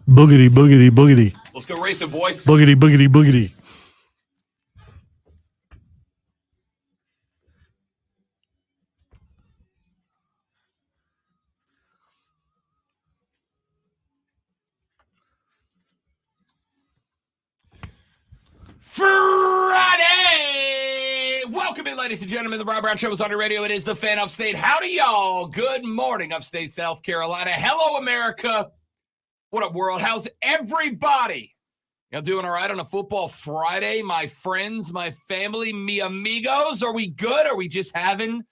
Boogity, boogity, boogity. Let's go racing, boys. Boogity, boogity, boogity. Friday! Welcome in, ladies and gentlemen. The Rob Brown Show is on the radio. It is the Fan Upstate. Howdy, y'all. Good morning, Upstate South Carolina. Hello, America. What up, world? How's everybody? Y'all doing all right on a football Friday? My friends, my family, mi amigos. Are we good? Are we just having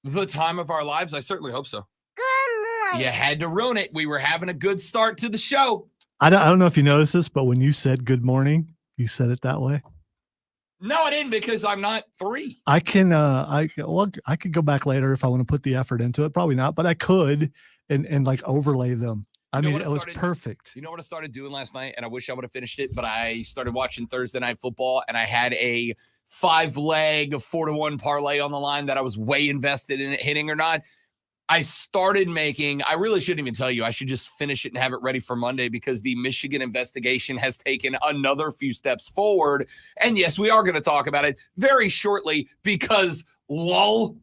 the time of our lives? I certainly hope so. Good morning. You had to ruin it. We were having a good start to the show. I don't know if you noticed this, but when you said good morning, you said it that way. No, I didn't, because I'm not three. I could go back later if I want to put the effort into it. Probably not, but I could and like overlay them. I mean, it was perfect. You know what I started doing last night? And I wish I would have finished it, but I started watching Thursday Night Football, and I had a 5-leg 4-1 parlay on the line that I was way invested in it hitting or not. I started making, I really shouldn't even tell you, I should just finish it and have it ready for Monday, because the Michigan investigation has taken another few steps forward. And yes, we are going to talk about it very shortly, because lol,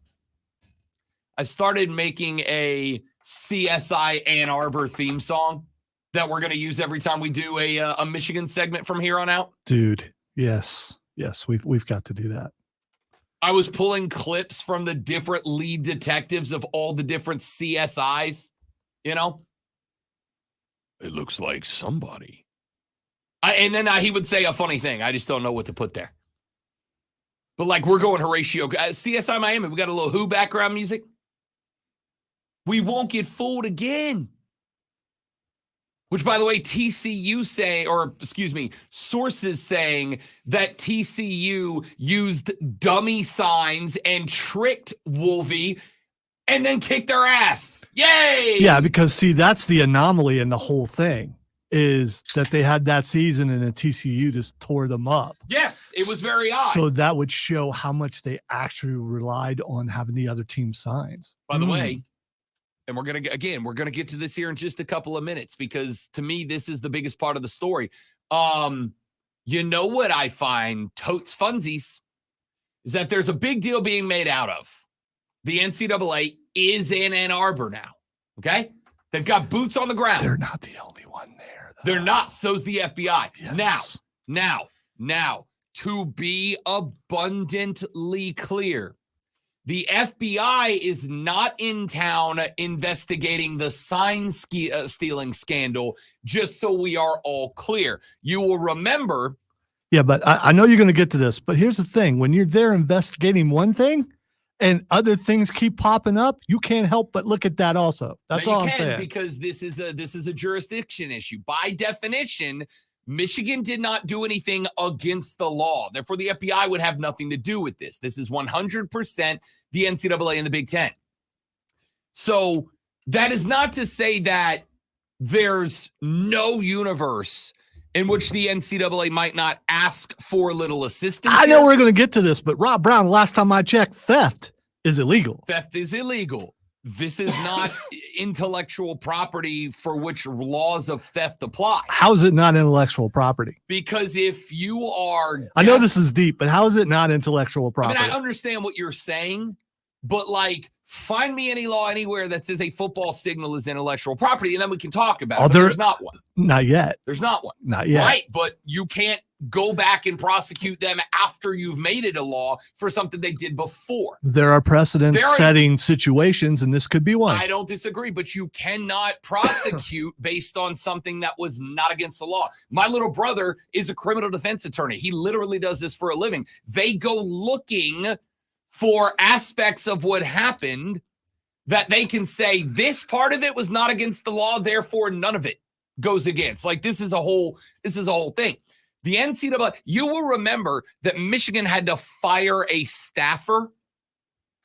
I started making a CSI Ann Arbor theme song that we're going to use every time we do a Michigan segment from here on out. Dude, yes, we've got to do that. I was pulling clips from the different lead detectives of all the different CSIs, you know? It looks like somebody. And then he would say a funny thing. I just don't know what to put there. But like, we're going Horatio. CSI Miami, we got a little Who background music. We won't get fooled again. Which, by the way, sources saying that TCU used dummy signs and tricked Wolvie and then kicked their ass. Yay! Yeah, because see, that's the anomaly in the whole thing, is that they had that season and then TCU just tore them up. Yes, it was very odd. So that would show how much they actually relied on having the other team signs. By the way, and we're going to get to this here in just a couple of minutes, because to me, this is the biggest part of the story. You know what I find totes funsies is that there's a big deal being made out of. The NCAA is in Ann Arbor now. Okay. They've got boots on the ground. They're not the only one there, though. They're not. So's the FBI. Yes. Now, to be abundantly clear, the FBI is not in town investigating the sign stealing scandal, just so we are all clear. You will remember. Yeah, but I know you're going to get to this, but here's the thing. When you're there investigating one thing and other things keep popping up, you can't help but look at that also. That's all I'm saying. Because this is a jurisdiction issue. By definition, Michigan did not do anything against the law. Therefore, the FBI would have nothing to do with this. This is 100% the NCAA and the Big Ten. So that is not to say that there's no universe in which the NCAA might not ask for a little assistance. I know we're going to get to this, but Rob Brown, last time I checked, theft is illegal. Theft is illegal. This is not intellectual property for which laws of theft apply. How is it not intellectual property? Because if you are... I know this is deep, but how is it not intellectual property? I mean, I understand what you're saying, but like, find me any law anywhere that says a football signal is intellectual property, and then we can talk about it. But there's not one. Not yet. There's not one. Not yet. Right, but you can't go back and prosecute them after you've made it a law for something they did before. There are precedent-setting situations, and this could be one. I don't disagree, but you cannot prosecute based on something that was not against the law. My little brother is a criminal defense attorney. He literally does this for a living. They go looking for aspects of what happened that they can say this part of it was not against the law, therefore none of it goes against. Like, this is a whole thing. The NCAA, you will remember that Michigan had to fire a staffer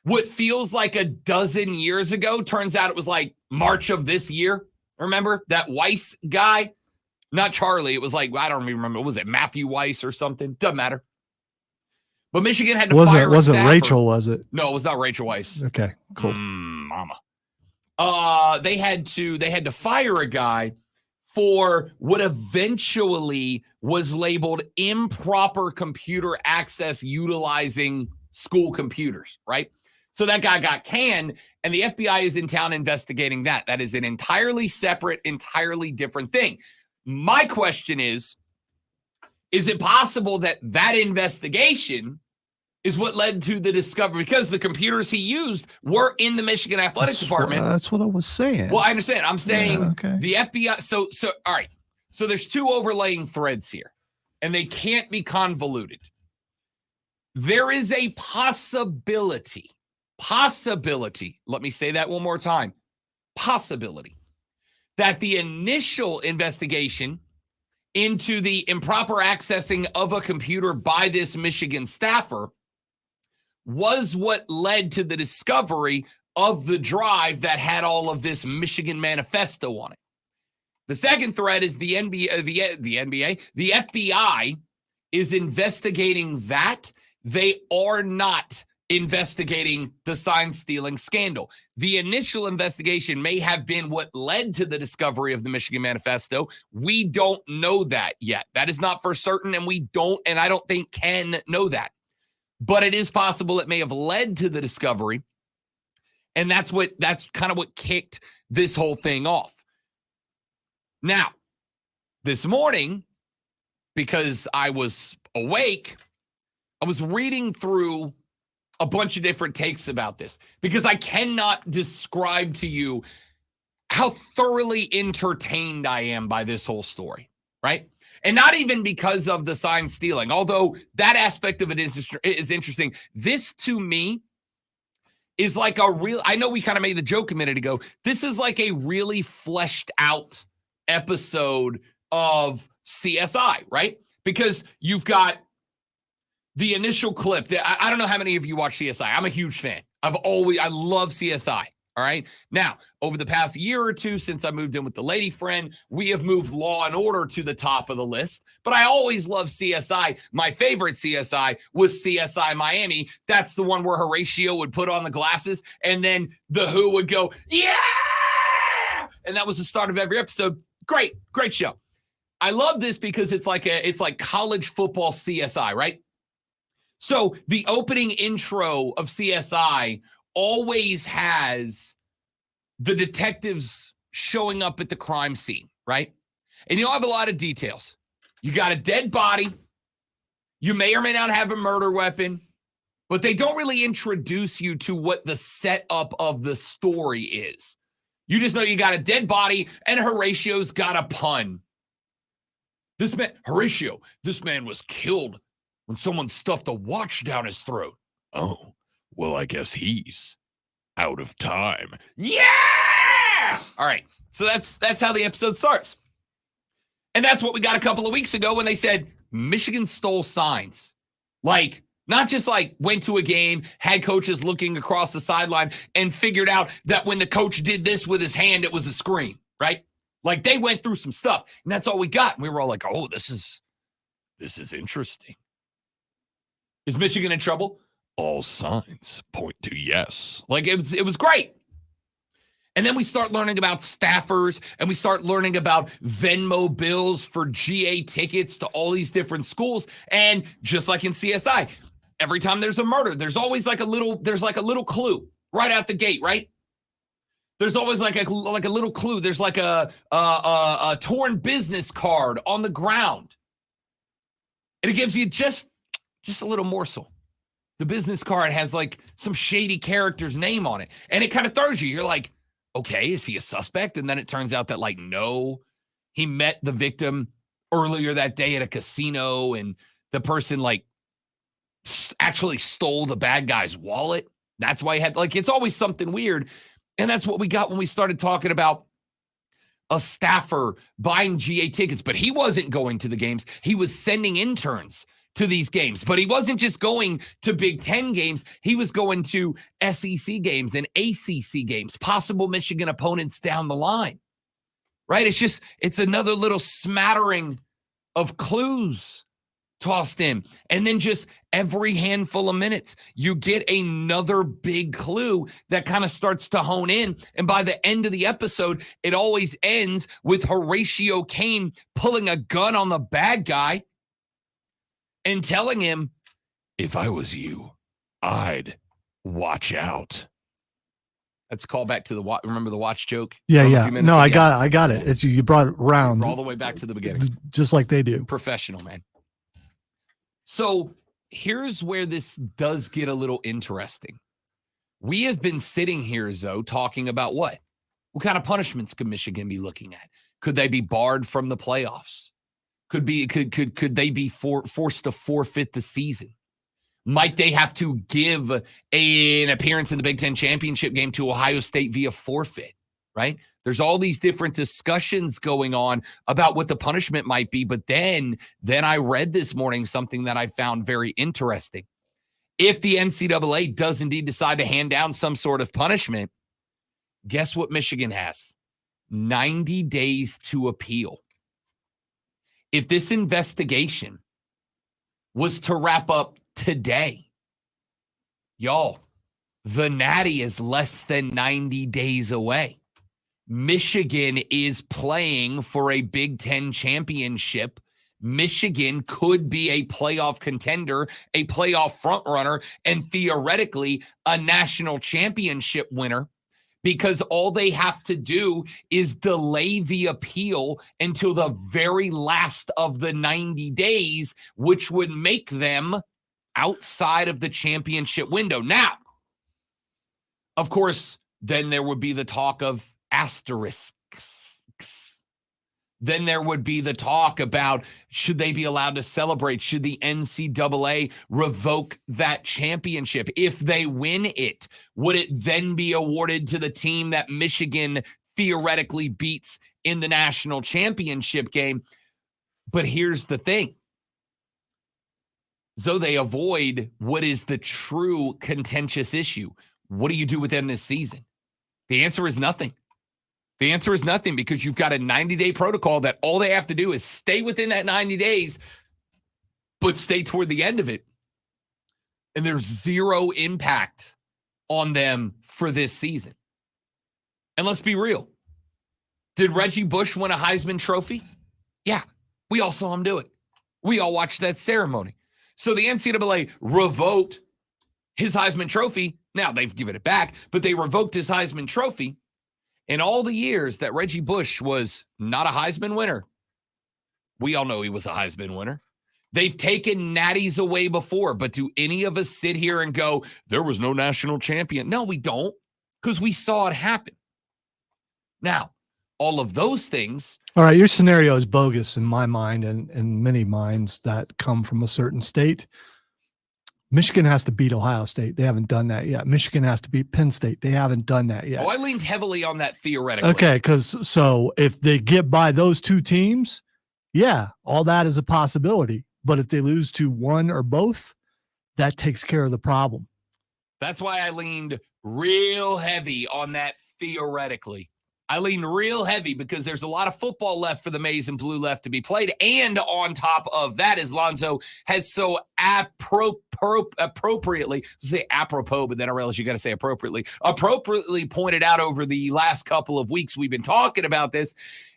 what feels like a dozen years ago. Turns out it was like March of this year. Remember that Weiss guy? Not Charlie. It was like, I don't even remember. Was it Matthew Weiss or something? Doesn't matter. But Michigan had to fire a wasn't staffer. Rachel, was it? No, it was not Rachel Weiss. Okay, cool. Mama. They had to fire a guy for what eventually was labeled improper computer access utilizing school computers, right? So that guy got canned, and the FBI is in town investigating that. That is an entirely separate, entirely different thing. My question is it possible that that investigation is what led to the discovery? Because the computers he used were in the Michigan Athletic Department. That's what I was saying. Well, I understand. I'm saying okay. the FBI. So all right. So there's two overlaying threads here, and they can't be convoluted. There is a possibility. Let me say that one more time. Possibility that the initial investigation into the improper accessing of a computer by this Michigan staffer was what led to the discovery of the drive that had all of this Michigan manifesto on it. The second thread is the FBI is investigating that. They are not investigating the sign stealing scandal. The initial investigation may have been what led to the discovery of the Michigan manifesto. We don't know that yet. That is not for certain, and I don't think can know that. But it is possible it may have led to the discovery. And that's kind of what kicked this whole thing off. Now, this morning, because I was awake, I was reading through a bunch of different takes about this because I cannot describe to you how thoroughly entertained I am by this whole story, right? And not even because of the sign stealing, although that aspect of it is interesting. This, to me, is like I know we kind of made the joke a minute ago. This is like a really fleshed out episode of CSI, right? Because you've got the initial clip. I don't know how many of you watch CSI. I'm a huge fan. I love CSI. All right. Now, over the past year or two, since I moved in with the lady friend, we have moved Law and Order to the top of the list. But I always loved CSI. My favorite CSI was CSI Miami. That's the one where Horatio would put on the glasses and then the Who would go, yeah! And that was the start of every episode. Great show. I love this because it's like college football CSI, right? So the opening intro of CSI always has the detectives showing up at the crime scene, right? And you'll have a lot of details. You got a dead body. You may or may not have a murder weapon, but they don't really introduce you to what the setup of the story is. You just know you got a dead body and Horatio's got a pun. This man was killed when someone stuffed a watch down his throat. Oh, well, I guess he's out of time. Yeah! All right. So that's how the episode starts. And that's what we got a couple of weeks ago when they said Michigan stole signs. Like, not just like went to a game, had coaches looking across the sideline and figured out that when the coach did this with his hand, it was a screen, right? Like they went through some stuff and that's all we got. And we were all like, oh, this is interesting. Is Michigan in trouble? All signs point to yes. Like it was great. And then we start learning about staffers and we start learning about Venmo bills for GA tickets to all these different schools. And just like in CSI, every time there's a murder, there's always like a little clue right out the gate, right? There's always like a little clue. There's like a torn business card on the ground. And it gives you just a little morsel. The business card has like some shady character's name on it. And it kind of throws you. You're like, okay, is he a suspect? And then it turns out that like, no, he met the victim earlier that day at a casino and the person like actually stole the bad guy's wallet. That's why he had like, it's always something weird. And that's what we got when we started talking about a staffer buying GA tickets, but he wasn't going to the games. He was sending interns to these games, but he wasn't just going to Big Ten games. He was going to SEC games and ACC games, possible Michigan opponents down the line, right? It's another little smattering of clues tossed in. And then just every handful of minutes, you get another big clue that kind of starts to hone in. And by the end of the episode, it always ends with Horatio Caine pulling a gun on the bad guy and telling him, if I was you, I'd watch out. That's a call back to the watch. Remember the watch joke? Yeah, From a yeah. few minutes No, ago? I got it. It's you brought it round We're all the way back to the beginning. just like they do. Professional, man. So here's where this does get a little interesting. We have been sitting here, Zoe, talking about what? What kind of punishments could Michigan be looking at? Could they be barred from the playoffs? Could they be forced to forfeit the season? Might they have to give an appearance in the Big Ten championship game to Ohio State via forfeit, right? There's all these different discussions going on about what the punishment might be. But then I read this morning something that I found very interesting. If the NCAA does indeed decide to hand down some sort of punishment, guess what Michigan has? 90 days to appeal. If this investigation was to wrap up today, y'all, the Natty is less than 90 days away. Michigan is playing for a Big Ten championship. Michigan could be a playoff contender, a playoff frontrunner, and theoretically a national championship winner, because all they have to do is delay the appeal until the very last of the 90 days, which would make them outside of the championship window. Now, of course, then there would be the talk of asterisks. Then there would be the talk about, should they be allowed to celebrate? Should the NCAA revoke that championship? If they win it, would it then be awarded to the team that Michigan theoretically beats in the national championship game? But here's the thing. So they avoid what is the true contentious issue. What do you do with them this season? The answer is nothing. The answer is nothing, because you've got a 90-day protocol that all they have to do is stay within that 90 days, but stay toward the end of it. And there's zero impact on them for this season. And let's be real. Did Reggie Bush win a Heisman Trophy? Yeah, we all saw him do it. We all watched that ceremony. So the NCAA revoked his Heisman Trophy. Now they've given it back, but they revoked his Heisman Trophy. In all the years that Reggie Bush was not a Heisman winner, we all know he was a Heisman winner. They've taken natties away before, but do any of us sit here and go, there was no national champion? No, we don't, because we saw it happen. Now, all of those things. All right, your scenario is bogus in my mind and in many minds that come from a certain state. Michigan has to beat Ohio State. They haven't done that yet. Michigan has to beat Penn State. They haven't done that yet. Oh, I leaned heavily on that theoretically. Okay, so if they get by those two teams, yeah, all that is a possibility. But if they lose to one or both, that takes care of the problem. That's why I leaned real heavy on that theoretically. I lean real heavy because there's a lot of football left for the Maize and Blue left to be played. And on top of that, as Lonzo has so appropriately, say apropos, but then I realize you got to say appropriately pointed out over the last couple of weeks we've been talking about this.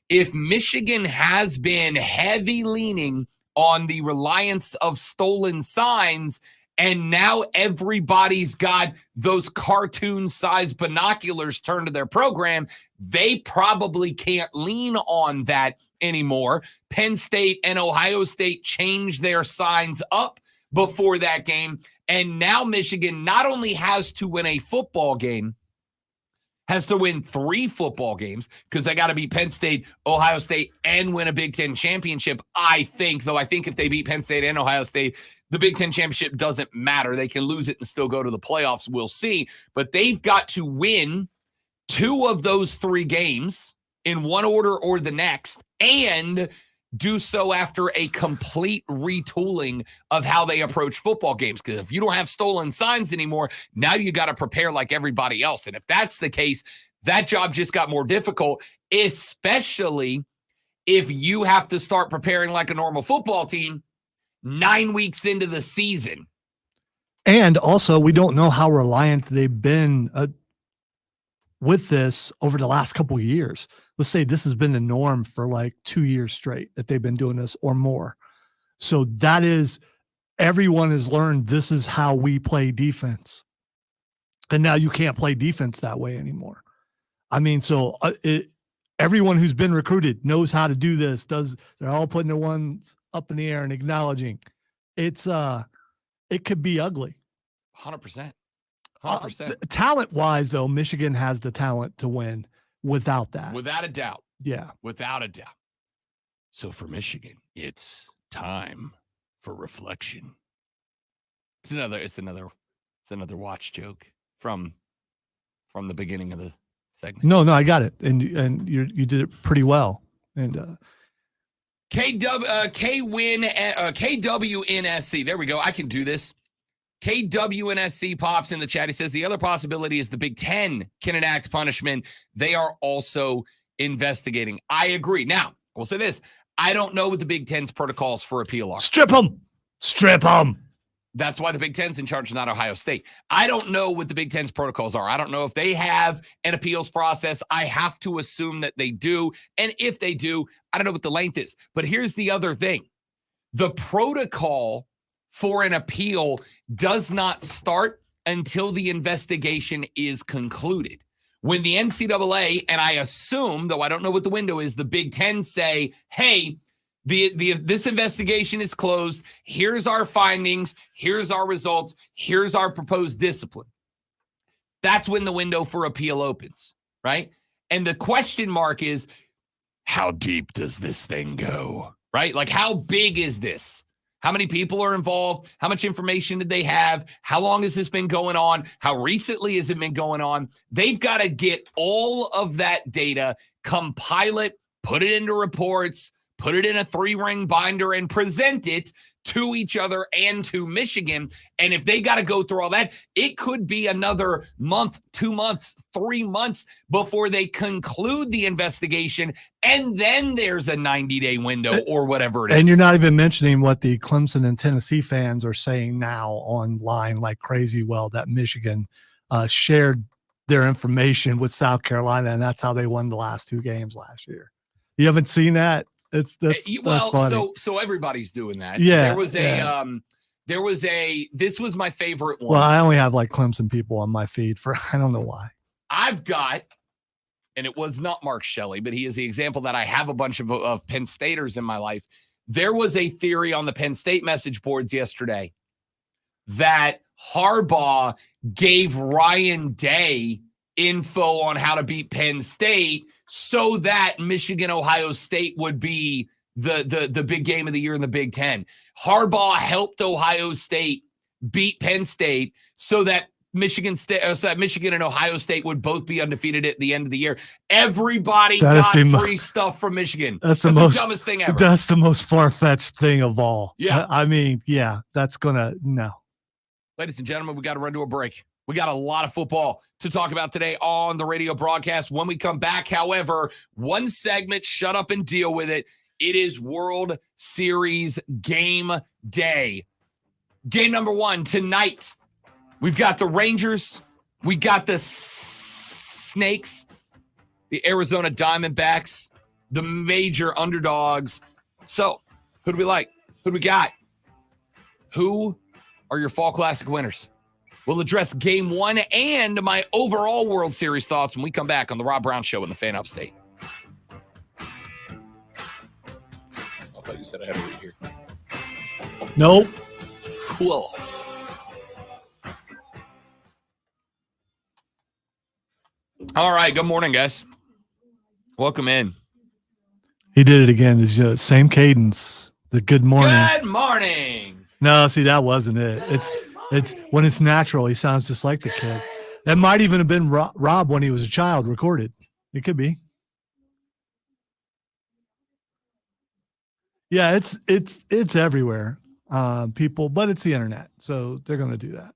If Michigan has been heavy leaning on the reliance of stolen signs, and now everybody's got those cartoon-sized binoculars turned to their program, they probably can't lean on that anymore. Penn State and Ohio State changed their signs up before that game, and now Michigan not only has to win a football game, has to win 3 football games, because they got to beat Penn State, Ohio State, and win a Big Ten championship, I think. Though I think if they beat Penn State and Ohio State, the Big Ten championship doesn't matter. They can lose it and still go to the playoffs. We'll see. But they've got to win 2 of those 3 games in one order or the next, and do so after a complete retooling of how they approach football games. Because if you don't have stolen signs anymore, now you got to prepare like everybody else. And if that's the case, that job just got more difficult, especially if you have to start preparing like a normal football team 9 weeks into the season. And also, we don't know how reliant they've been with this over the last couple of years. Let's say this has been the norm for like 2 years straight that they've been doing this or more. So that is, everyone has learned this is how we play defense. And now you can't play defense that way anymore. I mean, so everyone who's been recruited knows how to do this. They're all putting their ones up in the air and acknowledging. It could be ugly. 100%. 100%. Talent-wise, though, Michigan has the talent to win without that. Without a doubt. Yeah. Without a doubt. So for Michigan, it's time for reflection. It's another watch joke from the beginning of the segment. No, I got it. And you did it pretty well. And KWNSC. There we go. I can do this. KWNSC pops in the chat. He says the other possibility is the Big Ten can enact punishment. They are also investigating. I agree. Now, I will say this. I don't know what the Big Ten's protocols for appeal are. Strip them. That's why the Big Ten's in charge, not Ohio State. I don't know what the Big Ten's protocols are. I don't know if they have an appeals process. I have to assume that they do. And if they do, I don't know what the length is. But here's the other thing. The protocol for an appeal does not start until the investigation is concluded. When the NCAA, and I assume, though I don't know what the window is, the Big Ten say, hey, this investigation is closed. Here's our findings. Here's our results. Here's our proposed discipline. That's when the window for appeal opens, right? And the question mark is, how deep does this thing go, right? Like, how big is this? How many people are involved? How much information did they have? How long has this been going on? How recently has it been going on? They've got to get all of that data, compile it, put it into reports, put it in a 3-ring binder, and present it to each other and to Michigan. And if they got to go through all that, it could be another month, 2 months, 3 months before they conclude the investigation. And then there's a 90-day window or whatever it is. And you're not even mentioning what the Clemson and Tennessee fans are saying now online like crazy. Well, that Michigan shared their information with South Carolina, and that's how they won the last 2 games last year. You haven't seen that? That's funny. So everybody's doing that. Yeah. This was my favorite one. Well, I only have like Clemson people on my feed for, I don't know why. I've got, and it was not Mark Shelley, but he is the example that I have a bunch of Penn Staters in my life. There was a theory on the Penn State message boards yesterday that Harbaugh gave Ryan Day info on how to beat Penn State so that Michigan, Ohio State would be the big game of the year in the Big Ten. Harbaugh helped Ohio State beat Penn State so that Michigan and Ohio State would both be undefeated at the end of the year. Everybody got free stuff from Michigan. That's the dumbest thing ever. That's the most far-fetched thing of all. Yeah. I mean, yeah, no. Ladies and gentlemen, we got to run to a break. We got a lot of football to talk about today on the radio broadcast. When we come back, however, one segment, shut up and deal with it. It is World Series game day. Game number 1 tonight. We've got the Rangers. We got the Snakes, the Arizona Diamondbacks, the major underdogs. So, who do we like? Who do we got? Who are your Fall Classic winners? We'll address game 1 and my overall World Series thoughts when we come back on the Rob Brown Show in the Fan Upstate. I thought you said I had to read here. Nope. Cool. All right. Good morning, guys. Welcome in. He did it again. It's same cadence. The good morning. Good morning. No, see, that wasn't it. It's when it's natural. He sounds just like the kid. That might even have been Rob when he was a child recorded. It could be. Yeah, it's everywhere. People, but it's the internet, so they're going to do that.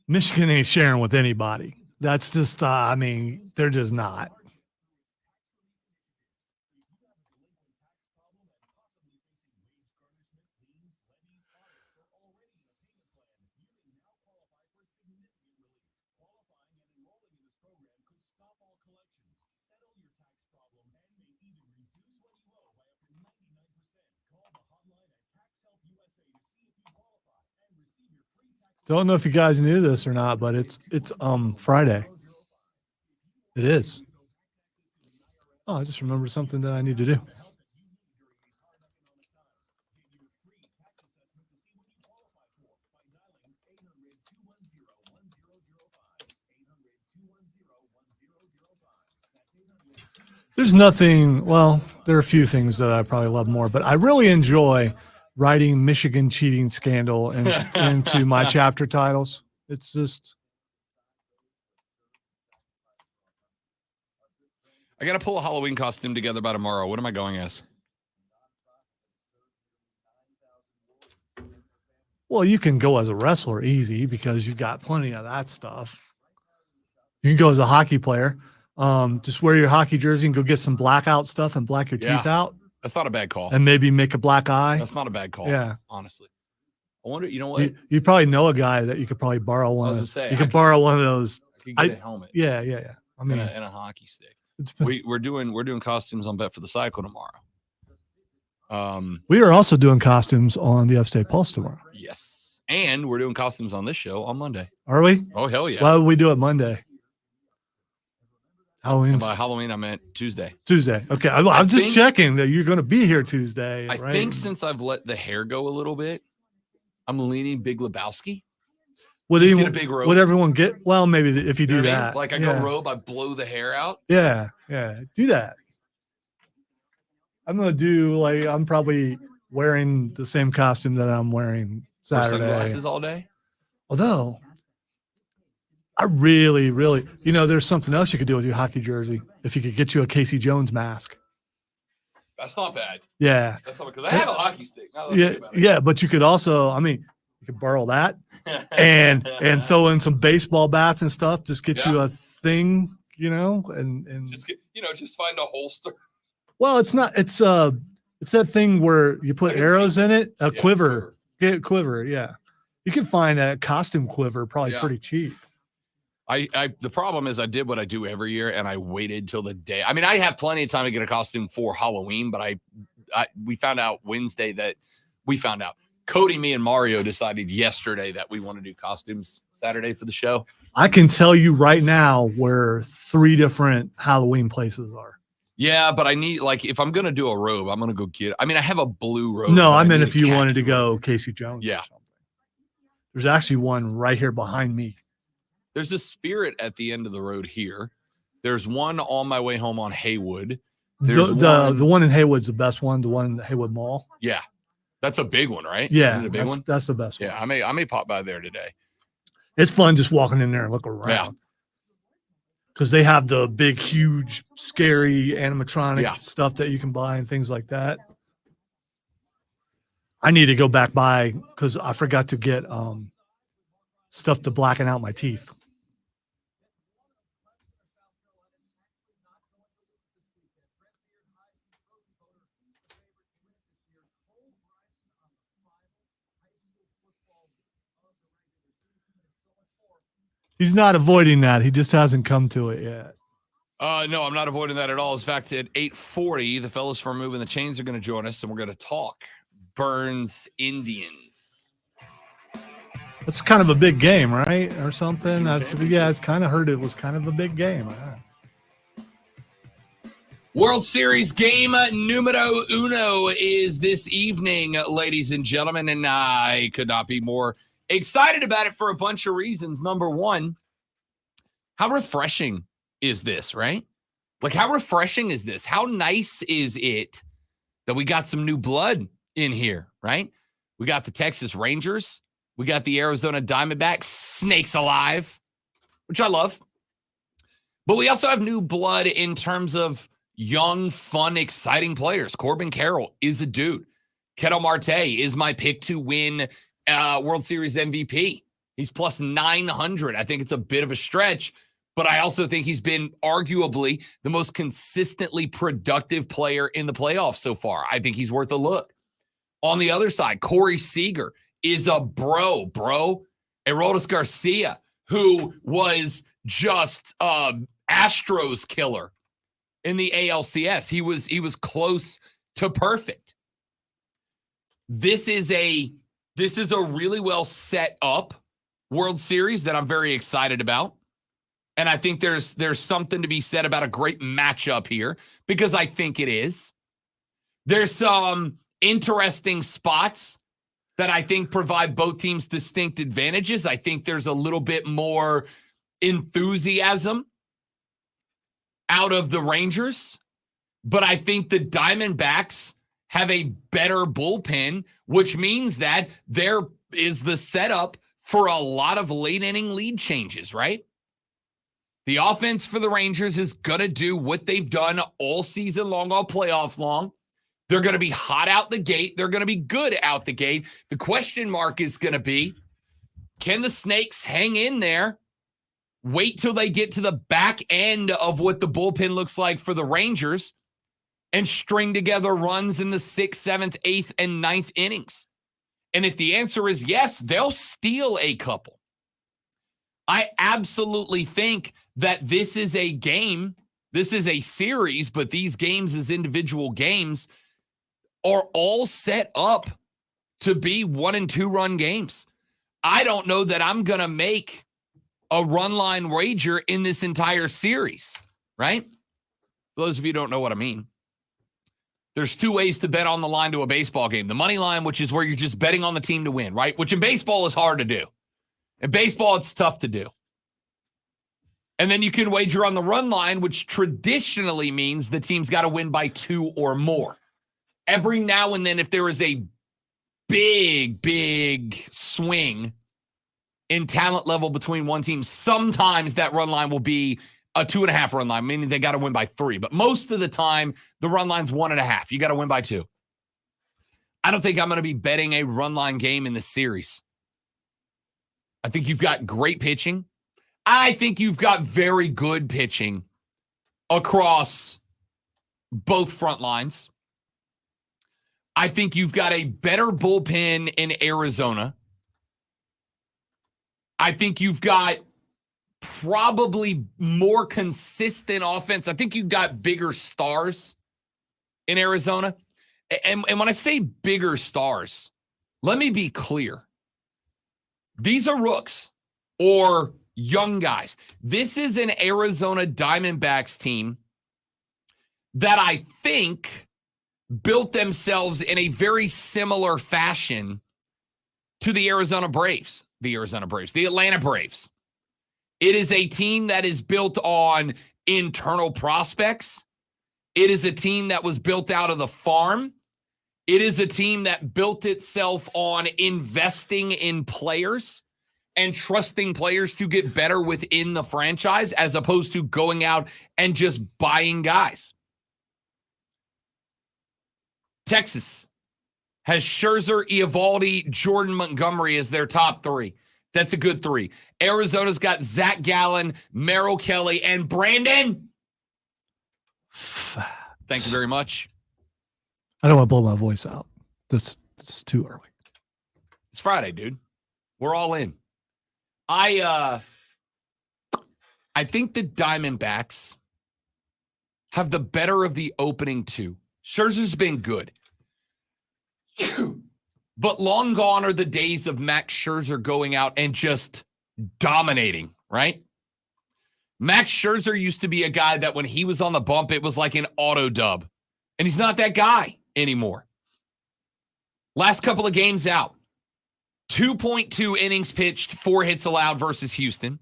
Michigan ain't sharing with anybody. That's just, they're just not. Don't know if you guys knew this or not, but it's Friday. It is. Oh, I just remembered something that I need to do. There's nothing, well, there are a few things that I probably love more, but I really enjoy writing Michigan cheating scandal into my chapter titles. It's just, I got to pull a Halloween costume together by tomorrow. What am I going as? well, you can go as a wrestler easy because you've got plenty of that stuff. You can go as a hockey player. Just wear your hockey jersey and go get some blackout stuff and black your teeth out. That's not a bad call. And maybe make a black eye. That's not a bad call. Yeah. Honestly. I wonder, you know what? You probably know a guy that you could probably borrow one. You could borrow one of those. You get a helmet. Yeah. I mean, and a hockey stick. We're doing costumes on Bet for the Cycle tomorrow. We are also doing costumes on the Upstate Pulse tomorrow. Yes. And we're doing costumes on this show on Monday. Are we? Oh, hell yeah. Why would we do it Monday? Halloween. By Halloween, I meant Tuesday. Tuesday. Okay. I'm just checking that you're going to be here Tuesday. I think since I've let the hair go a little bit, I'm leaning Big Lebowski. Would get a big robe. Would everyone get? Well, maybe if you do that. Like I go robe, I blow the hair out. Yeah. Do that. I'm going to do I'm probably wearing the same costume that I'm wearing Saturday. Sunglasses all day. Although I really, there's something else you could do with your hockey jersey. If you could get you a Casey Jones mask. That's not bad. Yeah. That's not because I have a hockey stick. Yeah. But you could also, you could borrow that and throw in some baseball bats and stuff. Just get you a thing, and just find a holster. Well, it's not. It's that thing where you put arrows in it. A quiver. Get a quiver. Yeah. You can find a costume quiver probably pretty cheap. The problem is I did what I do every year and I waited till the day. I mean, I have plenty of time to get a costume for Halloween, but we found out Wednesday Cody, me, and Mario decided yesterday that we want to do costumes Saturday for the show. I can tell you right now where 3 different Halloween places are. Yeah, but I need, if I'm going to do a robe, I'm going to go get, I have a blue robe. No, I meant if you wanted to go Casey Jones. Yeah. Or something. There's actually one right here behind me. There's a Spirit at the end of the road here. There's one on my way home on Haywood. The one in Haywood's the best one, the one in the Haywood Mall. Yeah. That's a big one, right? Yeah. A big one? That's the best one. Yeah, I may pop by there today. It's fun just walking in there and looking around. Yeah. Because they have the big, huge, scary animatronic stuff that you can buy and things like that. I need to go back by because I forgot to get stuff to blacken out my teeth. He's not avoiding that. He just hasn't come to it yet. No, I'm not avoiding that at all. In fact, at 8:40, the fellas from Moving the Chains are going to join us, and we're going to talk Burns Indians. It's kind of a big game, right? Or something. It's kind of heard it was kind of a big game. World Series game numero uno is this evening, ladies and gentlemen, and I could not be more excited about it for a bunch of reasons. Number one, how refreshing is this, right? How refreshing is this? How nice is it that we got some new blood in here, right? We got the Texas Rangers. We got the Arizona Diamondbacks, snakes alive, which I love. But we also have new blood in terms of young, fun, exciting players. Corbin Carroll is a dude. Ketel Marte is my pick to win World Series MVP. He's plus 900. I think it's a bit of a stretch, but I also think he's been arguably the most consistently productive player in the playoffs so far. I think he's worth a look. On the other side, Corey Seager is a bro. Aroldis Garcia, who was just Astros killer in the ALCS. He was close to perfect. This is a really well set up World Series that I'm very excited about. And I think there's something to be said about a great matchup here because I think it is. There's some interesting spots that I think provide both teams distinct advantages. I think there's a little bit more enthusiasm out of the Rangers, but I think the Diamondbacks have a better bullpen, which means that there is the setup for a lot of late inning lead changes, right? The offense for the Rangers is going to do what they've done all season long, all playoffs long. They're going to be hot out the gate. They're going to be good out the gate. The question mark is going to be, can the Snakes hang in there, wait till they get to the back end of what the bullpen looks like for the Rangers, and string together runs in the 6th, 7th, 8th, and 9th innings? And if the answer is yes, they'll steal a couple. I absolutely think that this is a game, this is a series, but these games as individual games are all set up to be 1 and 2 run games. I don't know that I'm going to make a run line wager in this entire series, right? For those of you who don't know what I mean, there's 2 ways to bet on the line to a baseball game. The money line, which is where you're just betting on the team to win, right? Which in baseball is hard to do. In baseball, it's tough to do. And then you can wager on the run line, which traditionally means the team's got to win by 2 or more. Every now and then, if there is a big swing in talent level between one team, sometimes that run line will be a 2.5 run line, meaning they got to win by 3. But most of the time, the run line's 1.5. You got to win by 2. I don't think I'm going to be betting a run line game in this series. I think you've got great pitching. I think you've got very good pitching across both front lines. I think you've got a better bullpen in Arizona. I think you've got probably more consistent offense. I think you've got bigger stars in Arizona. And when I say bigger stars, let me be clear. These are rooks or young guys. This is an Arizona Diamondbacks team that I think built themselves in a very similar fashion to the Atlanta Braves. It is a team that is built on internal prospects. It is a team that was built out of the farm. It is a team that built itself on investing in players and trusting players to get better within the franchise as opposed to going out and just buying guys. Texas has Scherzer, Eovaldi, Jordan Montgomery as their top 3. That's a good 3. Arizona's got Zach Gallen, Merrill Kelly, and Brandon. Thank you very much. I don't want to blow my voice out. This is too early. It's Friday, dude. We're all in. I think the Diamondbacks have the better of the opening 2. Scherzer's been good. But long gone are the days of Max Scherzer going out and just dominating, right? Max Scherzer used to be a guy that when he was on the bump, it was like an auto dub. And he's not that guy anymore. Last couple of games out, 2.2 innings pitched, 4 hits allowed versus Houston.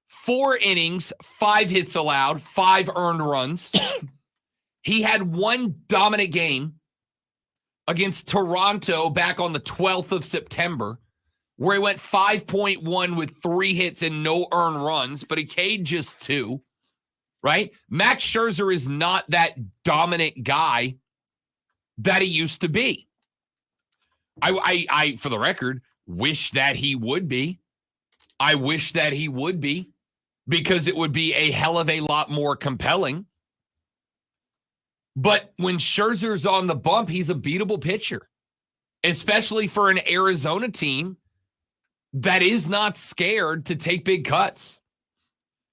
4 innings, 5 hits allowed, 5 earned runs. He had 1 dominant game against Toronto back on the 12th of September, where he went 5.1 with 3 hits and no earned runs, but he K'd just 2, right? Max Scherzer is not that dominant guy that he used to be. I for the record, wish that he would be. I wish that he would be because it would be a hell of a lot more compelling. But when Scherzer's on the bump, he's a beatable pitcher, especially for an Arizona team that is not scared to take big cuts.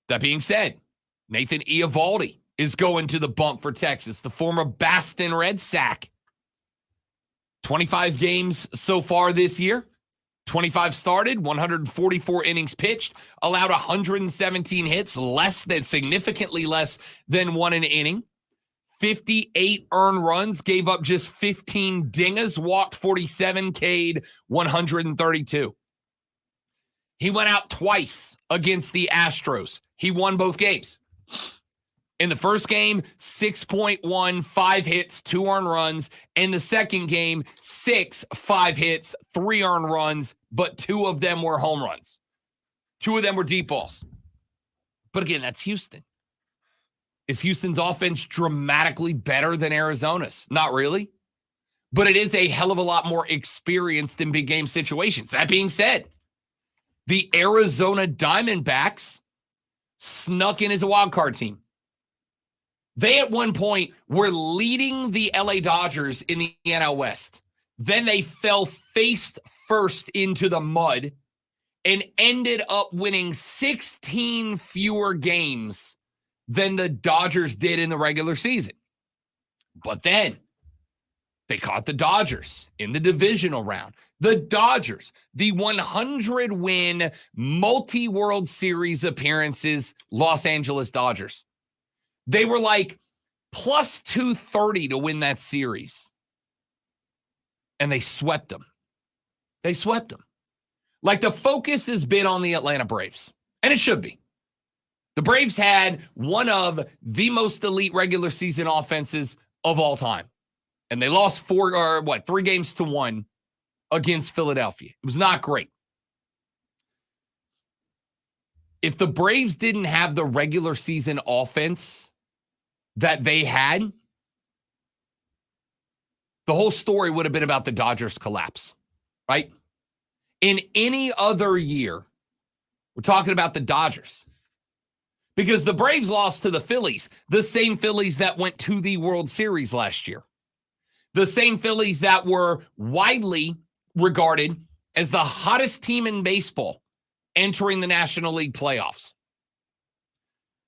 That being said, Nathan Eovaldi is going to the bump for Texas, the former Boston Red Sox. 25 games so far this year, 25 started, 144 innings pitched, allowed 117 hits, significantly less than 1 an inning. 58 earned runs, gave up just 15 dingers, walked 47, K'd 132. He went out twice against the Astros. He won both games. In the first game, 6.1, 5 hits, 2 earned runs. In the second game, 6, 5 hits, 3 earned runs, but 2 of them were home runs. 2 of them were deep balls. But again, that's Houston. Is Houston's offense dramatically better than Arizona's? Not really. But it is a hell of a lot more experienced in big game situations. That being said, the Arizona Diamondbacks snuck in as a wild card team. They at one point were leading the LA Dodgers in the NL West. Then they fell face first into the mud and ended up winning 16 fewer games than the Dodgers did in the regular season. But then they caught the Dodgers in the divisional round. The Dodgers, the 100-win multi-World Series appearances Los Angeles Dodgers. They were like plus 230 to win that series. And they swept them. They swept them. Like the focus has been on the Atlanta Braves. And it should be. The Braves had one of the most elite regular season offenses of all time. And they lost 3 games to 1 against Philadelphia. It was not great. If the Braves didn't have the regular season offense that they had, the whole story would have been about the Dodgers' collapse, right? In any other year, we're talking about the Dodgers. Because the Braves lost to the Phillies, the same Phillies that went to the World Series last year. The same Phillies that were widely regarded as the hottest team in baseball entering the National League playoffs.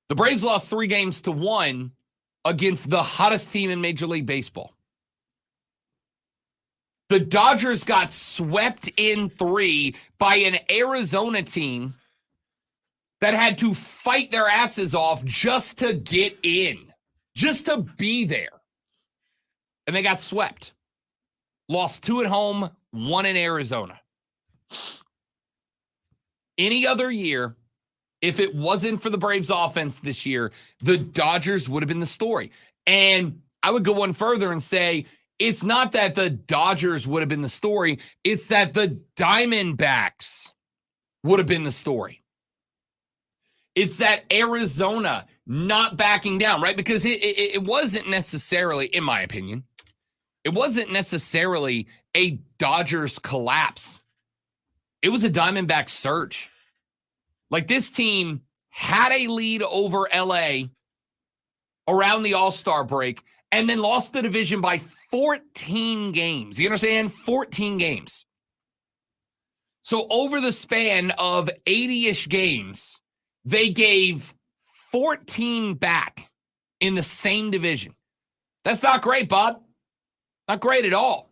The Braves lost 3 games to 1 against the hottest team in Major League Baseball. The Dodgers got swept in 3 by an Arizona team that had to fight their asses off just to get in, just to be there. And they got swept. Lost 2 at home, 1 in Arizona. Any other year, if it wasn't for the Braves offense this year, the Dodgers would have been the story. And I would go one further and say, it's not that the Dodgers would have been the story. It's that the Diamondbacks would have been the story. It's that Arizona not backing down, right? Because it wasn't necessarily, in my opinion, it wasn't necessarily a Dodgers collapse. It was a Diamondback surge. Like this team had a lead over LA around the All-Star break and then lost the division by 14 games. You understand? 14 games. So over the span of 80-ish games, they gave 14 back in the same division. That's not great, Bob. Not great at all.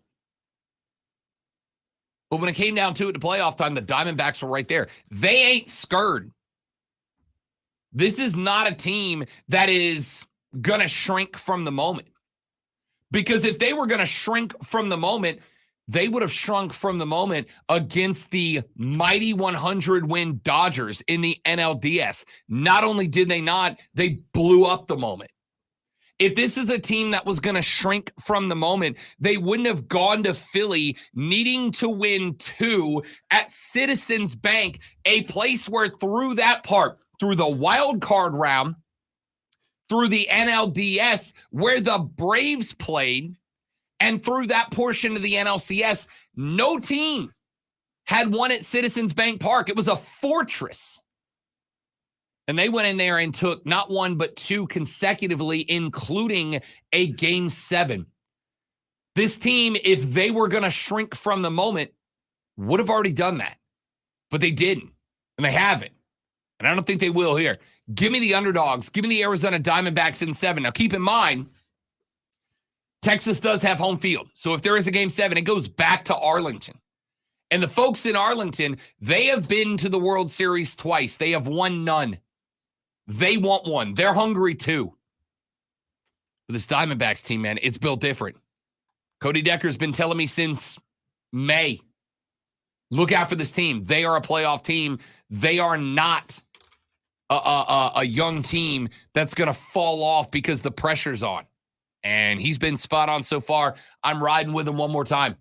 But when it came down to it, the playoff time, the Diamondbacks were right there. They ain't scared. This is not a team that is going to shrink from the moment. Because if they were going to shrink from the moment, they would have shrunk from the moment against the mighty 100-win Dodgers in the NLDS. Not only did they not, they blew up the moment. If this is a team that was going to shrink from the moment, they wouldn't have gone to Philly needing to win 2 at Citizens Bank, a place where through that part, through the wild card round, through the NLDS, where the Braves played, and through that portion of the NLCS, no team had won at Citizens Bank Park. It was a fortress. And they went in there and took not 1, but 2 consecutively, including a Game 7. This team, if they were going to shrink from the moment, would have already done that. But they didn't. And they haven't. And I don't think they will here. Give me the underdogs. Give me the Arizona Diamondbacks in 7. Now, keep in mind, Texas does have home field. So if there is a Game 7, it goes back to Arlington. And the folks in Arlington, they have been to the World Series twice. They have won none. They want one. They're hungry too. But this Diamondbacks team, man, it's built different. Cody Decker's been telling me since May, look out for this team. They are a playoff team. They are not a young team that's going to fall off because the pressure's on. And he's been spot on so far. I'm riding with him one more time.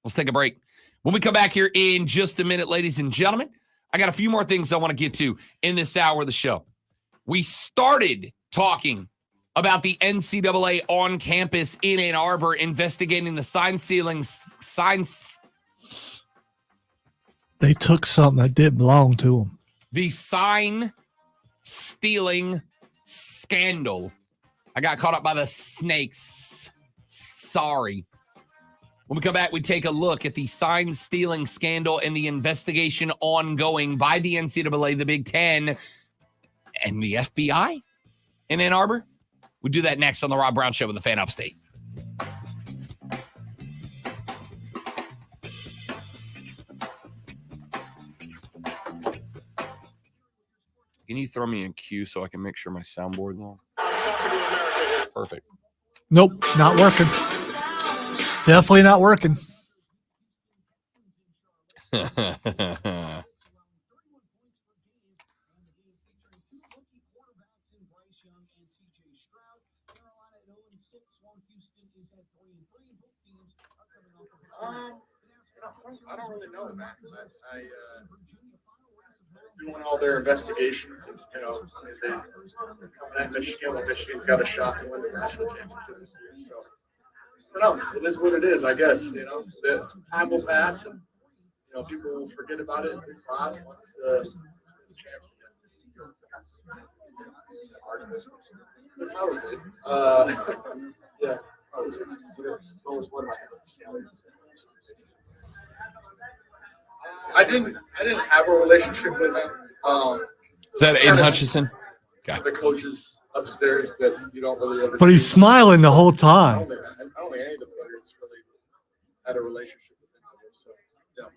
Let's take a break. When we come back here in just a minute, ladies and gentlemen, I got a few more things I want to get to in this hour of the show. We started talking about the NCAA on campus in Ann Arbor investigating the signs. They took something that didn't belong to them. The sign stealing scandal. I got caught up by the snakes. Sorry. When we come back, we take a look at the sign stealing scandal and the investigation ongoing by the NCAA, the Big Ten, and the FBI in Ann Arbor. We do that next on the Rob Brown Show with the Fan Upstate. Can you throw me in queue so I can make sure my soundboard's on? Perfect. Nope, not working. Definitely not working. I don't really know that. Doing all their investigations, and, they're coming at Michigan. Well, Michigan's got a shot to win the national championship this year. So, I don't know. It is what it is, I guess. The time will pass, and people will forget about it and move on once the champs again. Yeah. I didn't have a relationship with him. Is that Aiden Hutchinson? The coaches upstairs that you don't really ever. But he's smiling the whole time. I don't think any of the players really had a relationship with him. So, yeah.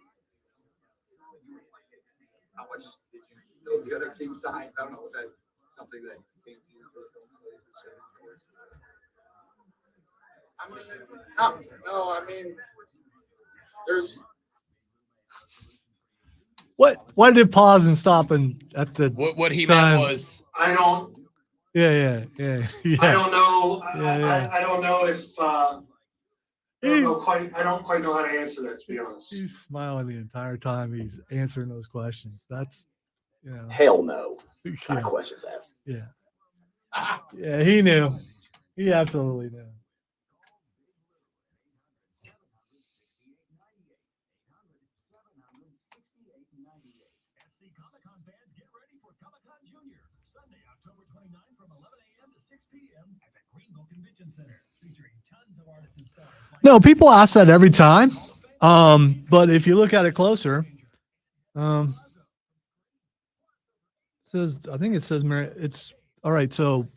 How much did you know the other team signed? I don't know. Was that something that came to you? No, I mean, there's. Why did it pause and stop and at the What he time. meant was I don't. Yeah. I don't know. Yeah. I don't know if. I don't quite know how to answer that, to be honest. He's smiling the entire time he's answering those questions. That's Hell no. yeah, Not questions asked. yeah, he knew. He absolutely knew. No, people ask that every time. But if you look at it closer, I think it says it's all right. So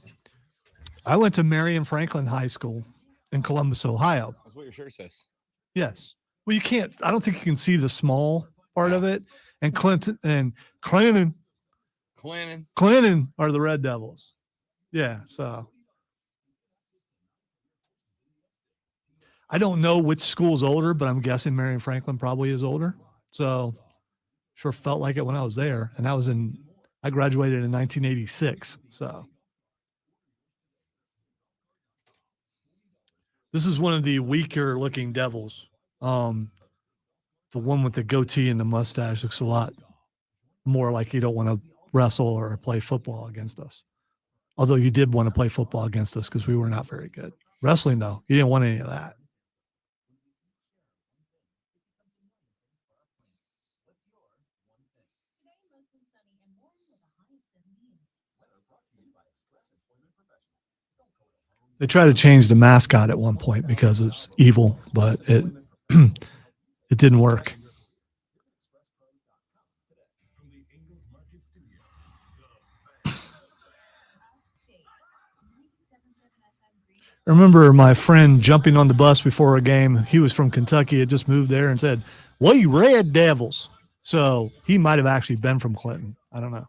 I went to Marion Franklin High School in Columbus, Ohio. that's what your shirt says. Yes. Well, I don't think you can see the small part of it. And Clinton are the Red Devils. Yeah. So I don't know which school's older, but I'm guessing Marion Franklin probably is older. So sure felt like it when I was there. And I graduated in 1986. So this is one of the weaker looking Devils. The one with the goatee and the mustache looks a lot more like you don't want to wrestle or play football against us. Although you did want to play football against us because we were not very good. Wrestling, though, you didn't want any of that. They tried to change the mascot at one point because it's evil, but it it didn't work. I remember my friend jumping on the bus before a game. He was from Kentucky, had just moved there and said, We Red Devils. So he might have actually been from Clinton. I don't know.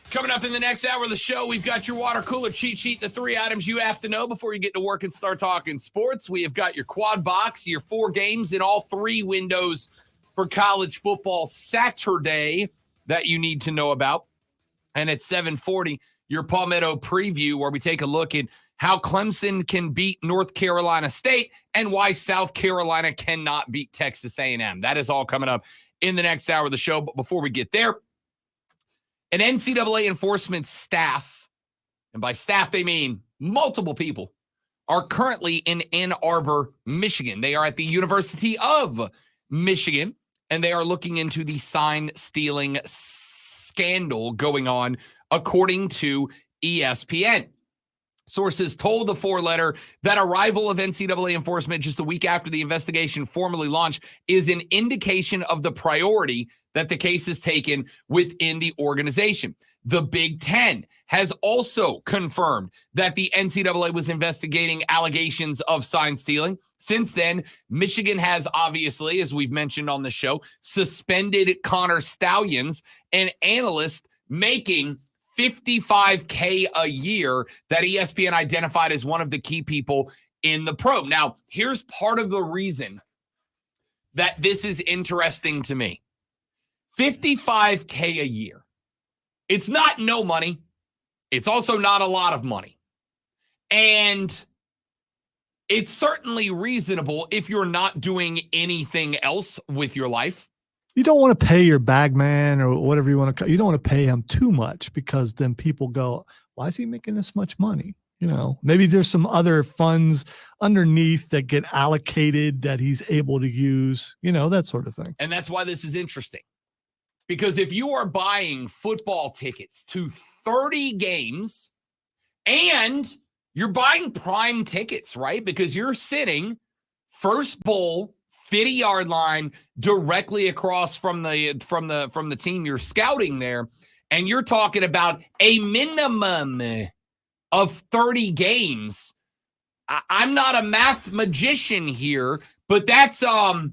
Coming up in the next hour of the show, we've got your water cooler cheat sheet, the 3 items you have to know before you get to work and start talking sports. We have got your quad box, your 4 games in all 3 windows for college football Saturday that you need to know about. And at 7:40, your Palmetto preview, where we take a look at how Clemson can beat North Carolina State and why South Carolina cannot beat Texas A&M. That is all coming up in the next hour of the show. But before we get there, an NCAA enforcement staff, and by staff they mean multiple people, are currently in Ann Arbor, Michigan. They are at the University of Michigan, and they are looking into the sign stealing scandal going on, according to ESPN. Sources told the 4-letter that arrival of NCAA enforcement just a week after the investigation formally launched is an indication of the priority that the case is taken within the organization. The Big Ten has also confirmed that the NCAA was investigating allegations of sign stealing. Since then, Michigan has obviously, as we've mentioned on the show, suspended Connor Stallions, an analyst making $55K a year that ESPN identified as one of the key people in the probe. Now, here's part of the reason that this is interesting to me. $55K a year. It's not no money. It's also not a lot of money. And it's certainly reasonable if you're not doing anything else with your life. You don't want to pay your bag man or whatever you want to. You don't want to pay him too much, because then people go, why is he making this much money? You know, maybe there's some other funds underneath that get allocated that he's able to use, you know, that sort of thing. And that's why this is interesting. Because if you are buying football tickets to 30 games and you're buying prime tickets, right? Because you're sitting first bowl, 50-yard line directly across from the team you're scouting there, and you're talking about a minimum of 30 games. I'm not a math magician here, but that's a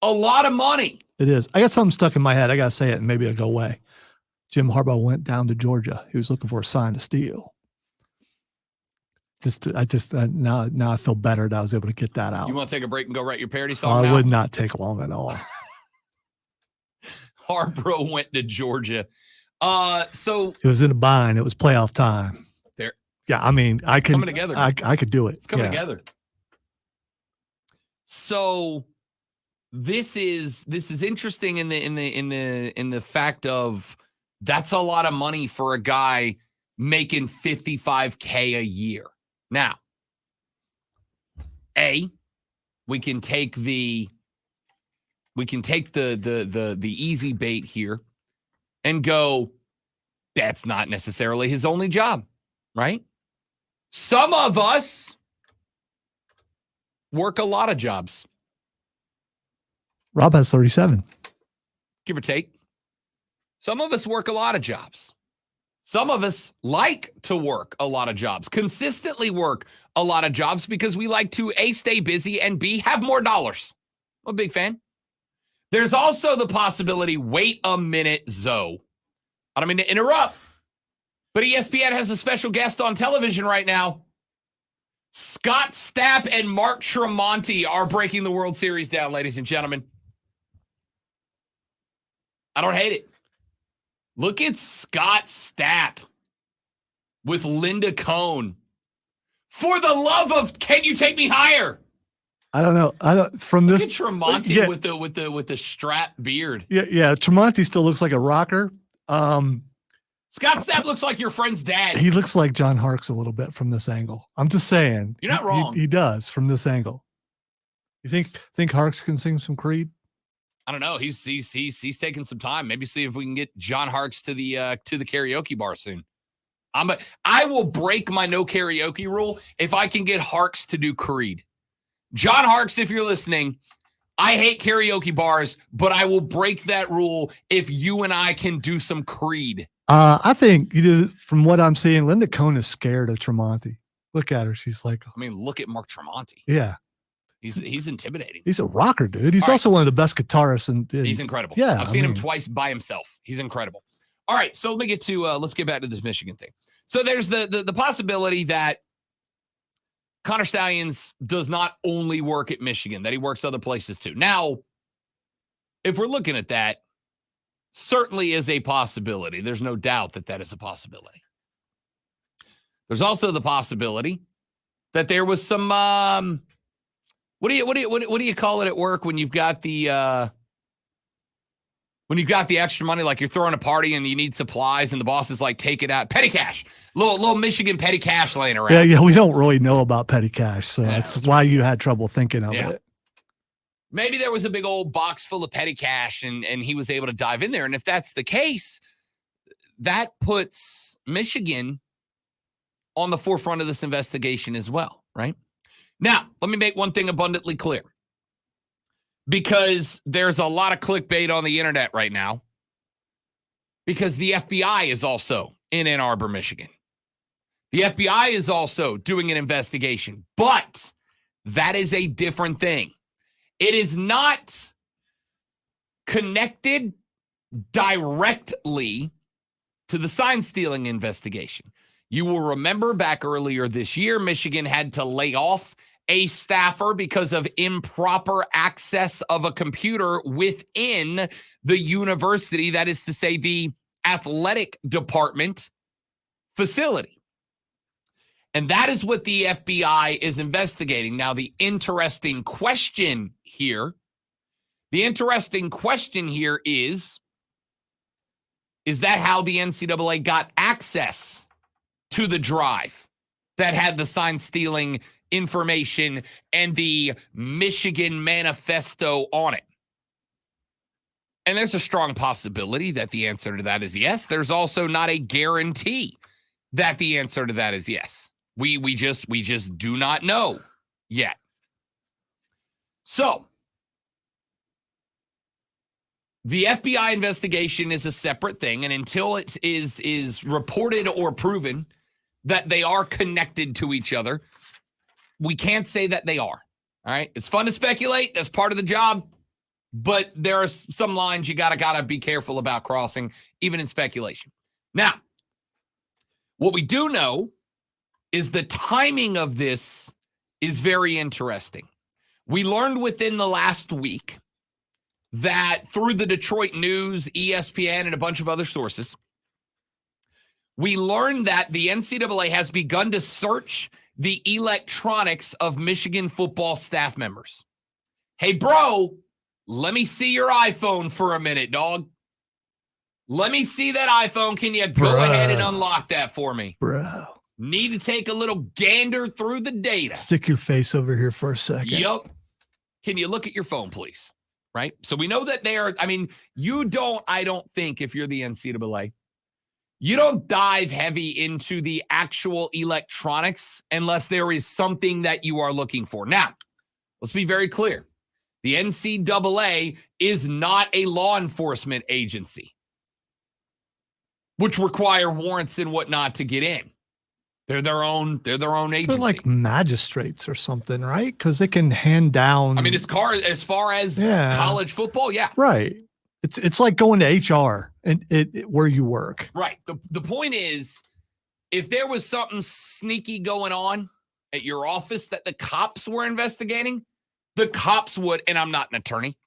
lot of money. It is. I got something stuck in my head. I got to say it and maybe it'll go away. Jim Harbaugh went down to Georgia. He was looking for a sign to steal. Now I feel better that I was able to get that out. You want to take a break and go write your parody song? I would not take long at all. Harbaugh went to Georgia. So it was in a bind. It was playoff time. There. Yeah, I mean, I could coming together. I could do it. It's coming together. So this is interesting in the fact of that's a lot of money for a guy making $55K a year. Now, we can take the easy bait here and go, that's not necessarily his only job, right? Some of us work a lot of jobs. Rob has 37. Give or take. Some of us work a lot of jobs. Some of us like to work a lot of jobs, consistently work a lot of jobs because we like to A, stay busy, and B, have more dollars. I'm a big fan. There's also the possibility, wait a minute, Zoe. I don't mean to interrupt, but ESPN has a special guest on television right now. Scott Stapp and Mark Tremonti are breaking the World Series down, ladies and gentlemen. I don't hate it. Look at Scott Stapp with Linda Cohn. For the love of, can you take me higher? I don't know. From Look this at Tremonti with the strap beard. Yeah. Tremonti still looks like a rocker. Scott Stapp looks like your friend's dad. He looks like John Harkes a little bit from this angle. I'm just saying. You're not wrong. He does from this angle. You think Harkes can sing some Creed? I don't know. He's taking some time. Maybe see if we can get John Harkes to the karaoke bar soon. I will break my no karaoke rule if I can get Harkes to do Creed. John Harkes, if you're listening, I hate karaoke bars, but I will break that rule if you and I can do some Creed. I think from what I'm seeing, Linda Cohn is scared of Tremonti. Look at her. She's like, I mean, look at Mark Tremonti. yeah, He's intimidating. he's a rocker, dude. He's All also one of the best guitarists. He's incredible. Yeah, I've seen him twice by himself. He's incredible. All right, so let me get to let's get back to this Michigan thing. So there's the possibility that Connor Stalions does not only work at Michigan, that he works other places too. Now, if we're looking at that, certainly is a possibility. There's no doubt that that is a possibility. There's also the possibility that there was some what do you call it at work when you've got the extra money, like you're throwing a party and you need supplies and the boss is like, take it out. Petty cash. Little Michigan petty cash laying around. Yeah, we don't really know about petty cash, so Yeah, that's that's why you had trouble thinking of Yeah. it. Maybe there was a big old box full of petty cash and he was able to dive in there. And if that's the case, that puts Michigan on the forefront of this investigation as well, right? Now, let me make one thing abundantly clear, because there's a lot of clickbait on the internet right now, because the FBI is also in Ann Arbor, Michigan. The FBI is also doing an investigation, but that is a different thing. It is not connected directly to the sign stealing investigation. You will remember back earlier this year, Michigan had to lay off a staffer because of improper access of a computer within the university, that is to say, the athletic department facility. And that is what the FBI is investigating. Now, the interesting question here is that how the NCAA got access to the drive that had the sign stealing information and the Michigan manifesto on it? And there's a strong possibility that the answer to that is yes. There's also not a guarantee that the answer to that is yes. We just do not know yet. So the FBI investigation is a separate thing, and until it is reported or proven that they are connected to each other, we can't say that they are. All right. It's fun to speculate. That's part of the job. But there are some lines you gotta be careful about crossing, even in speculation. Now, what we do know is the timing of this is very interesting. We learned within the last week that through the Detroit News, ESPN, and a bunch of other sources, we learned that the NCAA has begun to search the electronics of Michigan football staff members. Hey, bro, let me see your iPhone for a minute, dog. Let me see that iPhone. Can you go ahead and unlock that for me? Bro. Need to take a little gander through the data. Stick your face over here for a second. Yup. Can you look at your phone, please? Right? So we know that I don't think, if you're the NCAA, you don't dive heavy into the actual electronics unless there is something that you are looking for. Now, let's be very clear. The NCAA is not a law enforcement agency, which require warrants and whatnot to get in. They're their own agency. They're like magistrates or something, right? Because they can hand down. I mean, as far as college football, yeah. Right. It's like going to HR and where you work. Right. The point is, if there was something sneaky going on at your office that the cops were investigating, the cops would, and I'm not an attorney,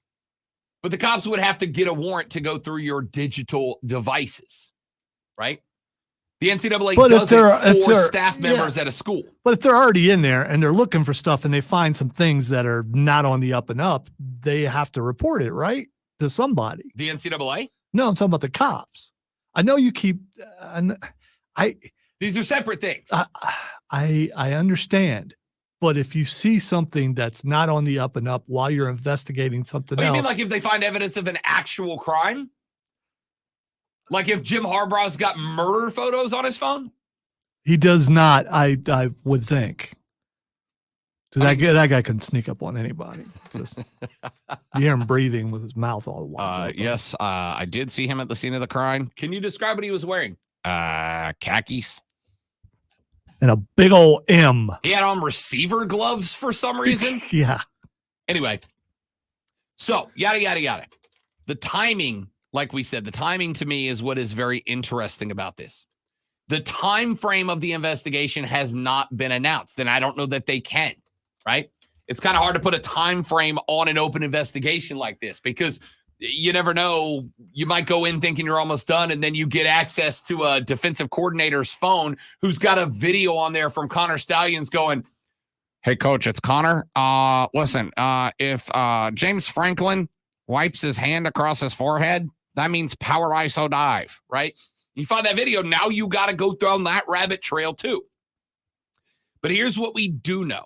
but the cops would have to get a warrant to go through your digital devices, right? The NCAA does it for staff members at a school. But if they're already in there and they're looking for stuff and they find some things that are not on the up and up, they have to report it, right? To somebody. The NCAA? No, I'm talking about the cops. I know you keep, These are separate things. I understand. But if you see something that's not on the up and up while you're investigating something else. You mean like if they find evidence of an actual crime? Like if Jim Harbaugh's got murder photos on his phone? He does not, I would think. That guy can sneak up on anybody. Just, you hear him breathing with his mouth all wide open. Yes, I did see him at the scene of the crime. Can you describe what he was wearing? Khakis. And a big old M. He had on receiver gloves for some reason. Yeah. Anyway, so yada, yada, yada. The timing, like we said, the timing to me is what is very interesting about this. The time frame of the investigation has not been announced, and I don't know that they can, right? It's kind of hard to put a time frame on an open investigation like this because you never know. You might go in thinking you're almost done, and then you get access to a defensive coordinator's phone who's got a video on there from Connor Stallions going, "Hey, coach, it's Connor. Listen, if James Franklin wipes his hand across his forehead, that means power ISO dive," right? You find that video, now you got to go down that rabbit trail too. But here's what we do know.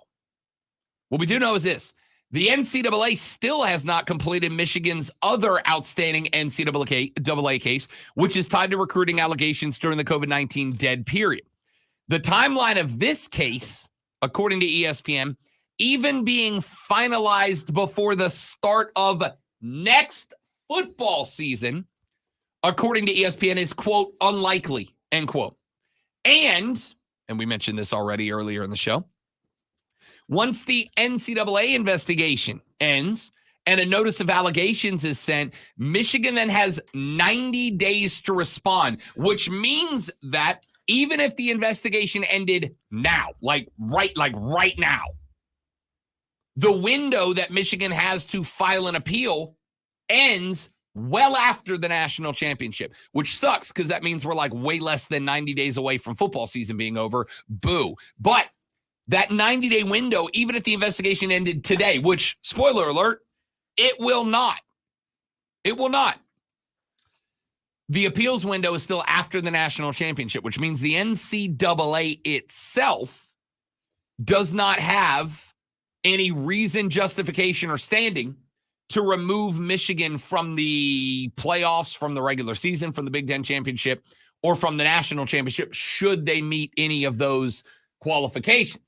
What we do know is this. The NCAA still has not completed Michigan's other outstanding NCAA case, which is tied to recruiting allegations during the COVID-19 dead period. The timeline of this case, according to ESPN, even being finalized before the start of next football season, according to ESPN, is, quote, unlikely, end quote. And we mentioned this already earlier in the show, once the NCAA investigation ends and a notice of allegations is sent, Michigan then has 90 days to respond, which means that even if the investigation ended now, like right now, the window that Michigan has to file an appeal ends well after the national championship, which sucks because that means we're like way less than 90 days away from football season being over. Boo. But that 90-day window, even if the investigation ended today, which, spoiler alert, it will not. It will not. The appeals window is still after the national championship, which means the NCAA itself does not have any reason, justification, or standing to remove Michigan from the playoffs, from the regular season, from the Big Ten championship, or from the national championship, should they meet any of those qualifications.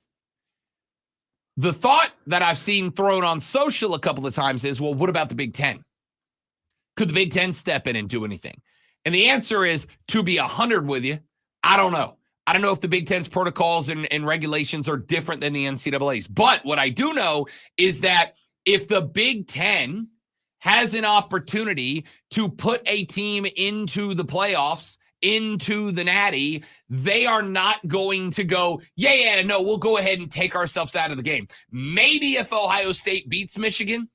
The thought that I've seen thrown on social a couple of times is, well, what about the Big Ten? Could the Big Ten step in and do anything? And the answer is, to be 100 with you, I don't know. I don't know if the Big Ten's protocols and regulations are different than the NCAA's. But what I do know is that if the Big Ten has an opportunity to put a team into the playoffs, into the Natty, they are not going to go, no, we'll go ahead and take ourselves out of the game. Maybe if Ohio State beats Michigan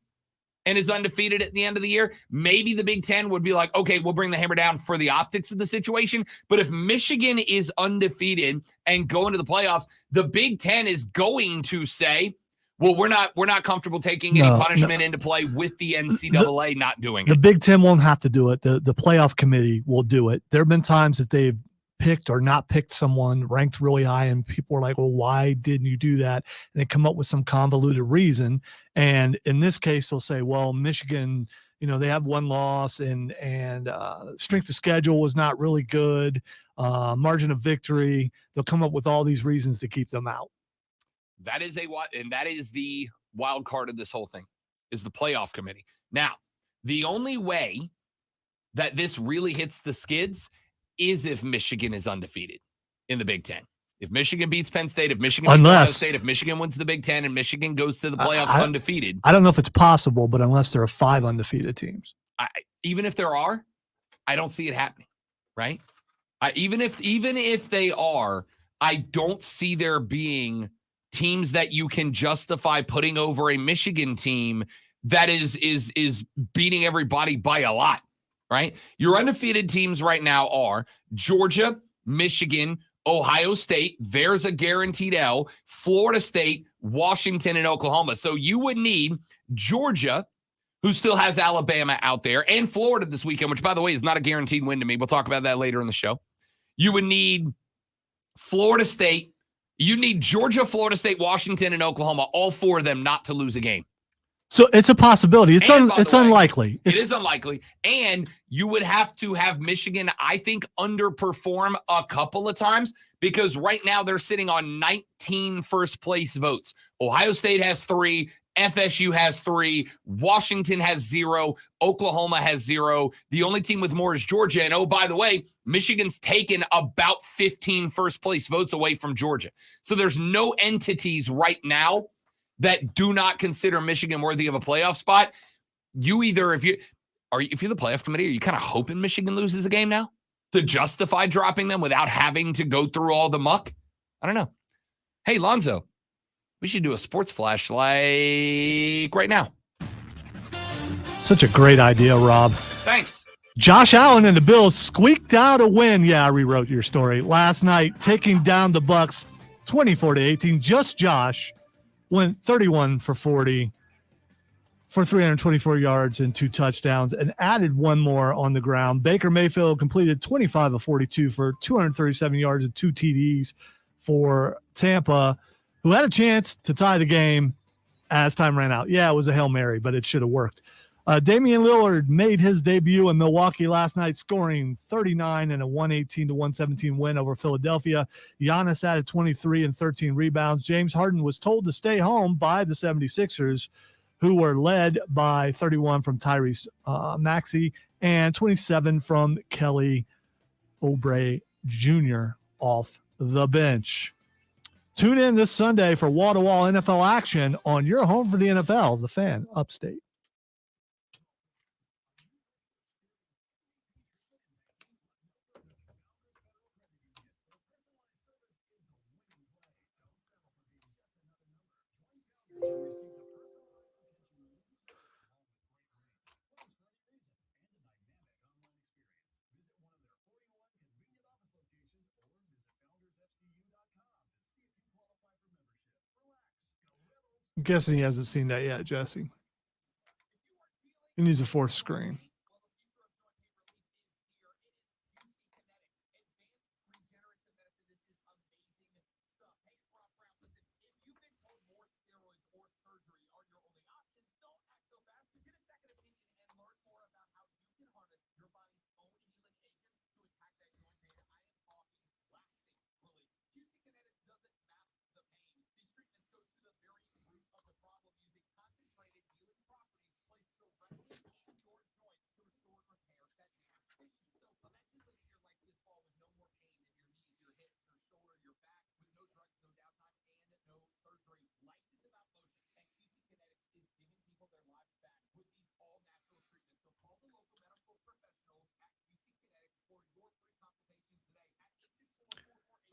and is undefeated at the end of the year, maybe the Big Ten would be like, okay, we'll bring the hammer down for the optics of the situation. But if Michigan is undefeated and go into the playoffs, the Big Ten is going to say, well, we're not comfortable taking any punishment into play with the NCAA not doing it. The Big Ten won't have to do it. The playoff committee will do it. There have been times that they've picked or not picked someone ranked really high, and people are like, well, why didn't you do that? And they come up with some convoluted reason. And in this case, they'll say, well, Michigan, they have one loss and strength of schedule was not really good, margin of victory. They'll come up with all these reasons to keep them out. That is the wild card of this whole thing, is the playoff committee. Now, the only way that this really hits the skids is if Michigan is undefeated in the Big Ten. If Michigan beats Penn State, if Michigan beats Ohio State, if Michigan wins the Big Ten and Michigan goes to the playoffs undefeated. I don't know if it's possible, but unless there are 5 undefeated teams. Even if there are, I don't see it happening, right? Even if they are, I don't see there being teams that you can justify putting over a Michigan team that is beating everybody by a lot, right? Your undefeated teams right now are Georgia, Michigan, Ohio State. There's a guaranteed L. Florida State, Washington, and Oklahoma. So you would need Georgia, who still has Alabama out there, and Florida this weekend, which, by the way, is not a guaranteed win to me. We'll talk about that later in the show. You would need Florida State. You need Georgia, Florida State, Washington, and Oklahoma, all 4 of them not to lose a game. So it's a possibility. It's And by the it's way, unlikely. It is unlikely. And you would have to have Michigan, I think, underperform a couple of times because right now they're sitting on 19 first place votes. Ohio State has 3. FSU has 3. Washington has 0. Oklahoma has 0. The only team with more is Georgia. And oh, by the way, Michigan's taken about 15 first place votes away from Georgia. So there's no entities right now that do not consider Michigan worthy of a playoff spot. You either, if you're the playoff committee, are you kind of hoping Michigan loses a game now to justify dropping them without having to go through all the muck? I don't know. Hey, Lonzo, we should do a sports flash like right now. Such a great idea, Rob. Thanks. Josh Allen and the Bills squeaked out a win. Yeah, I rewrote your story last night, taking down the Bucks 24-18. Just Josh went 31 for 40 for 324 yards and 2 touchdowns and added one more on the ground. Baker Mayfield completed 25 of 42 for 237 yards and 2 TDs for Tampa, who had a chance to tie the game as time ran out. Yeah, it was a Hail Mary, but it should have worked. Damian Lillard made his debut in Milwaukee last night, scoring 39 in a 118-117 win over Philadelphia. Giannis added 23 and 13 rebounds. James Harden was told to stay home by the 76ers, who were led by 31 from Tyrese Maxey and 27 from Kelly Oubre Jr. off the bench. Tune in this Sunday for wall-to-wall NFL action on your home for the NFL, The Fan, Upstate. I'm guessing he hasn't seen that yet, Jesse. He needs a 4th screen.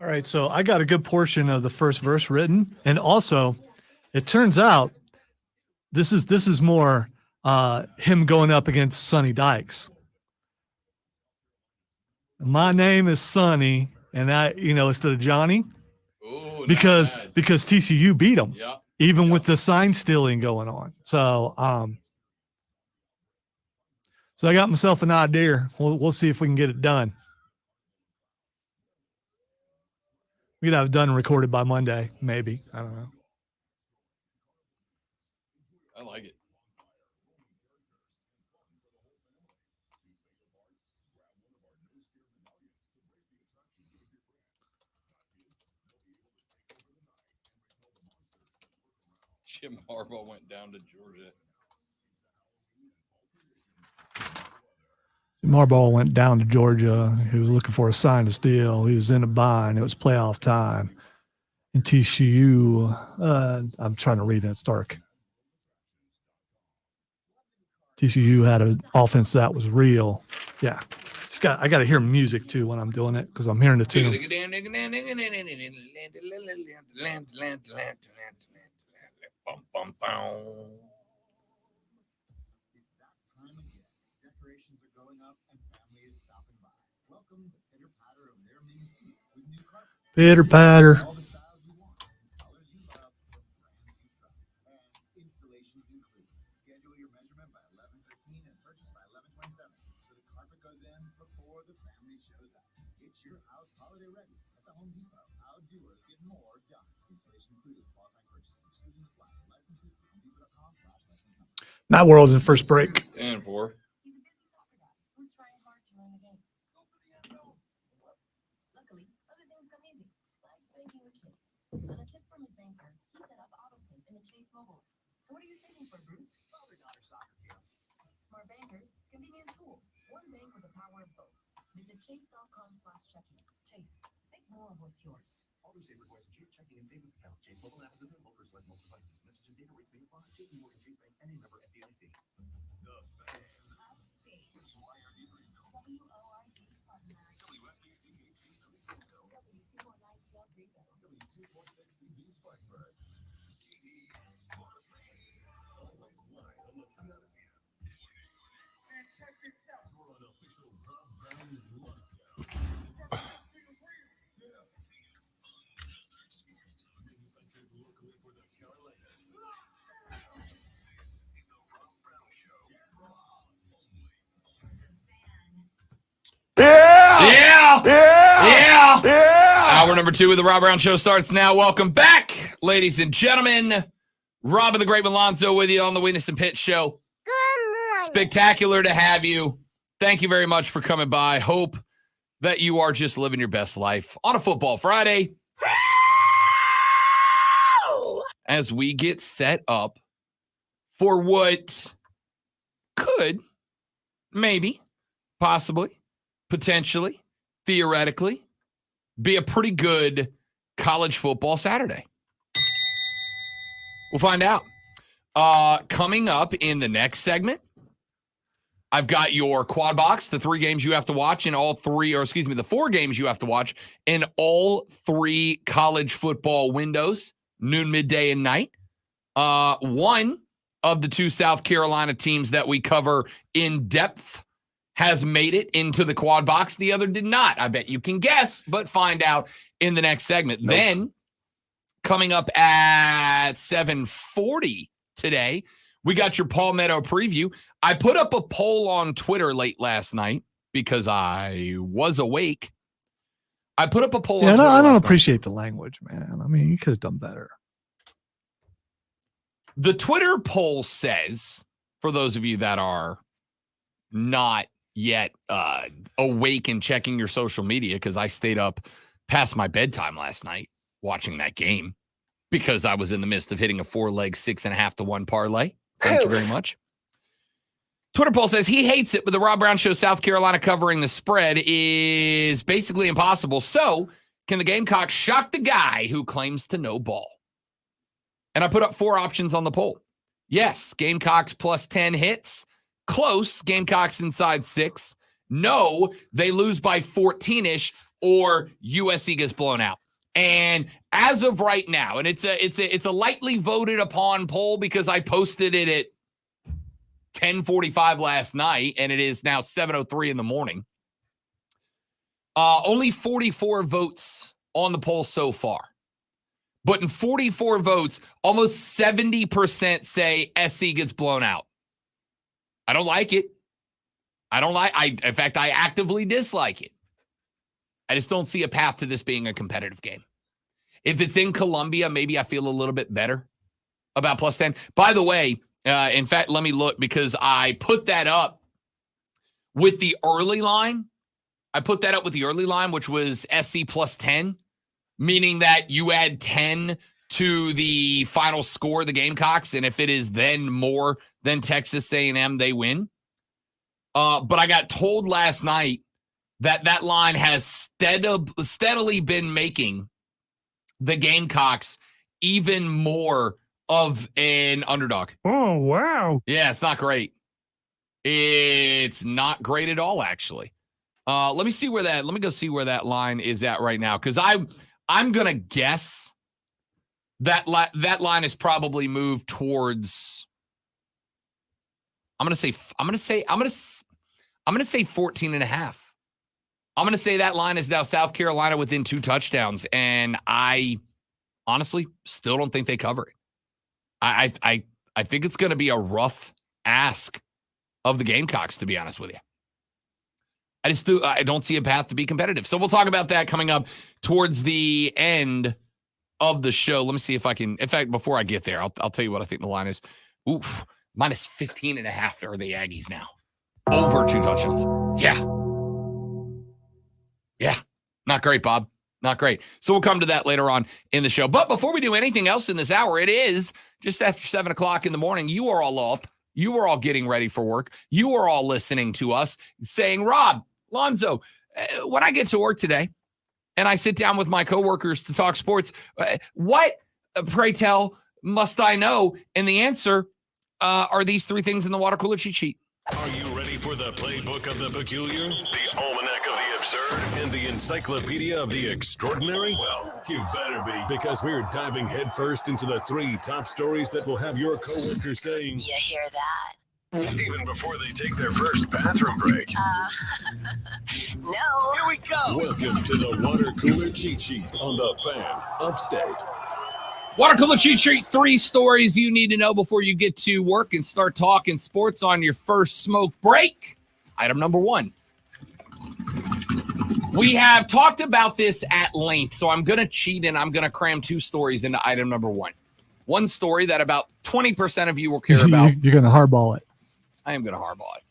All right, so I got a good portion of the first verse written, and also, it turns out this is more him going up against Sonny Dykes. My name is Sonny, and instead of Johnny, because TCU beat him, even with the sign stealing going on. So, so I got myself an idea. We'll see if we can get it done. We could have it done and recorded by Monday, maybe. I don't know. I like it. Jim Harbaugh went down to Georgia. Harbaugh went down to Georgia. He was looking for a sign to steal. He was in a bind. It was playoff time. And TCU, I'm trying to read it. It's dark. TCU had an offense that was real. Yeah. I got to hear music, too, when I'm doing it because I'm hearing the tune. Pitter patter. Matt World in the first break. And 4. Luckily, other things come easy, like banking with Chase. On a tip from his banker, he set up AutoSave in the Chase mobile. So what are you saving for, Bruce? Smart bankers, convenient tools, one bank with the power of both. Visit chase.com/checking. Chase, make more of what's yours. AutoSave requires a Chase checking and savings account. Chase mobile app is available for select mobile devices. Message and data rates may apply. JP Morgan Chase Bank and a member FDIC. Upstate. WORD Spartanburg. W249DL Greenville. W246CB Spartanburg. Yeah. Hour number 2 of the Rob Brown Show starts now. Welcome back, ladies and gentlemen. Robin the Great Malonzo with you on the Witness and Pitch Show. Spectacular to have you. Thank you very much for coming by. Hope that you are just living your best life on a football Friday as we get set up for what could, maybe, possibly, potentially, theoretically, be a pretty good college football Saturday. We'll find out. Coming up in the next segment, I've got your quad box, the 3 games you have to watch in all 3, or excuse me, the 4 games you have to watch in all 3 college football windows, noon, midday, and night. One of the 2 South Carolina teams that we cover in depth has made it into the quad box. The other did not. I bet you can guess, but find out in the next segment. Nope. Then, coming up at 7:40 today, we got your Palmetto preview. I put up a poll on Twitter late last night because I was awake. I put up a poll on Yeah, Twitter I don't last night. appreciate the language, man. I mean, you could have done better. The Twitter poll says, for those of you that are not yet awake and checking your social media, because I stayed up past my bedtime last night watching that game because I was in the midst of hitting a 4-leg 6.5 to 1 parlay. Thank you very much. Twitter poll says he hates it, but the Rob Brown Show South Carolina covering the spread is basically impossible. So can the Gamecocks shock the guy who claims to know ball? And I put up 4 options on the poll. Yes, Gamecocks plus 10 hits. Close, Gamecocks inside 6. No, they lose by 14-ish, or USC gets blown out. And as of right now, and it's a lightly voted upon poll because I posted it at 10:45 last night, and it is now 7:03 in the morning. Only 44 votes on the poll so far. But in 44 votes, almost 70% say SC gets blown out. I don't like it. In fact, I actively dislike it. I just don't see a path to this being a competitive game. If it's in Columbia, maybe I feel a little bit better about plus 10. By the way, in fact, let me look because I put that up with the early line. Which was SC plus 10, meaning that you add 10 to the final score of the Gamecocks, and if it is then more than Texas A&M, they win. But I got told last night that line has steadily been making the Gamecocks even more of an underdog. Oh, wow. Yeah, it's not great. It's not great at all, actually. Let me go see where that line is at right now, because I'm gonna guess that line is probably moved towards. I'm gonna say 14.5. I'm gonna say that line is now South Carolina within 2 touchdowns, and I honestly still don't think they cover it. I think it's gonna be a rough ask of the Gamecocks, to be honest with you. I don't see a path to be competitive. So we'll talk about that coming up towards the end of the show. Let me see if I can. In fact, before I get there, I'll tell you what I think the line is. Oof, minus 15.5 are the Aggies now. Over 2 touchdowns. Yeah. Not great, Bob. Not great. So we'll come to that later on in the show. But before we do anything else in this hour, it is just after 7 o'clock in the morning. You are all up. You are all getting ready for work. You are all listening to us saying, Rob, Lonzo, when I get to work today and I sit down with my coworkers to talk sports, what, pray tell, must I know? And the answer are these 3 things in the water cooler cheat sheet. Are you ready for the playbook of the peculiar, the almanac of the absurd, and the encyclopedia of the extraordinary? Well, you better be, because we're diving headfirst into the 3 top stories that will have your coworkers saying, You hear that? even before they take their first bathroom break. No. Here we go. Welcome to the water cooler cheat sheet on the Fan Upstate. Water cooler cheat sheet, 3 stories you need to know before you get to work and start talking sports on your first smoke break. Item number 1. We have talked about this at length, so I'm going to cheat and I'm going to cram 2 stories into item number 1. One story that about 20% of you will care about. You're going to hardball it. I am going to hardball it.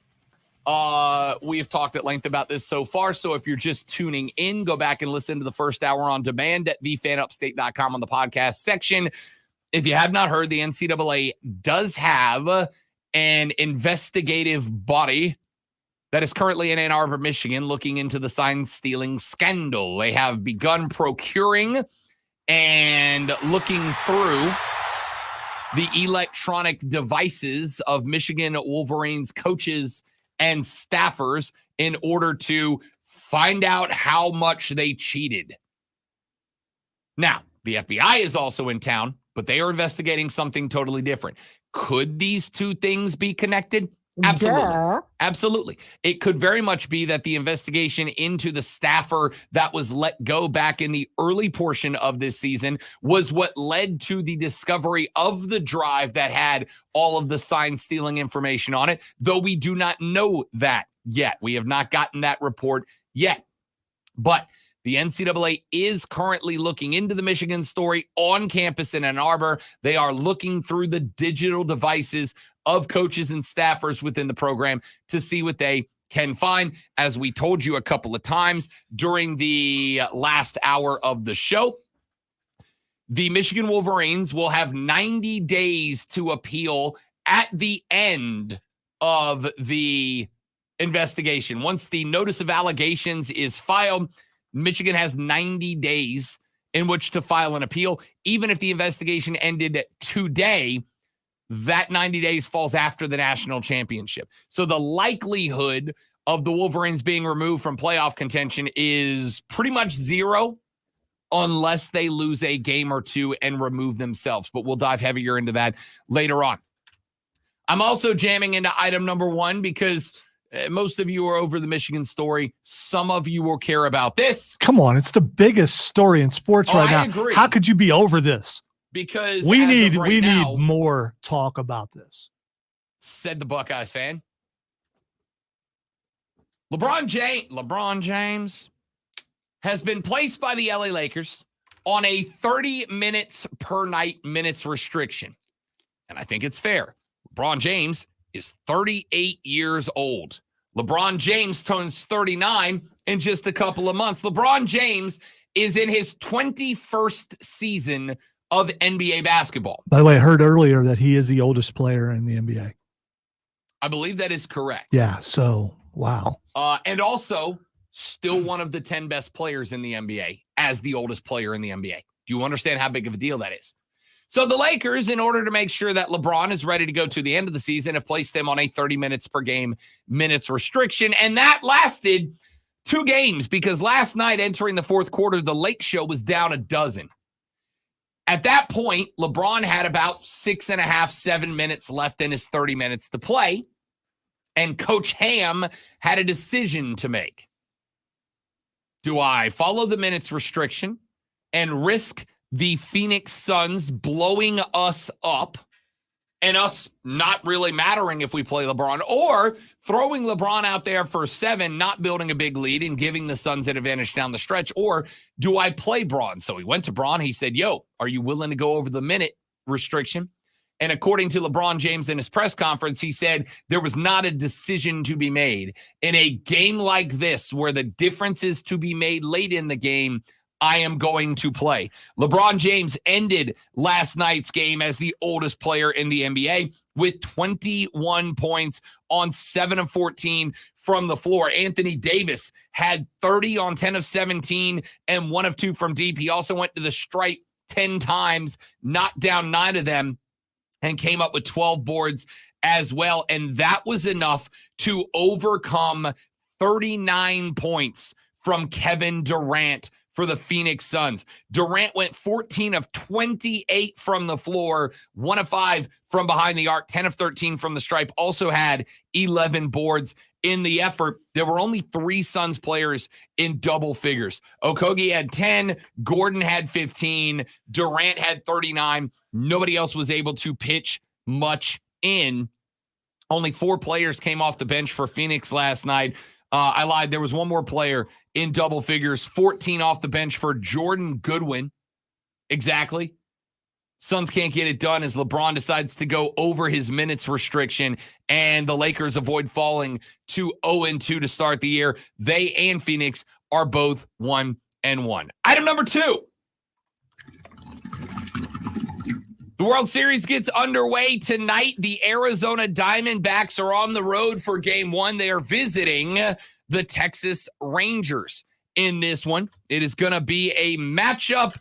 We have talked at length about this so far, so if you're just tuning in, go back and listen to the first hour on demand at thefanupstate.com on the podcast section. If you have not heard, the NCAA does have an investigative body that is currently in Ann Arbor, Michigan, looking into the sign stealing scandal. They have begun procuring and looking through the electronic devices of Michigan Wolverines coaches and staffers in order to find out how much they cheated. Now, the FBI is also in town, but they are investigating something totally different. Could these 2 things be connected? Absolutely. Duh. Absolutely. It could very much be that the investigation into the staffer that was let go back in the early portion of this season was what led to the discovery of the drive that had all of the sign stealing information on it, though we do not know that yet. We have not gotten that report yet. But the NCAA is currently looking into the Michigan story on campus in Ann Arbor. They are looking through the digital devices of coaches and staffers within the program to see what they can find. As we told you a couple of times during the last hour of the show, the Michigan Wolverines will have 90 days to appeal at the end of the investigation. Once the notice of allegations is filed, Michigan has 90 days in which to file an appeal. Even if the investigation ended today, that 90 days falls after the national championship. So the likelihood of the Wolverines being removed from playoff contention is pretty much 0 unless they lose a game or 2 and remove themselves. But we'll dive heavier into that later on. I'm also jamming into item number 1 because most of you are over the Michigan story. Some of you will care about this. Come on. It's the biggest story in sports right now. Agree. How could you be over this? Because We as need of right now, more talk about this. said the Buckeyes fan. LeBron James has been placed by the LA Lakers on a 30 minutes per night minutes restriction. And I think it's fair. LeBron James is 38 years old. LeBron James turns 39 in just a couple of months. LeBron James is in his 21st season of NBA basketball. By the way, I heard earlier that he is the oldest player in the NBA. I believe that is correct. Yeah. So, wow. And also still one of the 10 best players in the NBA as the oldest player in the NBA. Do you understand how big of a deal that is? So the Lakers, in order to make sure that LeBron is ready to go to the end of the season, have placed him on a 30 minutes per game minutes restriction. And that lasted 2 games because last night entering the 4th quarter, the Lake Show was down a dozen. At that point, LeBron had about 6.5, 7 minutes left in his 30 minutes to play. And Coach Ham had a decision to make. Do I follow the minutes restriction and risk the Phoenix Suns blowing us up and us not really mattering if we play LeBron, or throwing LeBron out there for 7, not building a big lead and giving the Suns an advantage down the stretch? Or do I play Braun? So he went to Braun. He said, yo, are you willing to go over the minute restriction? And according to LeBron James in his press conference, he said there was not a decision to be made. In a game like this, where the difference is to be made late in the game, I am going to play. LeBron James ended last night's game as the oldest player in the NBA with 21 points on 7 of 14 from the floor. Anthony Davis had 30 on 10 of 17 and 1 of 2 from deep. He also went to the stripe 10 times, knocked down 9 of them, and came up with 12 boards as well. And that was enough to overcome 39 points from Kevin Durant for the Phoenix Suns. Durant went 14 of 28 from the floor, 1 of 5 from behind the arc, 10 of 13 from the stripe, also had 11 boards in the effort. There were only 3 Suns players in double figures. Okogie had 10, Gordon had 15, Durant had 39. Nobody else was able to pitch much in. Only 4 players came off the bench for Phoenix last night. I lied. There was one more player in double figures, 14 off the bench for Jordan Goodwin. Exactly. Suns can't get it done as LeBron decides to go over his minutes restriction, and the Lakers avoid falling to 0-2 to start the year. They and Phoenix are both 1-1. Item number 2. The World Series gets underway tonight. The Arizona Diamondbacks are on the road for Game 1. They are visiting the Texas Rangers in this one. It is going to be a matchup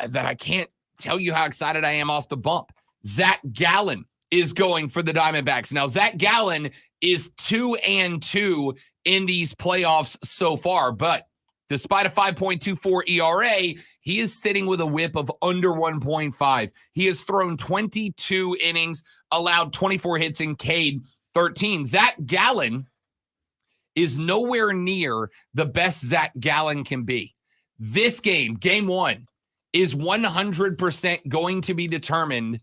that I can't tell you how excited I am off the bump. Zach Gallen is going for the Diamondbacks. Now, Zach Gallen is 2-2 in these playoffs so far, but despite a 5.24 ERA, he is sitting with a whip of under 1.5. He has thrown 22 innings, allowed 24 hits, and K'd 13. Zach Gallen is nowhere near the best Zach Gallen can be. This game, Game 1, is 100% going to be determined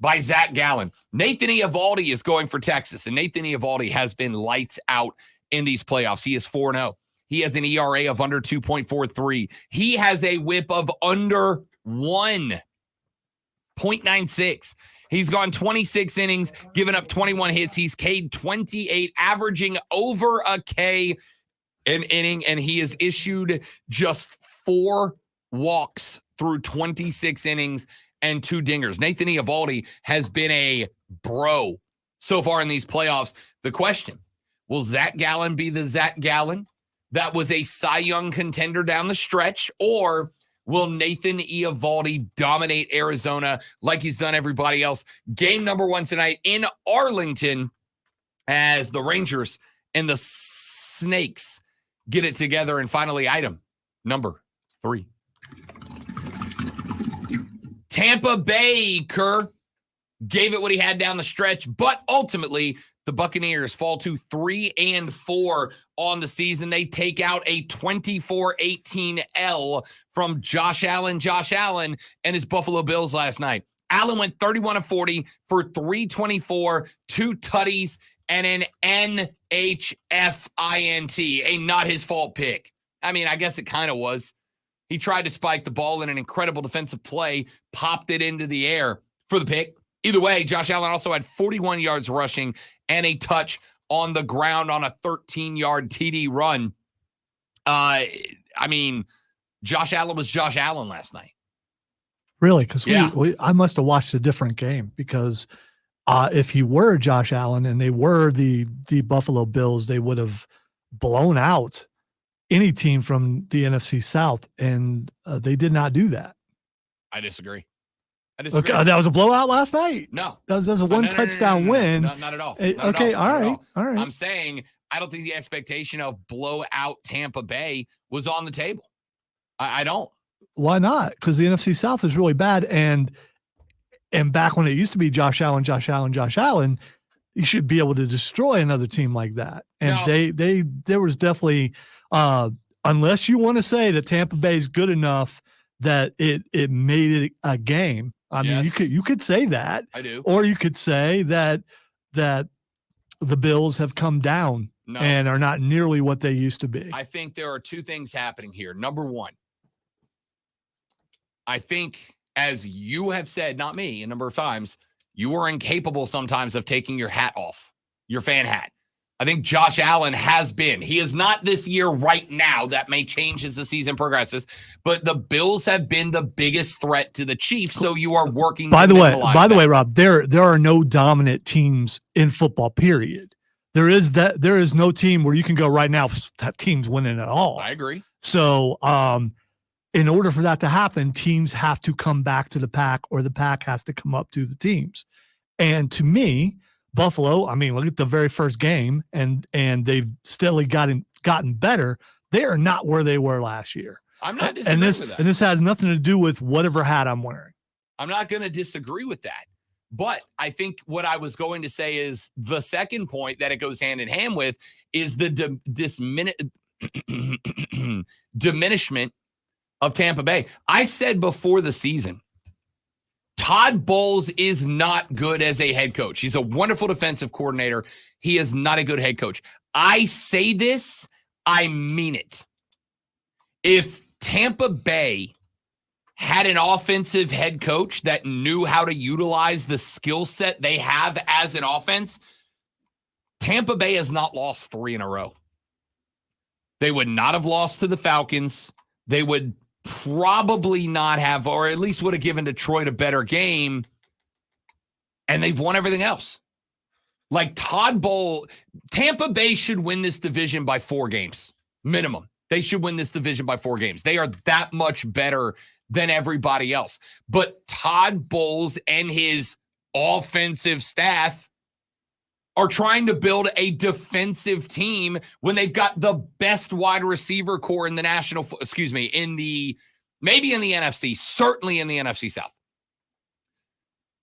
by Zach Gallen. Nathan Eovaldi is going for Texas, and Nathan Eovaldi has been lights out in these playoffs. He is 4-0. He has an ERA of under 2.43. He has a whip of under 1.96. He's gone 26 innings, given up 21 hits. He's K'd 28, averaging over a K an inning, and he has issued just 4 walks through 26 innings and 2 dingers. Nathan Eovaldi has been a bro so far in these playoffs. The question, will Zach Gallen be the Zach Gallen that was a Cy Young contender down the stretch, or will Nathan Eovaldi dominate Arizona like he's done everybody else? Game number 1 tonight in Arlington as the Rangers and the Snakes get it together. And finally, item number 3. Tampa Bay, Kerr, gave it what he had down the stretch, but ultimately the Buccaneers fall to 3-4 on the season. They take out a 24-18 L from Josh Allen and his Buffalo Bills last night. Allen went 31 of 40 for 324, 2 tutties, and an NHFINT, a not his fault pick. I mean, I guess it kind of was. He tried to spike the ball in an incredible defensive play, popped it into the air for the pick. Either way, Josh Allen also had 41 yards rushing and a touch on the ground on a 13-yard TD run. I mean, Josh Allen was Josh Allen last night. Really? Because Yeah. I must have watched a different game, because if he were Josh Allen and they were the Buffalo Bills, they would have blown out any team from the NFC South, and they did not do that. I disagree. Okay, that was a blowout last night. No. That was a one touchdown win. No, not at all. Eh, Not at okay, all. Not at all right. I'm saying I don't think the expectation of blowout Tampa Bay was on the table. I don't. Why not? Because the NFC South is really bad, and back when it used to be Josh Allen, you should be able to destroy another team like that. And No. there was definitely unless you want to say that Tampa Bay is good enough that it made it a game. I mean, Yes. you could say that, I do. or you could say that the Bills have come down No. and are not nearly what they used to be. I think there are two things happening here. Number one, I think, as you have said, not me, a number of times, you are incapable sometimes of taking your hat off, your fan hat. I think Josh Allen has been. He is not this year right now. That may change as the season progresses, but the Bills have been the biggest threat to the Chiefs. So you are working. By to the way, minimize that. Rob, there are no dominant teams in football, period. There is no team where you can go right now, that team's winning at all. I agree. So, in order for that to happen, teams have to come back to the pack, or the pack has to come up to the teams. And to me, Buffalo, I mean, look at the very first game, and they've steadily gotten better. They are not where they were last year. I'm not disagreeing with that. And this has nothing to do with whatever hat I'm wearing. I'm not going to disagree with that. But I think what I was going to say is the second point that it goes hand in hand with is the diminishment of Tampa Bay. I said before the season, Todd Bowles is not good as a head coach. He's a wonderful defensive coordinator. He is not a good head coach. I say this, I mean it. If Tampa Bay had an offensive head coach that knew how to utilize the skill set they have as an offense, Tampa Bay has not lost 3 in a row. They would not have lost to the Falcons. They would probably not have, or at least would have given Detroit a better game, and they've won everything else. Like Todd Bowles, Tampa Bay should win this division by 4 games, minimum. They should win this division by 4 games. They are that much better than everybody else. But Todd Bowles and his offensive staff are trying to build a defensive team when they've got the best wide receiver core in the maybe in the NFC, certainly in the NFC South.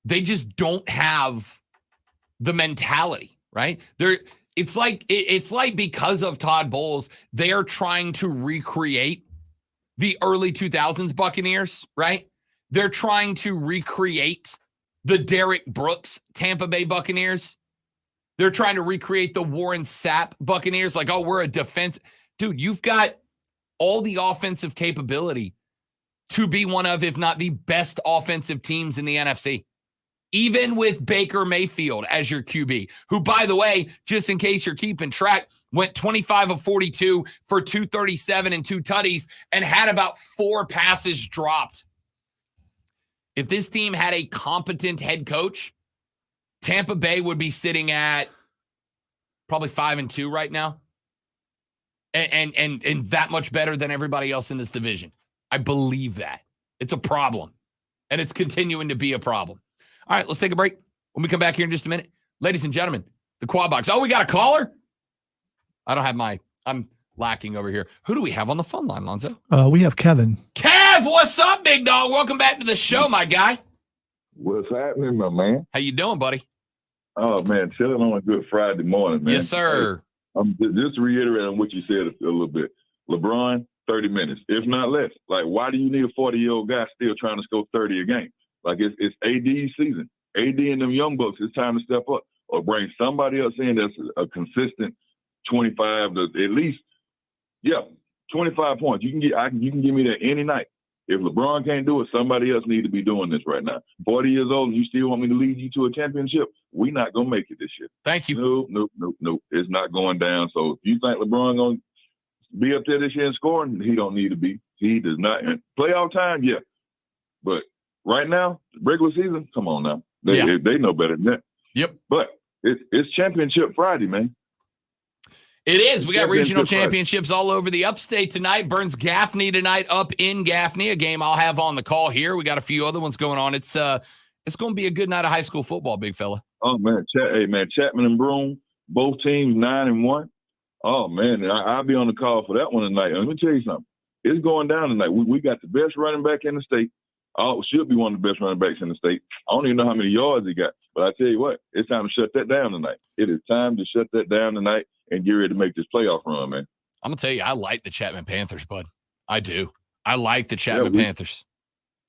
They just don't have the mentality, right? It's like because of Todd Bowles, they are trying to recreate the early 2000s Buccaneers, right? They're trying to recreate the Derek Brooks Tampa Bay Buccaneers. They're trying to recreate the Warren Sapp Buccaneers. Like, oh, we're a defense. Dude, you've got all the offensive capability to be one of, if not the best offensive teams in the NFC. Even with Baker Mayfield as your QB, who, by the way, just in case you're keeping track, went 25 of 42 for 237 and 2 tutties and had about 4 passes dropped. If this team had a competent head coach, Tampa Bay would be sitting at probably 5-2 right now. And that much better than everybody else in this division. I believe that. It's a problem. And it's continuing to be a problem. All right, let's take a break. When we come back here in just a minute, ladies and gentlemen, the quad box. Oh, we got a caller? I'm lacking over here. Who do we have on the phone line, Lonzo? We have Kevin. Kev, what's up, big dog? Welcome back to the show, my guy. What's happening, my man? How you doing, buddy? Oh, man, chilling on a good Friday morning, man. Yes, sir. Just to reiterate on what you said a little bit. LeBron, 30 minutes, if not less. Like, why do you need a 40-year-old guy still trying to score 30 a game? Like, it's AD's season. AD and them young bucks, it's time to step up or bring somebody else in that's a consistent 25 to at least, 25 points. You can give me that any night. If LeBron can't do it, somebody else need to be doing this right now. 40 years old and you still want me to lead you to a championship? We're not going to make it this year. Thank you. Nope. It's not going down. So if you think LeBron going to be up there this year and scoring, he don't need to be. He does not. And playoff time, yeah. But right now, regular season, come on now. They know better than that. Yep. But it's Championship Friday, man. It is. We got regional championships all over the upstate tonight. Burns Gaffney tonight up in Gaffney, a game I'll have on the call here. We got a few other ones going on. It's going to be a good night of high school football, big fella. Oh, man. Chapman and Broome, both teams 9-1. Oh, man, I'll be on the call for that one tonight. Let me tell you something. It's going down tonight. We got the best running back in the state. Should be one of the best running backs in the state. I don't even know how many yards he got. But I tell you what, it's time to shut that down tonight. It is time to shut that down tonight and get ready to make this playoff run, man. I'm going to tell you, I like the Chapman Panthers, bud. I do. I like the Chapman Panthers.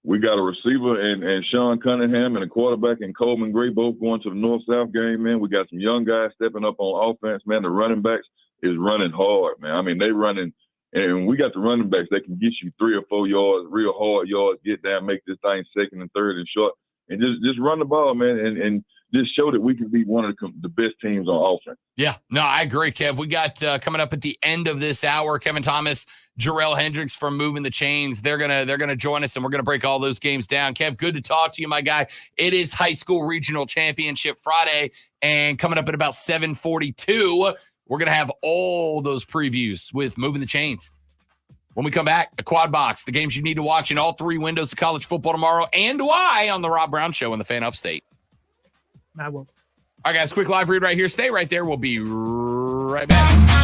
We got a receiver and Sean Cunningham and a quarterback and Coleman Gray both going to the North-South game, man. We got some young guys stepping up on offense, man. The running backs is running hard, man. I mean, they running, and we got the running backs. They can get you 3 or 4 yards, real hard yards, get down, make this thing second and third and short, and just run the ball, man, and just show that we can be one of the best teams on offense. Yeah, no, I agree, Kev. We got coming up at the end of this hour, Kevin Thomas, Jarrell Hendricks from Moving the Chains. They're gonna join us, and we're gonna break all those games down. Kev, good to talk to you, my guy. It is high school regional championship Friday, and coming up at about 7:42, we're gonna have all those previews with Moving the Chains. When we come back, the Quad Box, the games you need to watch in all 3 windows of college football tomorrow, and why on the Rob Brown Show on the Fan Upstate. I will. All right, guys, quick live read right here. Stay right there. We'll be right back.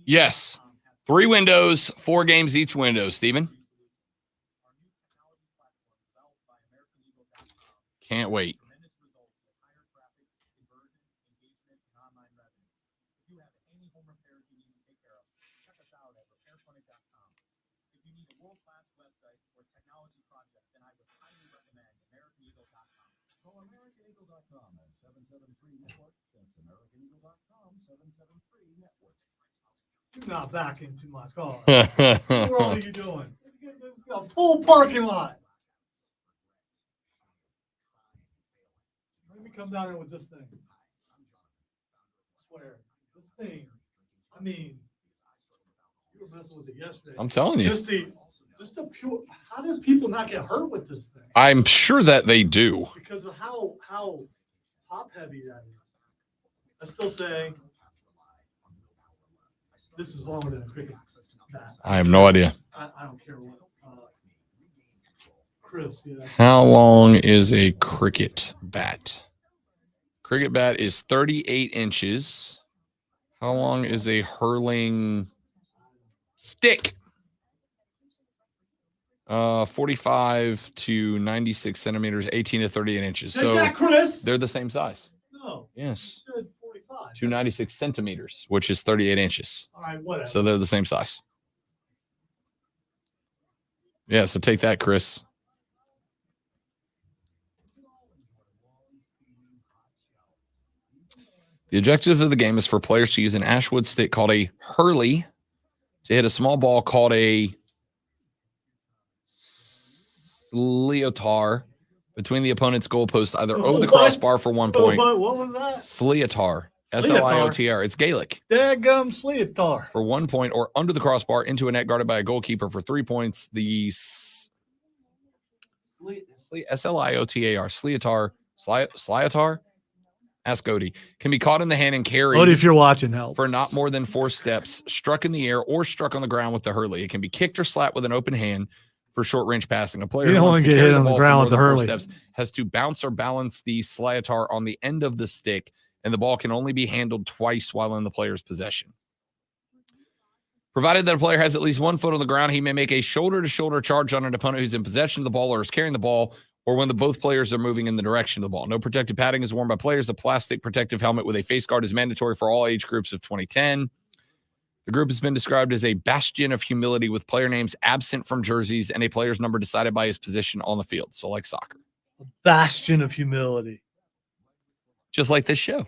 Yes. 3 windows, 4 games each window, Steven. Can't wait. Do not back into my car. What are you doing? A full parking lot. Let me come down here with this thing. I swear. This thing. I mean, you were messing with it yesterday. I'm telling you. Just the pure. How do people not get hurt with this thing? I'm sure that they do. Because of how top heavy that is. I still say this is longer than a cricket bat. I have no idea. I don't care what. Chris, yeah. How long is a cricket bat? Cricket bat is 38 inches. How long is a hurling stick? 45 to 96 centimeters, 18 to 38 inches. Take So that, Chris. they're the same size. No. Yes. You said 45. 296 centimeters, which is 38 inches. All right, whatever. So they're the same size. Yeah, so take that, Chris. The objective of the game is for players to use an ashwood stick called a hurley to hit a small ball called a Sliotar between the opponent's goalpost, either over the What? crossbar for 1 point. What was that? Sliotar. Sliotar. It's Gaelic. Dadgum Sliotar. For 1 point, or under the crossbar into a net guarded by a goalkeeper for 3 points. The Sliotar. Sliotar. Ask Odie. Can be caught in the hand and carried. Odie, if you're watching, help. For not more than 4 steps, struck in the air or struck on the ground with the hurley. It can be kicked or slapped with an open hand for short range passing. A player You who don't wants want to to get carry hit the on the ball for ground more with the than 4 hurley. steps has to bounce or balance the Sliotar on the end of the stick, and the ball can only be handled twice while in the player's possession. Provided that a player has at least 1 foot on the ground, he may make a shoulder-to-shoulder charge on an opponent who's in possession of the ball or is carrying the ball, or when both players are moving in the direction of the ball. No protective padding is worn by players. A plastic protective helmet with a face guard is mandatory for all age groups of 2010. The group has been described as a bastion of humility, with player names absent from jerseys and a player's number decided by his position on the field. So like soccer. Bastion of humility. Just like this show.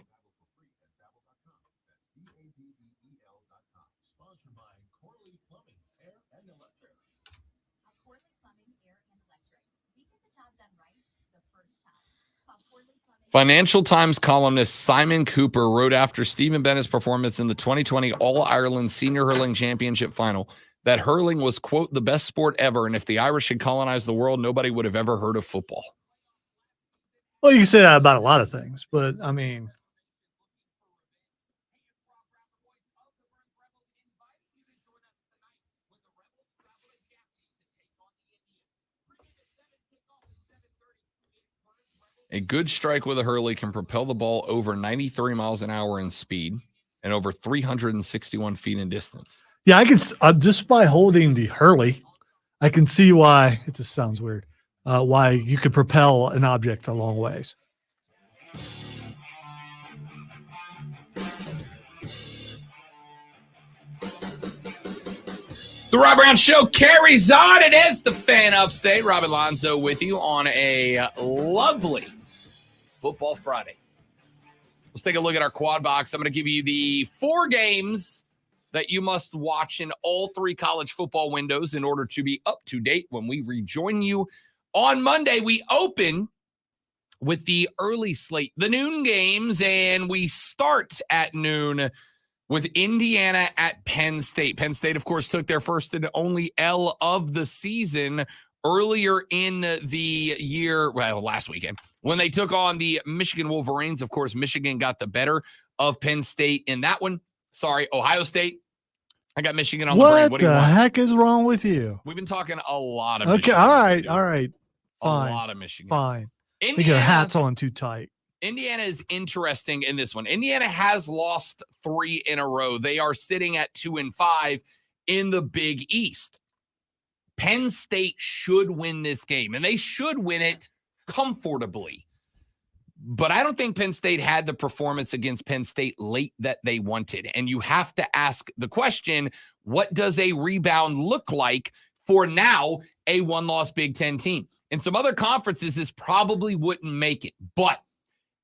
Financial Times columnist Simon Cooper wrote after Stephen Bennett's performance in the 2020 All-Ireland Senior Hurling Championship final that hurling was, quote, the best sport ever, and if the Irish had colonized the world, nobody would have ever heard of football. Well, you can say that about a lot of things, but I mean, a good strike with a hurley can propel the ball over 93 miles an hour in speed and over 361 feet in distance. yeah, I can just by holding the hurley, I can see why it just sounds weird. Why you could propel an object a long ways. The Rob Brown Show carries on. It is the Fan Upstate. Rob Alonzo with you on a lovely Football Friday. Let's take a look at our quad box. I'm going to give you the 4 games that you must watch in all 3 college football windows in order to be up to date when we rejoin you on Monday. We open with the early slate, the noon games, and we start at noon with Indiana at Penn State. Penn State, of course, took their first and only L of the season earlier in the year, well, last weekend, when they took on the Michigan Wolverines. Of course, Michigan got the better of Penn State in that one. Sorry, Ohio State. I got Michigan on the brain. What do you the want? heck is wrong with you? We've been talking a lot of Okay, Michigan. all right. Fine. A lot of Michigan. Fine. I think Indiana, your hat's on too tight. Indiana is interesting in this one. Indiana has lost 3 in a row. They are sitting at 2-5 in the Big East. Penn State should win this game, and they should win it comfortably. But I don't think Penn State had the performance against Penn State late that they wanted. And you have to ask the question, what does a rebound look like for now a 1-loss Big Ten team? In some other conferences, this probably wouldn't make it. But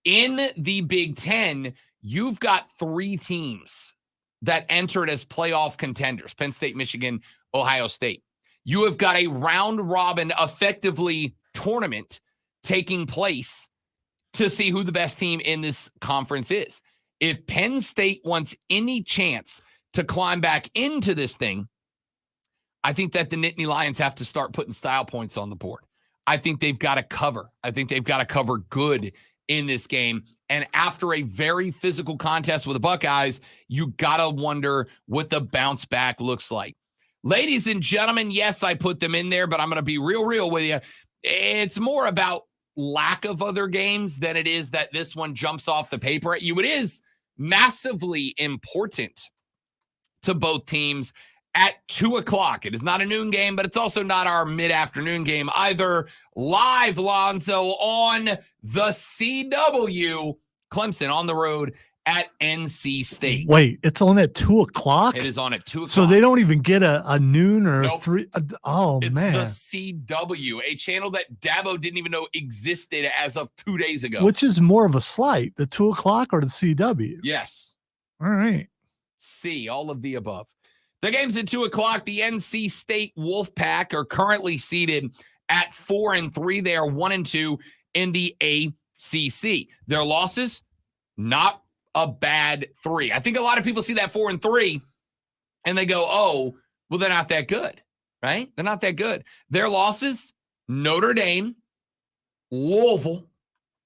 in the Big Ten, you've got 3 teams that entered as playoff contenders: Penn State, Michigan, Ohio State. You have got a round-robin, effectively, tournament taking place to see who the best team in this conference is. If Penn State wants any chance to climb back into this thing, I think that the Nittany Lions have to start putting style points on the board. I think they've got to cover. I think they've got to cover good in this game. And after a very physical contest with the Buckeyes, you got to wonder what the bounce back looks like. Ladies and gentlemen, yes, I put them in there, but I'm going to be real with you. It's more about lack of other games than it is that this one jumps off the paper at you. It is massively important to both teams at 2:00. It is not a noon game, but it's also not our mid-afternoon game either. Live, Lonzo, on the CW. Clemson on the road at NC State. Wait, it's on at 2:00? It is on at 2:00. So they don't even get a noon or Nope. 3. Oh, It's man. the CW, a channel that Dabo didn't even know existed as of 2 days ago. Which is more of a slight, the 2:00 or the CW? Yes. All right. C, all of the above. The game's at 2:00. The NC State Wolfpack are currently seated at 4-3. They are 1-2 in the ACC. Their losses, not a bad 3. I think a lot of people see that 4-3 and they go, oh, well, they're not that good, right? They're not that good. Their losses, Notre Dame, Louisville,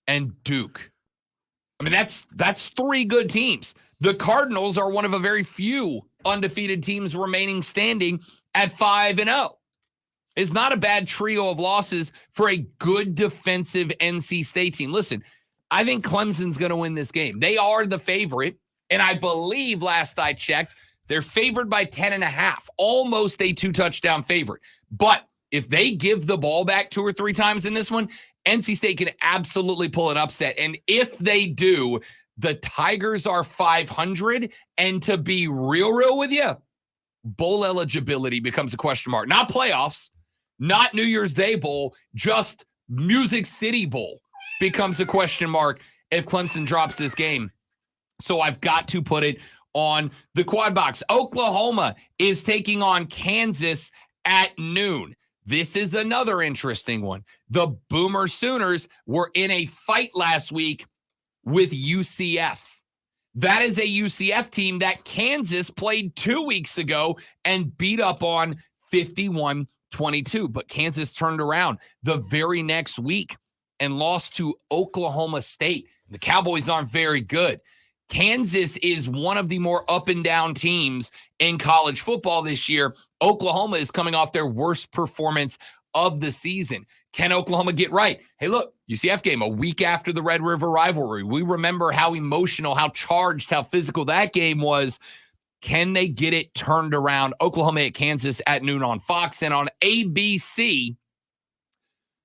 and Duke. I mean, that's 3 good teams. The Cardinals are one of a very few undefeated teams remaining standing at 5-0. It's not a bad trio of losses for a good defensive NC State team. Listen, I think Clemson's going to win this game. They are the favorite, and I believe last I checked, they're favored by 10.5, almost a 2-touchdown favorite. But if they give the ball back 2 or 3 times in this one, NC State can absolutely pull an upset. And if they do, the Tigers are 500. And to be real with you, bowl eligibility becomes a question mark. Not playoffs, not New Year's Day Bowl, just Music City Bowl becomes a question mark if Clemson drops this game. So I've got to put it on the quad box. Oklahoma is taking on Kansas at noon. This is another interesting one. The Boomer Sooners were in a fight last week with UCF. That is a UCF team that Kansas played 2 weeks ago and beat up on 51-22. But Kansas turned around the very next week and lost to Oklahoma State. The Cowboys aren't very good. Kansas is one of the more up and down teams in college football this year. Oklahoma is coming off their worst performance of the season. Can Oklahoma get right? Hey, look, UCF game a week after the Red River rivalry. We remember how emotional, how charged, how physical that game was. Can they get it turned around? Oklahoma at Kansas at noon on Fox. And on ABC,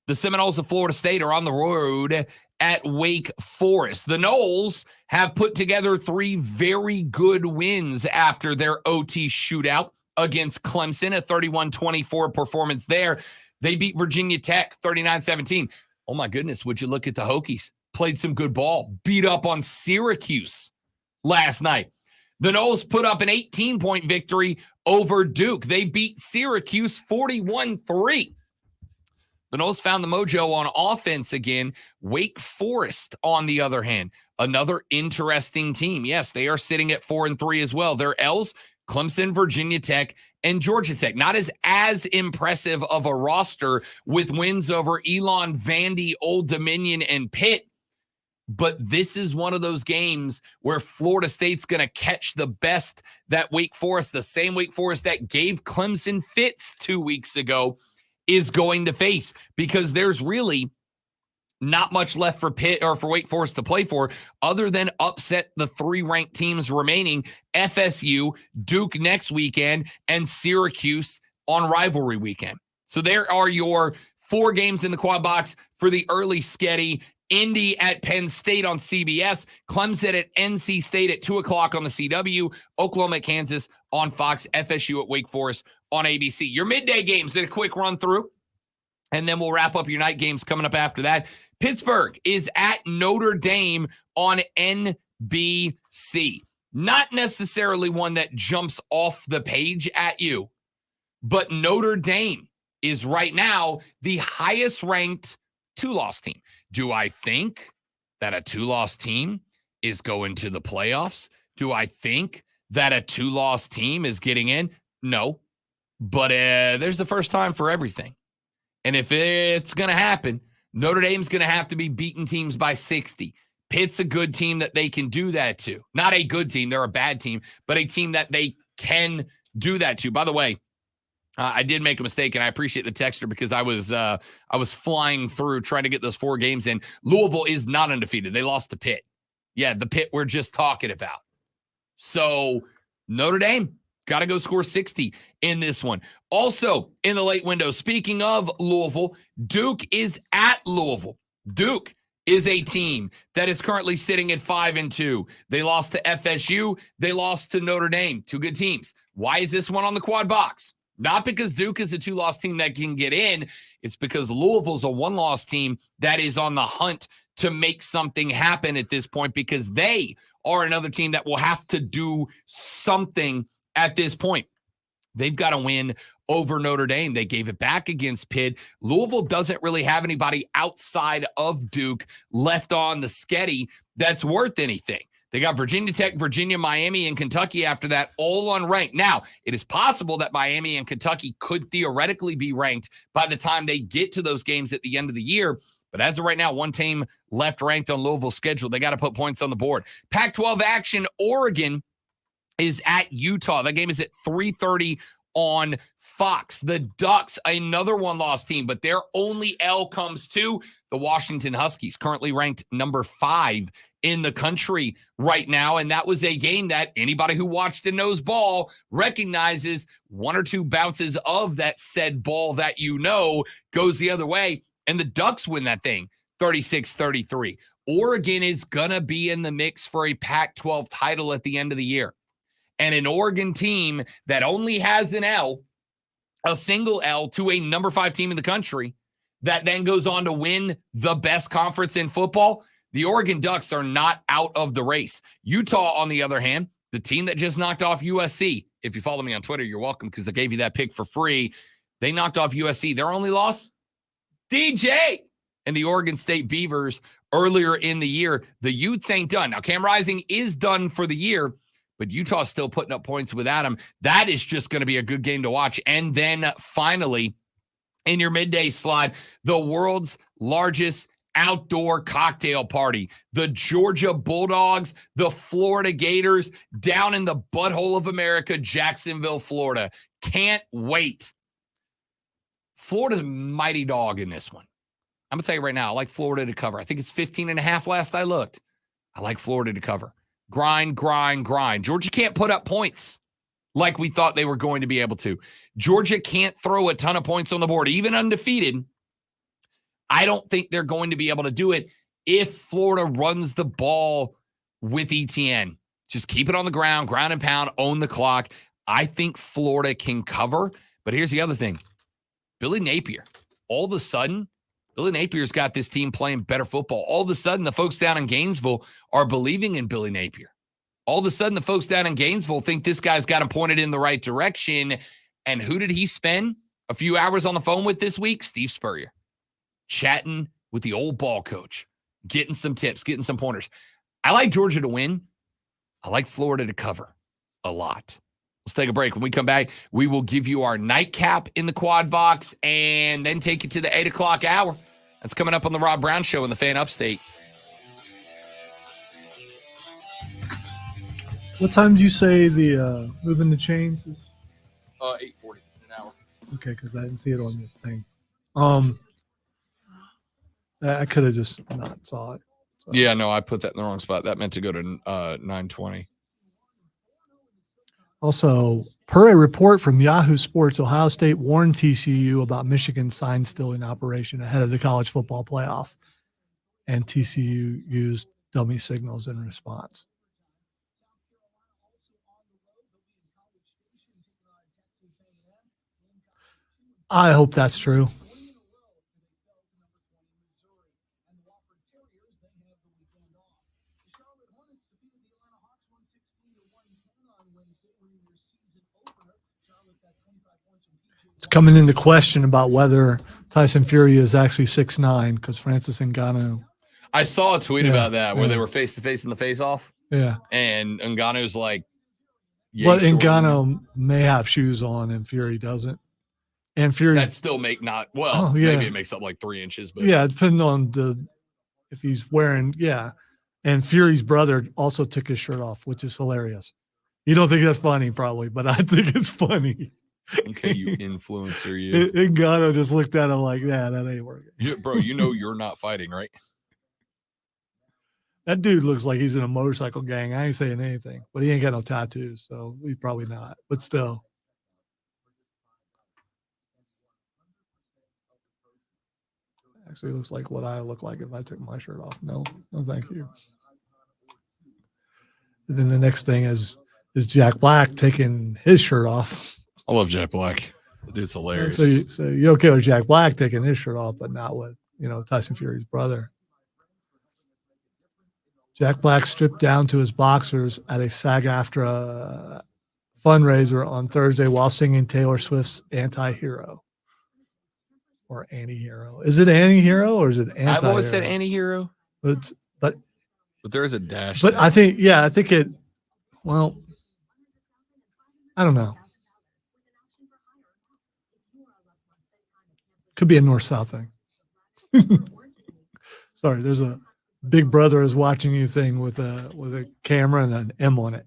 the Seminoles of Florida State are on the road at Wake Forest. The Noles have put together 3 very good wins after their OT shootout against Clemson, a 31-24 performance there. They beat Virginia Tech 39-17. Oh my goodness, would you look at the Hokies? Played some good ball, beat up on Syracuse last night. The Noles put up an 18-point victory over Duke. They beat Syracuse 41-3. The Noles found the mojo on offense again. Wake Forest, on the other hand, another interesting team. Yes, they are sitting at 4-3 as well. Their L's, Clemson, Virginia Tech, and Georgia Tech. Not as impressive of a roster with wins over Elon, Vandy, Old Dominion, and Pitt. But this is one of those games where Florida State's going to catch the best that Wake Forest, the same Wake Forest that gave Clemson fits 2 weeks ago, is going to face, because there's really not much left for Pitt or for Wake Forest to play for other than upset the 3 ranked teams remaining, FSU, Duke next weekend, and Syracuse on rivalry weekend. So there are your 4 games in the quad box for the early sketty. Indy at Penn State on CBS, Clemson at NC State at 2 o'clock on the CW, Oklahoma at Kansas on Fox, FSU at Wake Forest on ABC. Your midday games in a quick run through, and then we'll wrap up your night games coming up after that. Pittsburgh is at Notre Dame on NBC. Not necessarily one that jumps off the page at you, but Notre Dame is right now the highest ranked 2-loss team. Do I think that a 2-loss team is going to the playoffs? Do I think that a 2-loss team is getting in? No. But there's the first time for everything. And if it's going to happen, Notre Dame's going to have to be beating teams by 60. Pitt's a good team that they can do that to. Not a good team. They're a bad team, but a team that they can do that to. By the way, I did make a mistake, and I appreciate the texter because I was flying through trying to get those 4 games in. Louisville is not undefeated. They lost to Pitt. Yeah, the Pitt we're just talking about. So Notre Dame got to go score 60 in this one. Also in the late window, speaking of Louisville, Duke is at Louisville. Duke is a team that is currently sitting at 5-2. They lost to FSU. They lost to Notre Dame. 2 good teams. Why is this one on the quad box? Not because Duke is a 2-loss team that can get in. It's because Louisville's a 1-loss team that is on the hunt to make something happen at this point, because they are another team that will have to do something at this point. They've got to win over Notre Dame. They gave it back against Pitt. Louisville doesn't really have anybody outside of Duke left on the sketty that's worth anything. They got Virginia Tech, Virginia, Miami, and Kentucky after that, all unranked. Now, it is possible that Miami and Kentucky could theoretically be ranked by the time they get to those games at the end of the year. But as of right now, one team left ranked on Louisville's schedule. They got to put points on the board. Pac-12 action, Oregon is at Utah. That game is at 3:30 on Fox. The Ducks, another one-loss team, but their only L comes to the Washington Huskies, currently ranked number 5 in the country right now. And that was a game that anybody who watched and knows ball recognizes one or two bounces of that said ball that goes the other way. And the Ducks win that thing 36-33. Oregon is going to be in the mix for a Pac-12 title at the end of the year. And an Oregon team that only has an L, a single L to a number 5 team in the country that then goes on to win the best conference in football, the Oregon Ducks are not out of the race. Utah, on the other hand, the team that just knocked off USC. If you follow me on Twitter, you're welcome because I gave you that pick for free. They knocked off USC. Their only loss? DJ and the Oregon State Beavers earlier in the year. The Utes ain't done. Now, Cam Rising is done for the year, but Utah's still putting up points without him. That is just going to be a good game to watch. And then finally, in your midday slot, the world's largest outdoor cocktail party. The Georgia Bulldogs, the Florida Gators, down in the butthole of America, Jacksonville, Florida. Can't wait. Florida's a mighty dog in this one. I'm going to tell you right now, I like Florida to cover. I think it's 15.5 last I looked. I like Florida to cover. Grind, grind, grind. Georgia can't put up points like we thought they were going to be able to. Georgia can't throw a ton of points on the board, even undefeated. I don't think they're going to be able to do it if Florida runs the ball with ETN. Just keep it on the ground, ground and pound, own the clock. I think Florida can cover. But here's the other thing. Billy Napier, all of a sudden, Billy Napier's got this team playing better football. All of a sudden, the folks down in Gainesville are believing in Billy Napier. All of a sudden, the folks down in Gainesville think this guy's got him pointed in the right direction. And who did he spend a few hours on the phone with this week? Steve Spurrier. Chatting with the old ball coach, getting some tips, getting some pointers. I like Georgia to win. I like Florida to cover a lot. Let's take a break. When we come back, we will give you our nightcap in the quad box and then take it to the 8 o'clock hour. That's coming up on the Rob Brown Show in the Fan Upstate. What time did you say the moving the chains? 8:40 an hour. Okay, because I didn't see it on the thing. I could have just not saw it. So. Yeah, no, I put that in the wrong spot. That meant to go to 9:20. Also, per a report from Yahoo Sports, Ohio State warned TCU about Michigan's sign stealing operation ahead of the college football playoff, and TCU used dummy signals in response. I hope that's true. It's coming into question about whether Tyson Fury is actually 6'9" because Francis Ngannou. I saw a tweet about that where they were face to face in the face off. Yeah. And Ngannou's like, but Ngannou may have shoes on and Fury doesn't. And Fury that still make not well, maybe it makes up like 3 inches, but yeah, depending on if he's wearing, And Fury's brother also took his shirt off, which is hilarious. You don't think that's funny, probably, but I think it's funny. Okay, you influencer, you. Ngannou just looked at him like, that ain't working. Bro, you know you're not fighting, right? That dude looks like he's in a motorcycle gang. I ain't saying anything, but he ain't got no tattoos, so he's probably not. But still. Actually, looks like what I look like if I took my shirt off. No, thank you. And then the next thing is Jack Black taking his shirt off. I love Jack Black. The dude's hilarious. So you're okay with Jack Black taking his shirt off, but not with, Tyson Fury's brother. Jack Black stripped down to his boxers at a SAG-AFTRA fundraiser on Thursday while singing Taylor Swift's Anti-Hero or Anti-Hero. Is it Anti-Hero or is it Anti-Hero? I've always said anti-hero, But there is a dash. But there. I think it, well, I don't know. Could be a north-south thing. Sorry, there's a Big Brother is watching you thing with a camera and an M on it.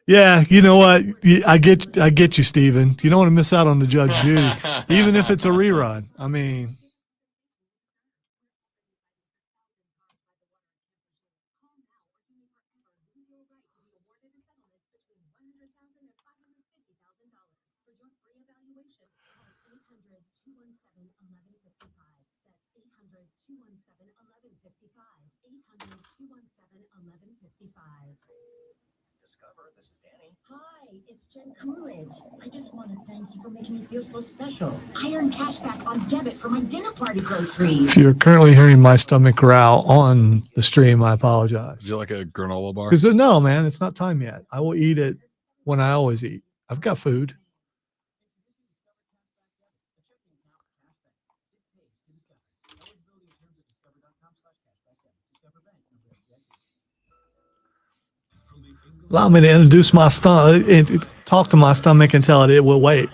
Yeah, you know what? I get you, Steven. You don't want to miss out on the Judge Judy, even if it's a rerun. I mean, Discover, this is Danny. Hi, it's Jen Coolidge. I just want to thank you for making me feel so special. I earned cash back on debit for my dinner party groceries. if you're currently hearing my stomach growl on the stream, I apologize. Would you like a granola bar? Because no, man, it's not time yet. I will eat it when I always eat. I've got food. Allow me to introduce my stomach, talk to my stomach and tell it will wait.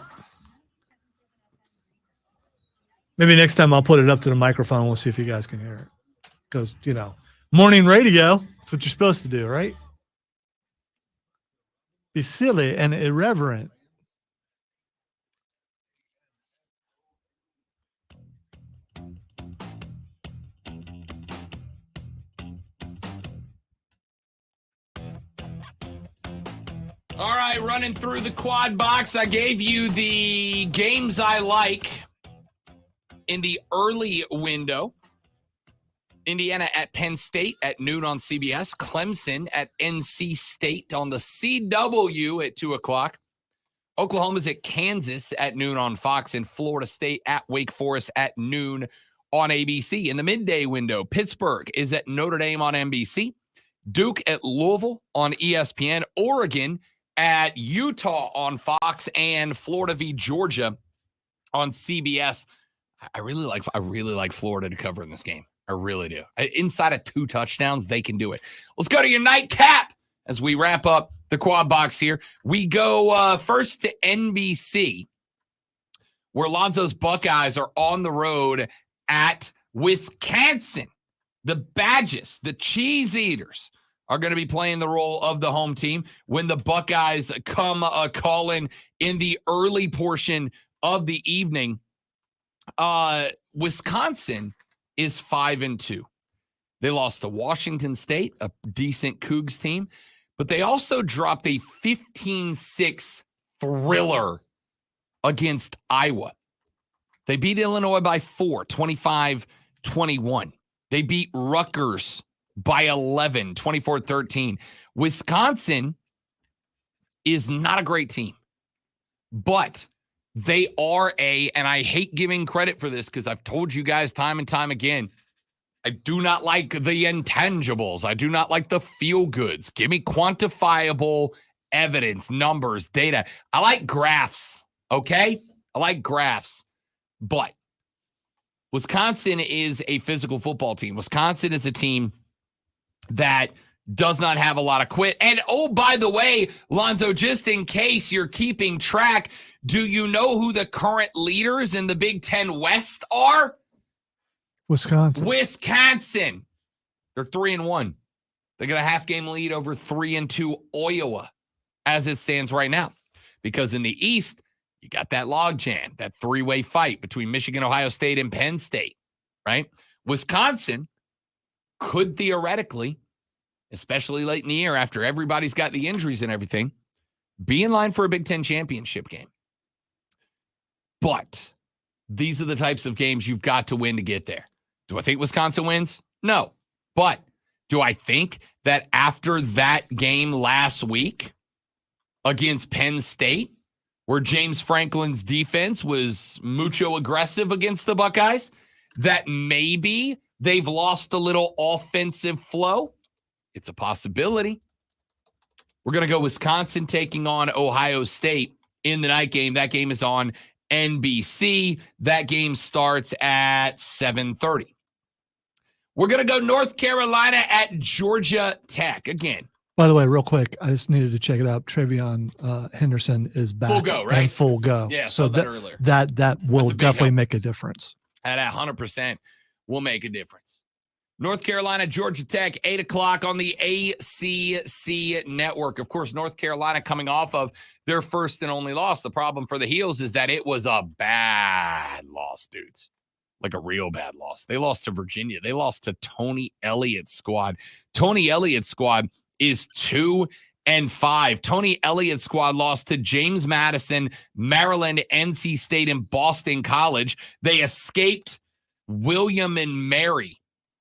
Maybe next time I'll put it up to the microphone. We'll see if you guys can hear it. Because, morning radio, that's what you're supposed to do, right? Be silly and irreverent. All right, running through the quad box. I gave you the games I like in the early window. Indiana at Penn State at noon on CBS. Clemson at NC State on the CW at 2 o'clock. Oklahoma's at Kansas at noon on Fox, and Florida State at Wake Forest at noon on ABC. In the midday window, Pittsburgh is at Notre Dame on NBC. Duke at Louisville on ESPN. Oregon at Utah on Fox, and Florida v. Georgia on CBS. I really like Florida to cover in this game. I really do. Inside of 2 touchdowns, they can do it. Let's go to your nightcap as we wrap up the quad box here. We go first to NBC, where Lonzo's Buckeyes are on the road at Wisconsin. The Badgers, the Cheese Eaters, are going to be playing the role of the home team when the Buckeyes come calling in the early portion of the evening. Wisconsin is 5-2. They lost to Washington State, a decent Cougs team, but they also dropped a 15-6 thriller against Iowa. They beat Illinois by 4, 25-21. They beat Rutgers by 11, 24-13. Wisconsin is not a great team, but they are and I hate giving credit for this because I've told you guys time and time again, I do not like the intangibles. I do not like the feel goods. Give me quantifiable evidence, numbers, data. I like graphs, okay? I like graphs, but Wisconsin is a physical football team. Wisconsin is a team that does not have a lot of quit. And, oh, by the way, Lonzo, just in case you're keeping track, do you know who the current leaders in the Big Ten West are? Wisconsin. They're 3-1. They got a half-game lead over 3-2 Iowa as it stands right now. Because in the East, you got that logjam, that 3-way fight between Michigan, Ohio State, and Penn State, right? Wisconsin could theoretically, especially late in the year after everybody's got the injuries and everything, be in line for a Big Ten championship game. But these are the types of games you've got to win to get there. Do I think Wisconsin wins? No. But do I think that after that game last week against Penn State, where James Franklin's defense was mucho aggressive against the Buckeyes, that maybe they've lost a little offensive flow? It's a possibility. We're going to go Wisconsin taking on Ohio State in the night game. That game is on NBC. That game starts at 7:30. We're going to go North Carolina at Georgia Tech. Again, By the way, real quick, I just needed to check it out. Travion Henderson is back. Full go, right? And full go. Yeah, So saw that earlier. that will a big definitely help. make a difference. At 100% will make a difference. North Carolina, Georgia Tech, 8 o'clock on the ACC network. Of course, North Carolina coming off of their first and only loss. The problem for the Heels is that it was a bad loss, dudes. Like a real bad loss. They lost to Virginia. They lost to Tony Elliott's squad. Tony Elliott's squad is 2-5. Tony Elliott's squad lost to James Madison, Maryland, NC State, and Boston College. They escaped William and Mary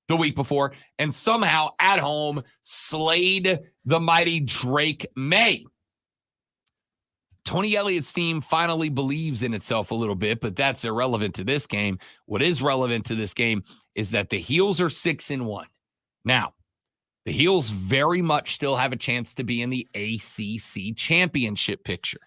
the week before and somehow at home slayed the mighty Drake May. Tony Elliott's team finally believes in itself a little bit, but that's irrelevant to this game. What is relevant to this game is that the Heels are 6-1. Now, the Heels very much still have a chance to be in the ACC championship picture.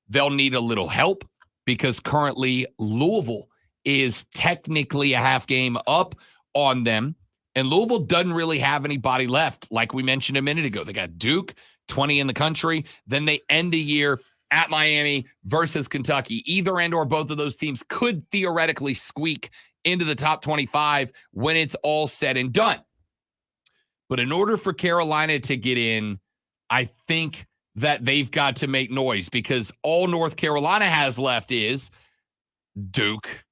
They'll need a little help because currently Louisville is technically a half game up on them, and Louisville doesn't really have anybody left. Like we mentioned a minute ago, they got Duke, 20 in the country. Then they end the year at Miami versus Kentucky. Either and or both of those teams could theoretically squeak into the top 25 when it's all said and done. But in order for Carolina to get in, I think that they've got to make noise because all North Carolina has left is Duke.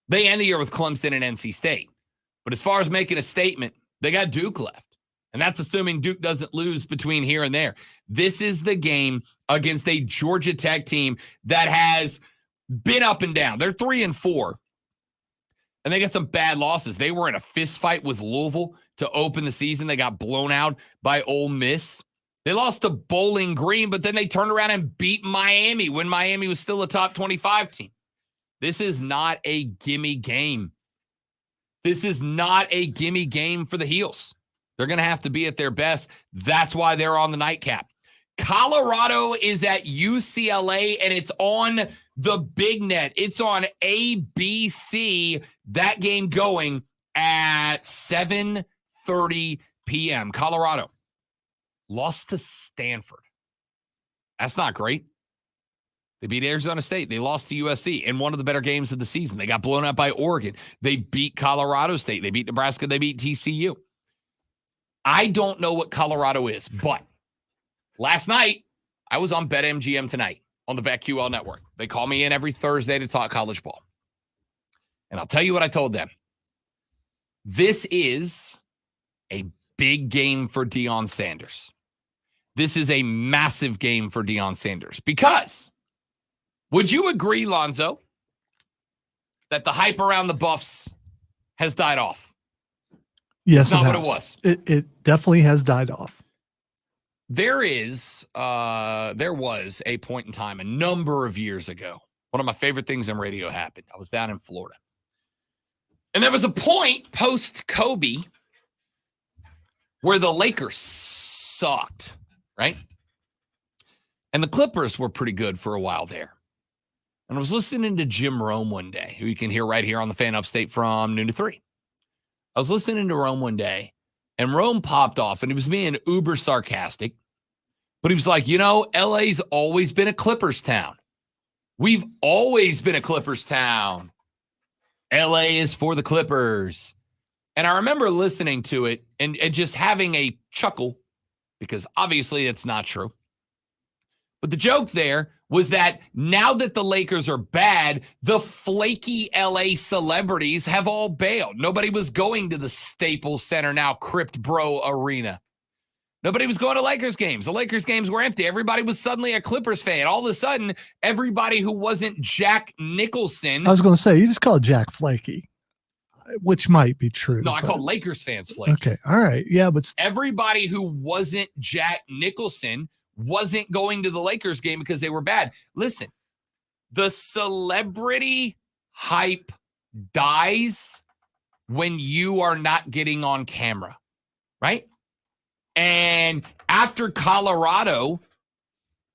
They end the year with Clemson and NC State. But as far as making a statement, they got Duke left. And that's assuming Duke doesn't lose between here and there. This is the game against a Georgia Tech team that has been up and down. They're 3-4. And they got some bad losses. They were in a fist fight with Louisville to open the season. They got blown out by Ole Miss. They lost to Bowling Green, but then they turned around and beat Miami when Miami was still a top 25 team. This is not a gimme game. This is not a gimme game for the Heels. They're going to have to be at their best. That's why they're on the nightcap. Colorado is at UCLA, and it's on the Big Net. It's on ABC. That game going at 7:30 p.m. Colorado lost to Stanford. That's not great. They beat Arizona State. They lost to USC in one of the better games of the season. They got blown out by Oregon. They beat Colorado State. They beat Nebraska. They beat TCU. I don't know what Colorado is, but last night I was on BetMGM Tonight on the BetQL network. They call me in every Thursday to talk college ball. And I'll tell you what I told them. This is a big game for Deion Sanders. This is a massive game for Deion Sanders because would you agree, Lonzo, that the hype around the Buffs has died off? Yes, It's not what has. it was. It definitely has died off. There was a point in time a number of years ago. One of my favorite things in radio happened. I was down in Florida. And there was a point post-Kobe where the Lakers sucked, right? And the Clippers were pretty good for a while there. And I was listening to Jim Rome one day, who you can hear right here on the Fan Upstate from noon to 3. I was listening to Rome one day, and Rome popped off, and he was being uber sarcastic. But he was like, LA's always been a Clippers town. We've always been a Clippers town. LA is for the Clippers. And I remember listening to it and just having a chuckle because obviously it's not true. But the joke there was that now that the Lakers are bad, the flaky LA celebrities have all bailed. Nobody was going to the Staples Center, now Crypt Bro Arena. Nobody was going to Lakers games. The Lakers games were empty. Everybody was suddenly a Clippers fan. All of a sudden, everybody who wasn't Jack Nicholson. I was going to say, you just call Jack flaky, which might be true. No, I but- call Lakers fans flaky. Okay. All right. Yeah, but Everybody who wasn't Jack Nicholson wasn't going to the Lakers game because they were bad. Listen, the celebrity hype dies when you are not getting on camera, right? And after Colorado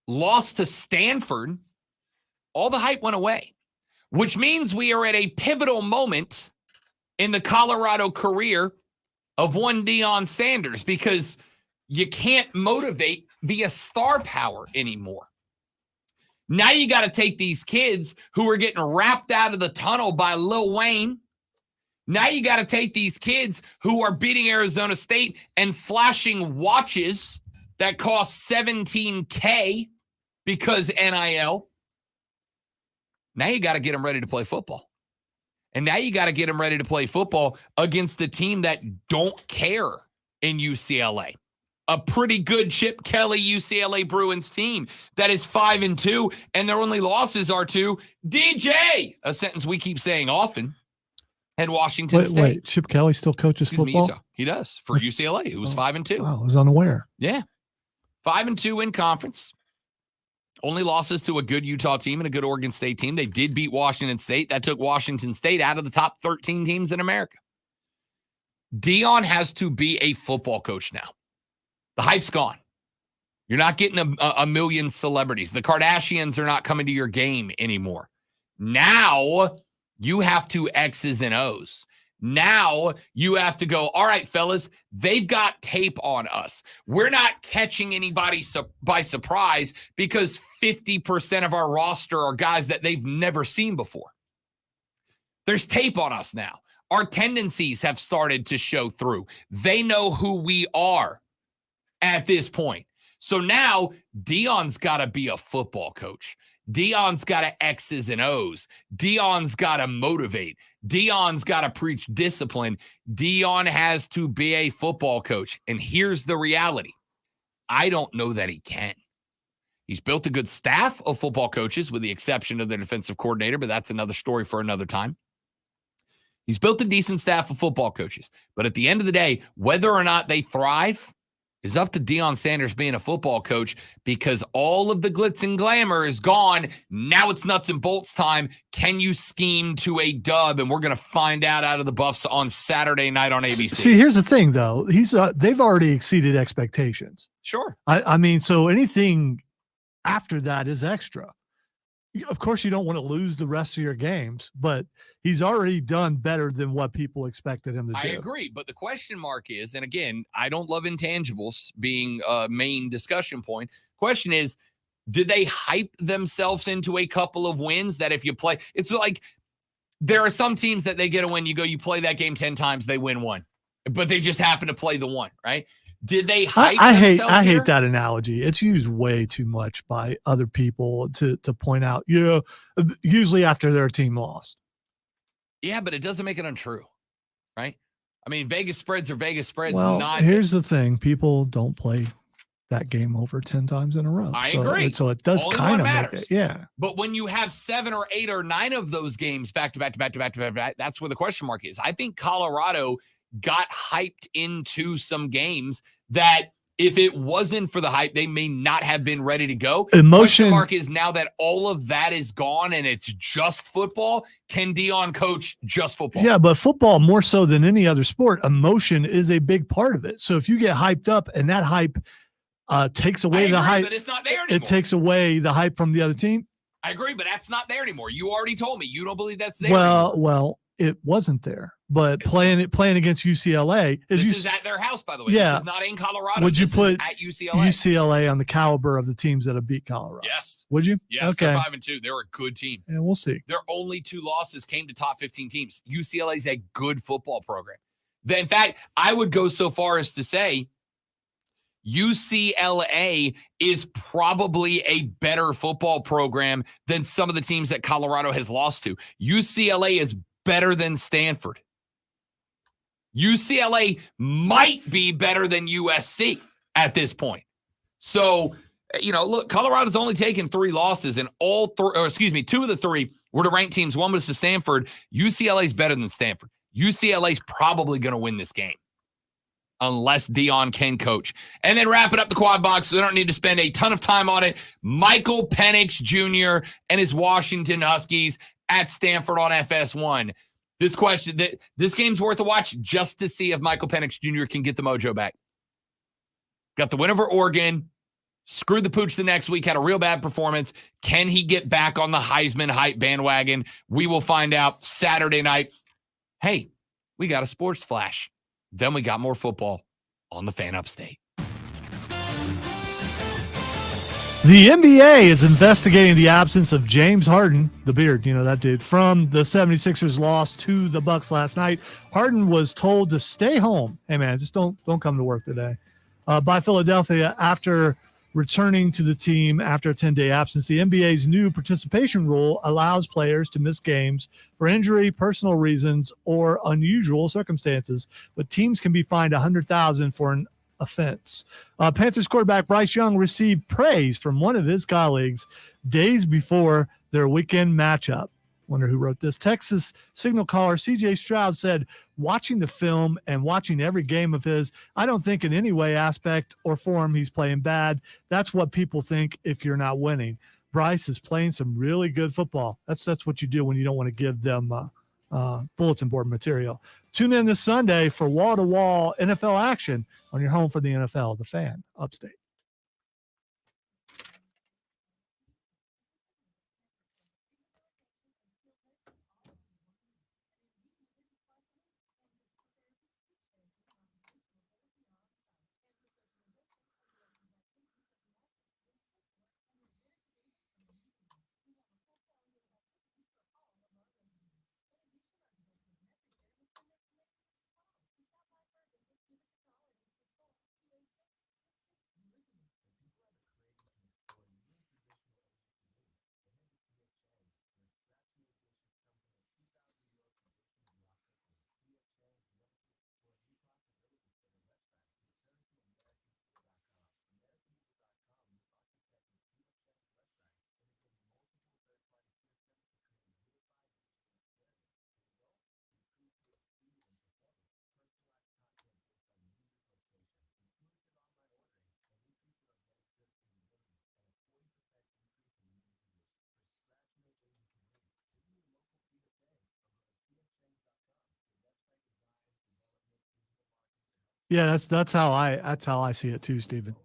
lost to Stanford, all the hype went away, which means we are at a pivotal moment in the Colorado career of one Deion Sanders, because you can't motivate via star power anymore. Now you got to take these kids who are getting wrapped out of the tunnel by Lil Wayne. Now you got to take these kids who are beating Arizona State and flashing watches that cost $17K because NIL. Now you got to get them ready to play football. And now you got to get them ready to play football against a team that don't care in UCLA. A pretty good Chip Kelly UCLA Bruins team that is 5-2, and their only losses are to DJ, a sentence we keep saying often, and Washington State. Wait, Chip Kelly still coaches football? Utah. He does for UCLA, who was 5-2. Wow, I was unaware. Yeah. 5-2 in conference. Only losses to a good Utah team and a good Oregon State team. They did beat Washington State. That took Washington State out of the top 13 teams in America. Deion has to be a football coach now. The hype's gone. You're not getting a million celebrities. The Kardashians are not coming to your game anymore. Now you have to X's and O's. Now you have to go, all right, fellas, they've got tape on us. We're not catching anybody by surprise because 50% of our roster are guys that they've never seen before. There's tape on us now. Our tendencies have started to show through. They know who we are at this point. So now Deion's got to be a football coach. Deion's got to X's and O's. Deion's got to motivate. Deion's got to preach discipline. Deion has to be a football coach. And here's the reality. I don't know that he can. He's built a good staff of football coaches with the exception of the defensive coordinator, but that's another story for another time. He's built a decent staff of football coaches. But at the end of the day, whether or not they thrive is up to Deion Sanders being a football coach, because all of the glitz and glamour is gone. Now it's nuts and bolts time. Can you scheme to a dub? And we're going to find out of the Buffs on Saturday night on ABC. See, here's the thing, though. They've already exceeded expectations. Sure. I mean, so anything after that is extra. Of course, you don't want to lose the rest of your games, but he's already done better than what people expected him to do. I agree, but the question mark is, and again, I don't love intangibles being a main discussion point. Question is, did they hype themselves into a couple of wins that if you play, it's like there are some teams that they get a win, you play that game 10 times, they win one, but they just happen to play the one, right? Did they hype I themselves hate here? that analogy. It's used way too much by other people to point out, usually after their team lost. Yeah, but it doesn't make it untrue, right? I mean, Vegas spreads are Vegas spreads. Well, Not here's the thing. People don't play that game over 10 times in a row. I agree. So it does Only kind one of make matters. it. Yeah. But when you have 7 or 8 or 9 of those games back to back, that's where the question mark is. I think Colorado got hyped into some games that if it wasn't for the hype, they may not have been ready to go. Emotion. Question mark is now that all of that is gone and it's just football, can Deion coach just football? Yeah, but football, more so than any other sport, emotion is a big part of it. So if you get hyped up and that hype takes away the hype, but it's not there anymore. it takes away the hype from the other team. I agree, but that's not there anymore. You already told me you don't believe that's there anymore. Well, it wasn't there. But playing against UCLA This is at their house, by the way. Yeah. This is not in Colorado. Would you This is put at UCLA? UCLA on the caliber of the teams that have beat Colorado? Yes. Would you? Yes, Okay. they're 5-2. They're a good team. Yeah, we'll see. Their only 2 losses came to top 15 teams. UCLA is a good football program. In fact, I would go so far as to say UCLA is probably a better football program than some of the teams that Colorado has lost to. UCLA is better than Stanford. UCLA might be better than USC at this point. So, look, Colorado's only taken 3 losses, and 2 of the 3 were to ranked teams. One was to Stanford. UCLA's better than Stanford. UCLA's probably going to win this game unless Deion can coach. And then wrapping up the quad box, so we don't need to spend a ton of time on it. Michael Penix Jr. and his Washington Huskies at Stanford on FS1. This game's worth a watch just to see if Michael Penix Jr. can get the mojo back. Got the win over Oregon. Screwed the pooch the next week. Had a real bad performance. Can he get back on the Heisman hype bandwagon? We will find out Saturday night. Hey, we got a sports flash. Then we got more football on the Fan Upstate. The NBA is investigating the absence of James Harden, the beard, that dude, from the 76ers loss to the Bucks last night. Harden was told to stay home. Hey, man, just don't come to work today. By Philadelphia after returning to the team after a 10-day absence. The NBA's new participation rule allows players to miss games for injury, personal reasons, or unusual circumstances, but teams can be fined $100,000 for an offense. Panthers quarterback Bryce Young received praise from one of his colleagues days before their weekend matchup. Wonder who wrote this. Texas Signal caller CJ Stroud said, watching the film and watching every game of his, I don't think in any way, aspect, or form he's playing bad. That's what people think if you're not winning. Bryce is playing some really good football. That's what you do when you don't want to give them bulletin board material. Tune in this Sunday for wall-to-wall NFL action on your home for the NFL, the Fan Upstate. Yeah, that's how I see it too, Stephen.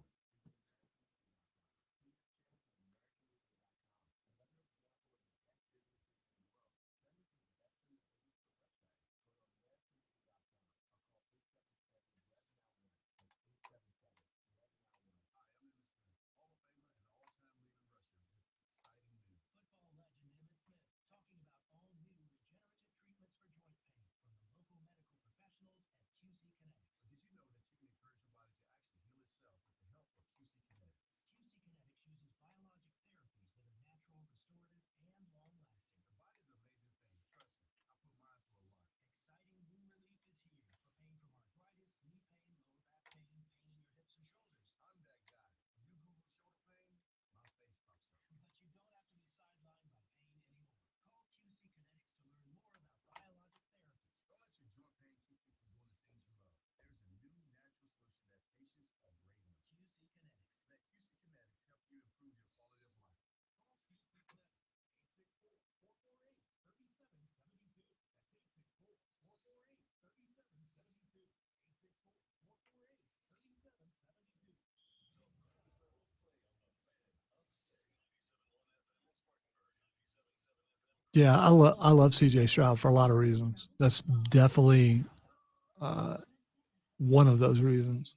Yeah, I love CJ Stroud for a lot of reasons. That's definitely one of those reasons.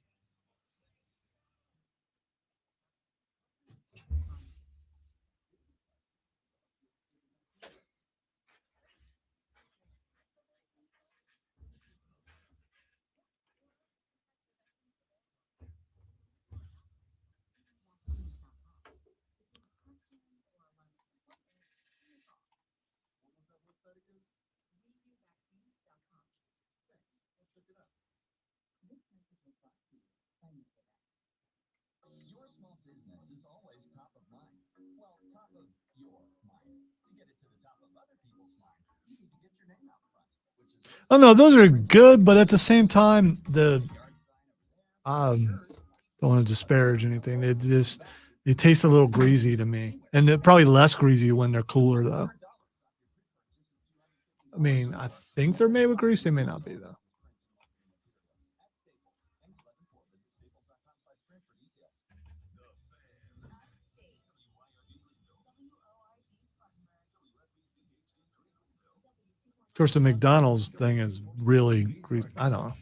Your small business is always top of mind. Well, top of your mind. To get it to the top of other people's minds, you need to get your name out front. Oh no, those are good, but at the same time, don't want to disparage anything. They taste a little greasy to me, and they're probably less greasy when they're cooler though. I mean, I think they're made with grease. They may not be, though. Of course, the McDonald's thing is really grease. I don't know.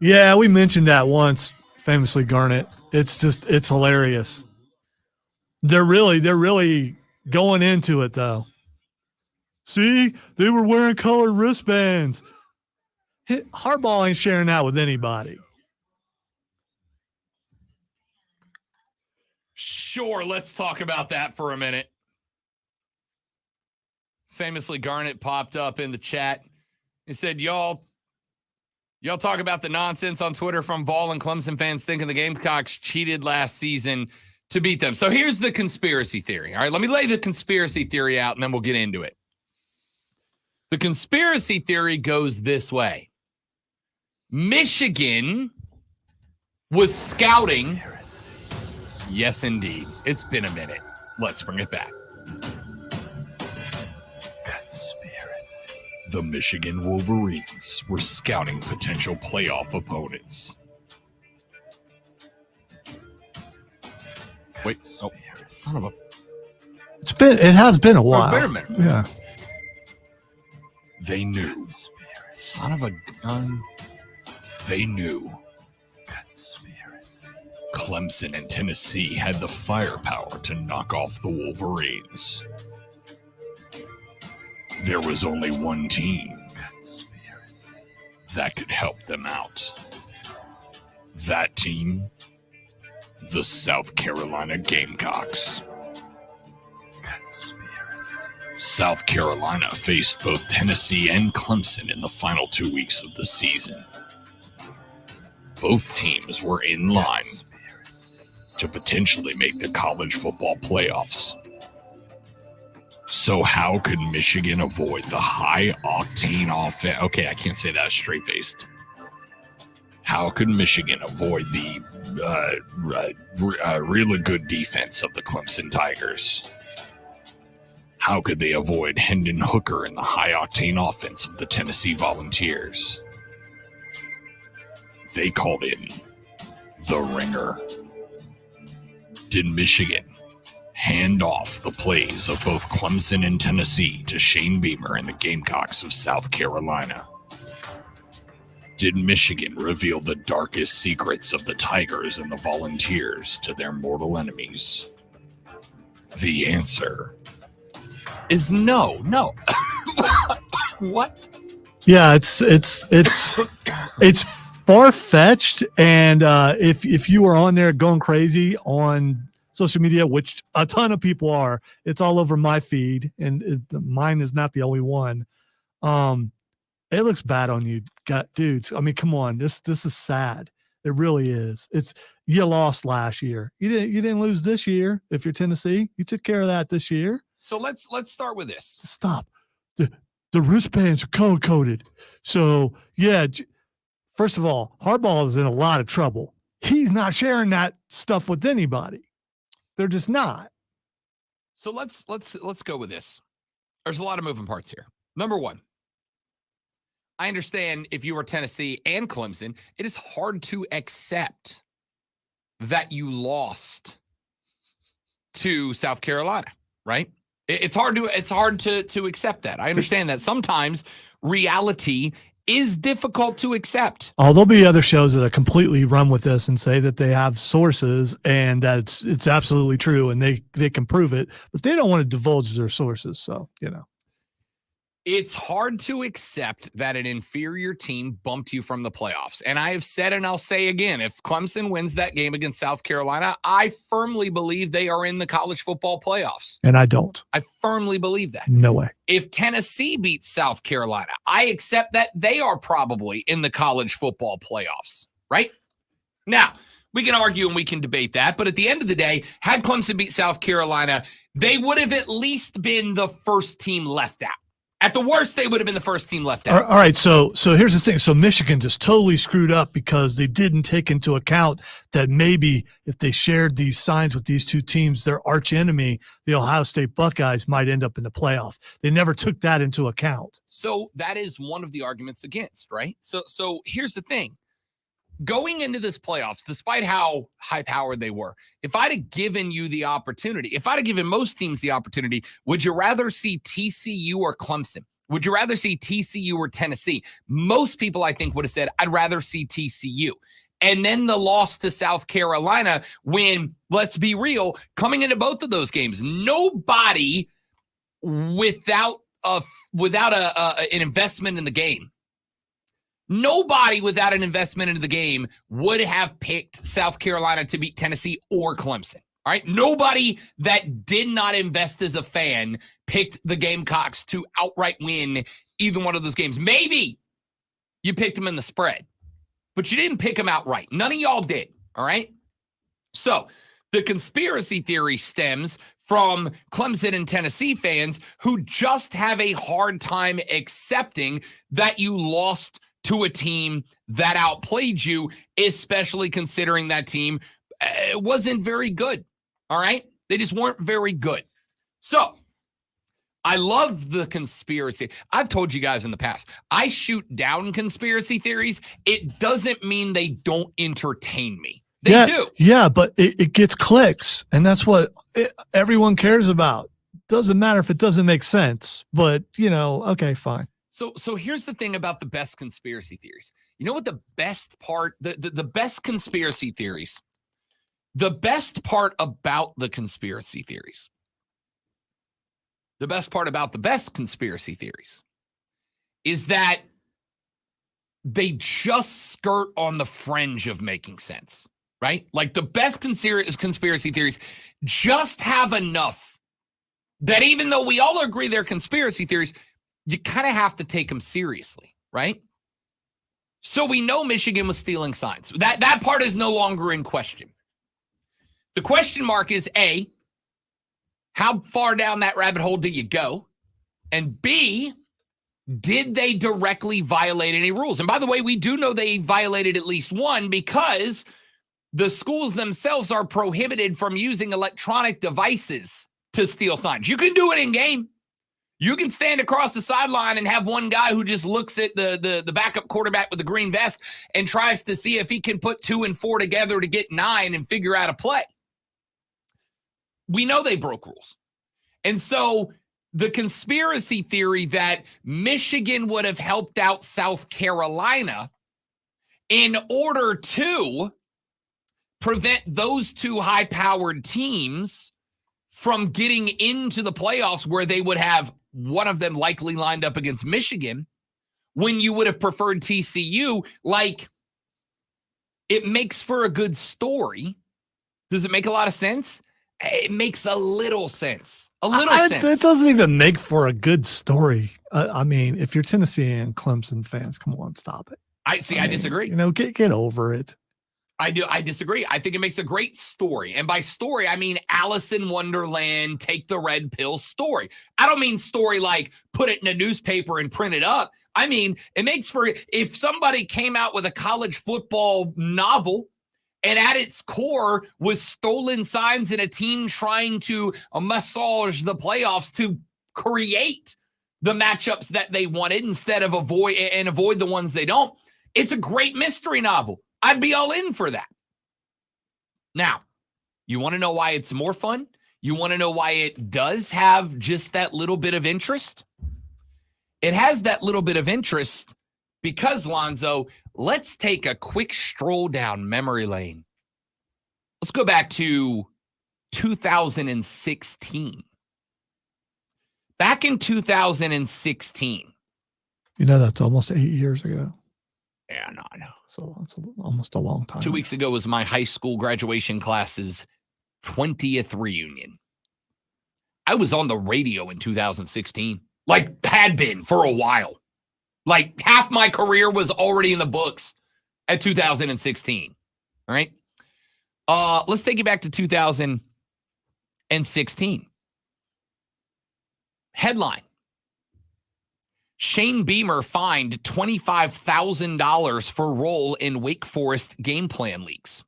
Yeah, we mentioned that once, famously, Garnet. It's hilarious. They're really going into it, though. See, they were wearing colored wristbands. Harbaugh ain't sharing that with anybody. Sure, let's talk about that for a minute. Famously, Garnet popped up in the chat. He said, y'all talk about the nonsense on Twitter from Vol and Clemson fans thinking the Gamecocks cheated last season to beat them. So here's the conspiracy theory. All right, let me lay the conspiracy theory out, and then we'll get into it. The conspiracy theory goes this way. Michigan was scouting. Yes, indeed. It's been a minute. Let's bring it back. Conspiracy. The Michigan Wolverines were scouting potential playoff opponents. Wait, oh, son of a... It has been a while. Wait a minute. Yeah. They knew. Son of a gun. They knew. Clemson and Tennessee had the firepower to knock off the Wolverines. There was only one team that could help them out. That team, the South Carolina Gamecocks. South Carolina faced both Tennessee and Clemson in the final 2 weeks of the season. Both teams were in line to potentially make the college football playoffs. So how could Michigan avoid the high-octane offense? Okay, I can't say that straight-faced. How could Michigan avoid the really good defense of the Clemson Tigers? How could they avoid Hendon Hooker and the high-octane offense of the Tennessee Volunteers? They called in the Ringer. Did Michigan hand off the plays of both Clemson and Tennessee to Shane Beamer and the Gamecocks of South Carolina? Did Michigan reveal the darkest secrets of the Tigers and the Volunteers to their mortal enemies? The answer is no. What? Yeah, it's far-fetched, and if you are on there going crazy on social media, which a ton of people are, it's all over my feed, and mine is not the only one. It looks bad on you, dudes. I mean, come on, this is sad. It really is. You lost last year. You didn't lose this year. If you're Tennessee, you took care of that this year. So let's start with this. Stop. The wristbands are color-coded. So yeah. First of all, Harbaugh is in a lot of trouble. He's not sharing that stuff with anybody. They're just not. So let's go with this. There's a lot of moving parts here. Number one, I understand if you were Tennessee and Clemson, it is hard to accept that you lost to South Carolina, right? It's hard to accept that. I understand that sometimes reality is difficult to accept. Oh, there'll be other shows that completely run with this and say that they have sources and that it's absolutely true and they can prove it, but they don't want to divulge their sources. So, It's hard to accept that an inferior team bumped you from the playoffs. And I have said, and I'll say again, if Clemson wins that game against South Carolina, I firmly believe they are in the college football playoffs. And I don't. I firmly believe that. No way. If Tennessee beats South Carolina, I accept that they are probably in the college football playoffs, right? Now, we can argue and we can debate that, but at the end of the day, had Clemson beat South Carolina, they would have at least been the first team left out. At the worst, they would have been the first team left All out. right, so here's the thing. So Michigan just totally screwed up because they didn't take into account that maybe if they shared these signs with these two teams, their arch enemy, the Ohio State Buckeyes, might end up in the playoff. They never took that into account. So that is one of the arguments against, right? So here's the thing. Going into this playoffs, despite how high-powered they were, if I'd have given you the opportunity, if I'd have given most teams the opportunity, would you rather see TCU or Clemson? Would you rather see TCU or Tennessee? Most people, I think, would have said, I'd rather see TCU. And then the loss to South Carolina when, let's be real, coming into both of those games, nobody without an investment in the game, nobody without an investment into the game would have picked South Carolina to beat Tennessee or Clemson. All right. Nobody that did not invest as a fan picked the Gamecocks to outright win either one of those games. Maybe you picked them in the spread, but you didn't pick them outright. None of y'all did. All right. So the conspiracy theory stems from Clemson and Tennessee fans who just have a hard time accepting that you lost to a team that outplayed you, especially considering that team wasn't very good. All right? They just weren't very good. So I love the conspiracy. I've told you guys in the past, I shoot down conspiracy theories. It doesn't mean they don't entertain me. They do. Yeah, but it gets clicks, and that's what everyone cares about. Doesn't matter if it doesn't make sense, but, okay, fine. So here's the thing about the best conspiracy theories. You know what the best part, the best conspiracy theories, the best part about the conspiracy theories, the best part about the best conspiracy theories is that they just skirt on the fringe of making sense, right? Like the best conspiracy theories just have enough that even though we all agree they're conspiracy theories, you kind of have to take them seriously, right? So we know Michigan was stealing signs. That part is no longer in question. The question mark is A, how far down that rabbit hole do you go? And B, did they directly violate any rules? And by the way, we do know they violated at least one because the schools themselves are prohibited from using electronic devices to steal signs. You can do it in game. You can stand across the sideline and have one guy who just looks at the backup quarterback with the green vest and tries to see if he can put 2 and 4 together to get 9 and figure out a play. We know they broke rules. And so the conspiracy theory that Michigan would have helped out South Carolina in order to prevent those two high-powered teams from getting into the playoffs where they would have one of them likely lined up against Michigan when you would have preferred TCU, like, it makes for a good story. Does it make a lot of sense? It makes a little sense. Sense. It doesn't even make for a good story. I mean, if you're Tennessee and Clemson fans, come on, stop it. I disagree. Get over it. I disagree. I think it makes a great story. And by story, I mean Alice in Wonderland, take the red pill story. I don't mean story like put it in a newspaper and print it up. I mean, it makes for, if somebody came out with a college football novel and at its core was stolen signs and a team trying to massage the playoffs to create the matchups that they wanted instead of avoid the ones they don't. It's a great mystery novel. I'd be all in for that. Now, you want to know why it's more fun? You want to know why it does have just that little bit of interest? It has that little bit of interest because, Lonzo, let's take a quick stroll down memory lane. Let's go back to 2016. Back in 2016. That's almost 8 years ago. Yeah, no, I know. So it's almost a long time. 2 weeks ago was my high school graduation class's 20th reunion. I was on the radio in 2016, like had been for a while. Like half my career was already in the books at 2016. All right. Let's take you back to 2016. Headline: Shane Beamer fined $25,000 for role in Wake Forest game plan leaks.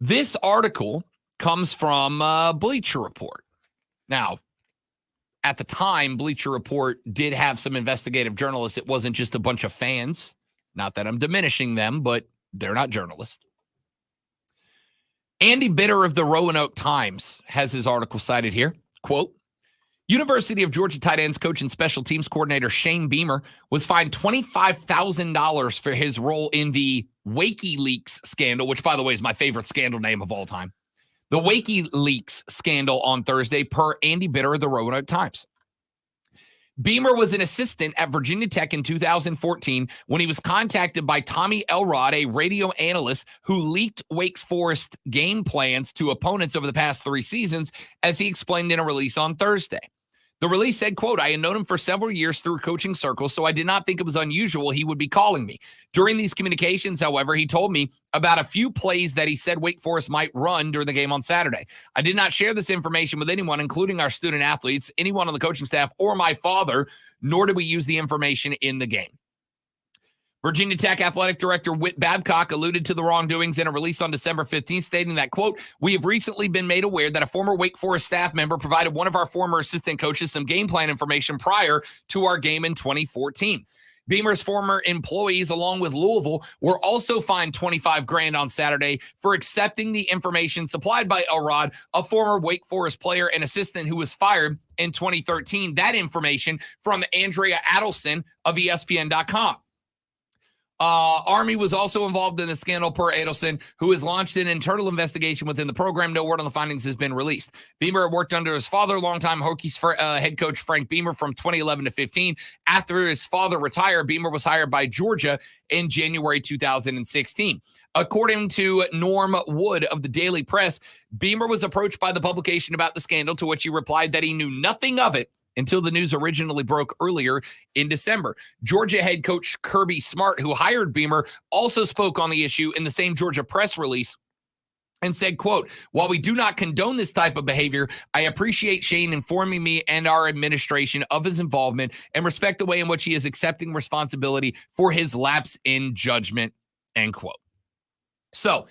This article comes from Bleacher Report. Now, at the time, Bleacher Report did have some investigative journalists. It wasn't just a bunch of fans. Not that I'm diminishing them, but they're not journalists. Andy Bitter of the Roanoke Times has his article cited here. Quote, University of Georgia tight ends coach and special teams coordinator Shane Beamer was fined $25,000 for his role in the WikiLeaks scandal, which, by the way, is my favorite scandal name of all time. The WikiLeaks scandal on Thursday, per Andy Bitter of the Roanoke Times. Beamer was an assistant at Virginia Tech in 2014 when he was contacted by Tommy Elrod, a radio analyst who leaked Wake Forest game plans to opponents over the past 3 seasons, as he explained in a release on Thursday. The release said, quote, I had known him for several years through coaching circles, so I did not think it was unusual he would be calling me. During these communications, however, he told me about a few plays that he said Wake Forest might run during the game on Saturday. I did not share this information with anyone, including our student athletes, anyone on the coaching staff, or my father, nor did we use the information in the game. Virginia Tech Athletic Director Whit Babcock alluded to the wrongdoings in a release on December 15th, stating that, quote, we have recently been made aware that a former Wake Forest staff member provided one of our former assistant coaches some game plan information prior to our game in 2014. Beamer's former employees, along with Louisville, were also fined $25,000 on Saturday for accepting the information supplied by Elrod, a former Wake Forest player and assistant who was fired in 2013. That information from Andrea Adelson of ESPN.com. Army was also involved in the scandal, per Adelson, who has launched an internal investigation within the program. No word on the findings has been released. Beamer worked under his father, longtime Hokies head coach Frank Beamer, from 2011 to 15. After his father retired, Beamer was hired by Georgia in January 2016. According to Norm Wood of the Daily Press, Beamer was approached by the publication about the scandal, to which he replied that he knew nothing of it until the news originally broke earlier in December. Georgia head coach Kirby Smart, who hired Beamer, also spoke on the issue in the same Georgia press release and said, quote, while we do not condone this type of behavior, I appreciate Shane informing me and our administration of his involvement and respect the way in which he is accepting responsibility for his lapse in judgment, end quote. So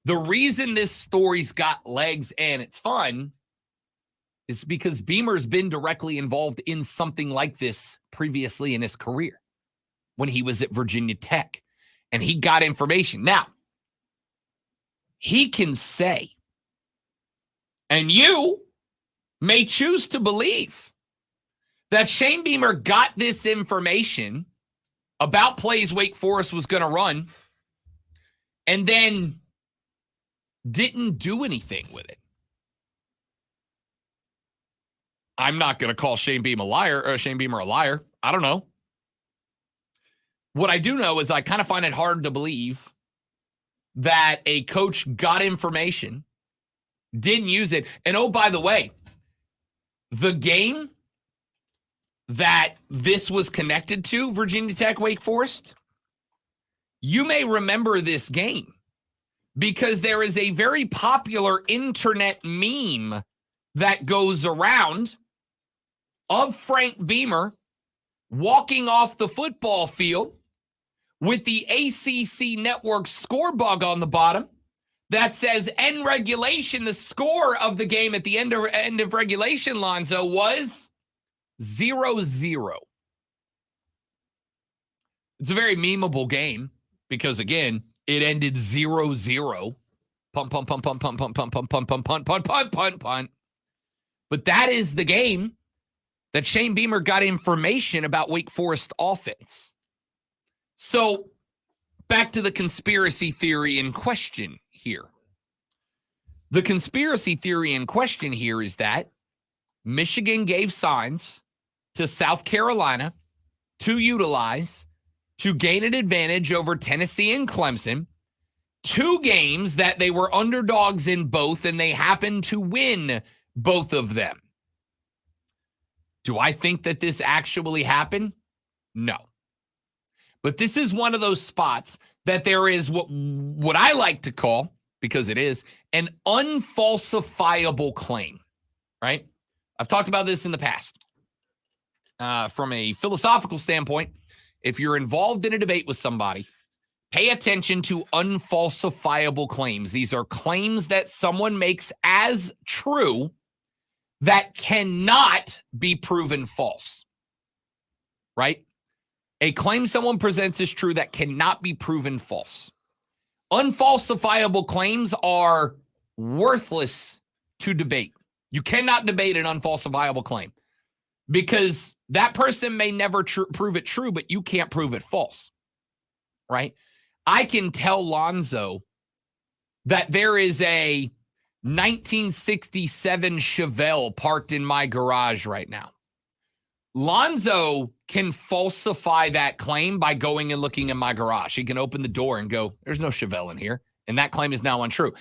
the reason this story's got legs and it's fun is because Beamer's been directly involved in something like this previously in his career when he was at Virginia Tech, and he got information. Now, he can say, and you may choose to believe, that Shane Beamer got this information about plays Wake Forest was going to run and then didn't do anything with it. I'm not going to call Shane Beamer a liar. I don't know. What I do know is I kind of find it hard to believe that a coach got information, didn't use it. And oh, by the way, the game that this was connected to, Virginia Tech, Wake Forest, you may remember this game because there is a very popular internet meme that goes around of Frank Beamer walking off the football field with the ACC network score bug on the bottom that says end regulation. The score of the game at the end of regulation, Lonzo, was 0-0. It's a very memeable game because, again, it ended 0-0. Punt, punt, punt, punt, punt, punt, punt, punt, punt, punt, punt, punt, punt, punt, punt. But that is the game that Shane Beamer got information about Wake Forest offense. So back to the conspiracy theory in question here. The conspiracy theory in question here is that Michigan gave signs to South Carolina to utilize to gain an advantage over Tennessee and Clemson, 2 games that they were underdogs in both, and they happened to win both of them. Do I think that this actually happened? No. But this is one of those spots that there is what I like to call, because it is, an unfalsifiable claim, right? I've talked about this in the past. from a philosophical standpoint, if you're involved in a debate with somebody, pay attention to unfalsifiable claims. These are claims that someone makes as true that cannot be proven false, right? A claim someone presents as true that cannot be proven false. Unfalsifiable claims are worthless to debate. You cannot debate an unfalsifiable claim because that person may never prove it true, but you can't prove it false, right? I can tell Lonzo that there is a 1967 Chevelle parked in my garage right now. Lonzo can falsify that claim by going and looking in my garage. He can open the door and go, there's no Chevelle in here. And that claim is now untrue.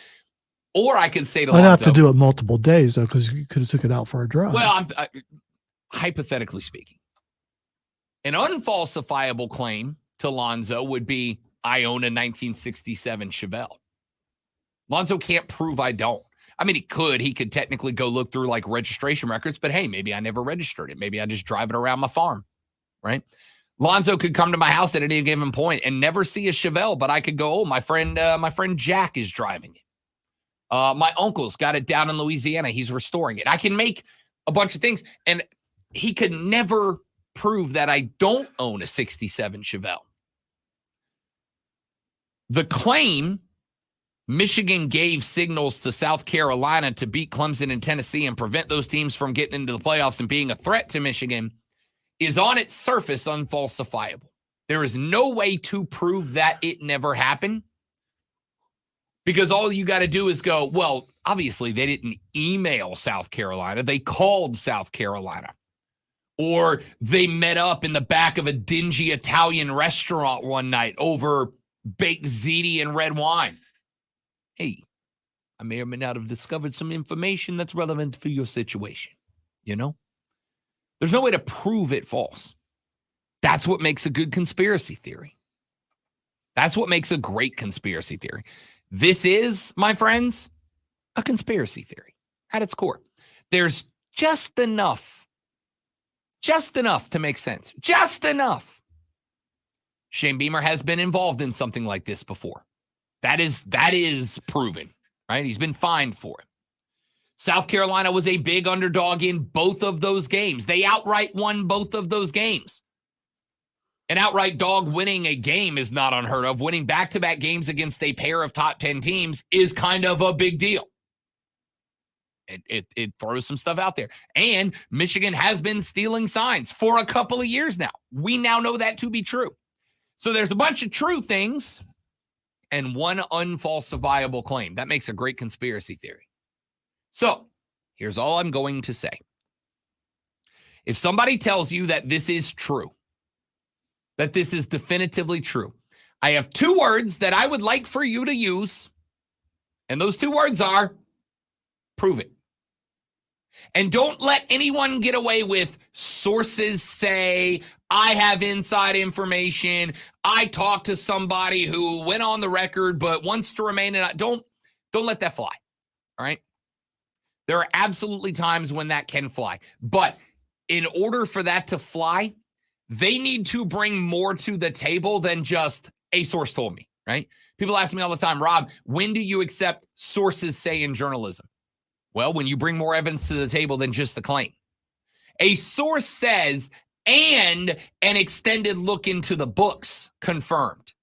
Or I could say to Lonzo. I'd have to do it multiple days, though, because you could have took it out for a drive. Well, hypothetically speaking, an unfalsifiable claim to Lonzo would be, I own a 1967 Chevelle. Lonzo can't prove I don't. I mean, he could technically go look through like registration records, but hey, maybe I never registered it. Maybe I just drive it around my farm, right? Lonzo could come to my house at any given point and never see a Chevelle, but I could go, oh, my friend Jack is driving it. My uncle's got it down in Louisiana. He's restoring it. I can make a bunch of things, and he could never prove that I don't own a 67 Chevelle. The claim Michigan gave signals to South Carolina to beat Clemson and Tennessee and prevent those teams from getting into the playoffs and being a threat to Michigan is on its surface unfalsifiable. There is no way to prove that it never happened because all you got to do is go, well, obviously they didn't email South Carolina. They called South Carolina. Or they met up in the back of a dingy Italian restaurant one night over baked ziti and red wine. Hey, I may or may not have discovered some information that's relevant for your situation. You know? There's no way to prove it false. That's what makes a good conspiracy theory. That's what makes a great conspiracy theory. This is, my friends, a conspiracy theory at its core. There's just enough to make sense. Just enough. Shane Beamer has been involved in something like this before. That is proven, right? He's been fined for it. South Carolina was a big underdog in both of those games. They outright won both of those games. An outright dog winning a game is not unheard of. Winning back-to-back games against a pair of top 10 teams is kind of a big deal. It throws some stuff out there. And Michigan has been stealing signs for a couple of years now. We now know that to be true. So there's a bunch of true things and one unfalsifiable claim. That makes a great conspiracy theory. So here's all I'm going to say. If somebody tells you that this is true, that this is definitively true, I have two words that I would like for you to use. And those two words are prove it. And don't let anyone get away with sources say, I have inside information. I talked to somebody who went on the record but wants to remain. Don't let that fly. All right. There are absolutely times when that can fly. But in order for that to fly, they need to bring more to the table than just a source told me, right? People ask me all the time, Rob, when do you accept sources say in journalism? Well, when you bring more evidence to the table than just the claim. A source says, and an extended look into the books confirmed.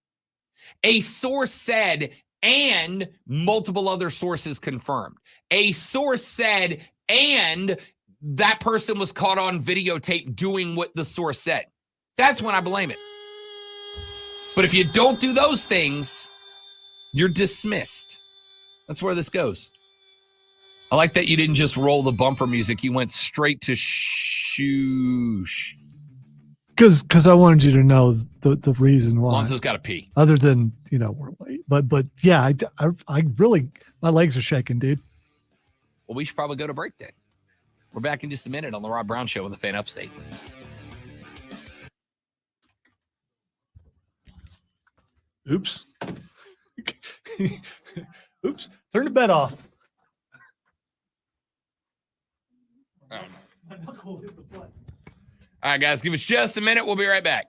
A source said, and multiple other sources confirmed. A source said, and that person was caught on videotape doing what the source said. That's when I blame it. But if you don't do those things, you're dismissed. That's where this goes. I like that you didn't just roll the bumper music. You went straight to shoosh. Because I wanted you to know the reason why. Lonzo's got to pee. Other than, we're late. But yeah, I really, my legs are shaking, dude. Well, we should probably go to break then. We're back in just a minute on the Rob Brown Show on the Fan Upstate. Oops. Oops. Turn the bed off. Oh. My knuckle hit the button. All right, guys, give us just a minute. We'll be right back.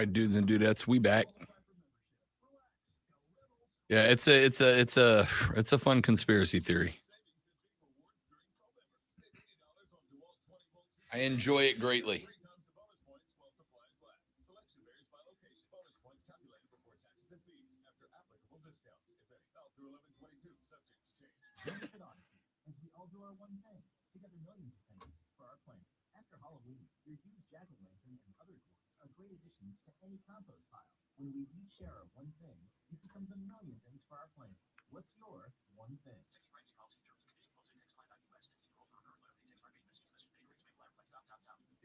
right, dudes and dudettes, we back. Yeah, it's a fun conspiracy theory. I enjoy it greatly. As we all do our one thing, together millions of things for our planet. After Halloween, your used jack-o'-lantern and other toys are great additions to any compost pile. When we each share our one thing, it becomes a million things for our planet. What's your one thing?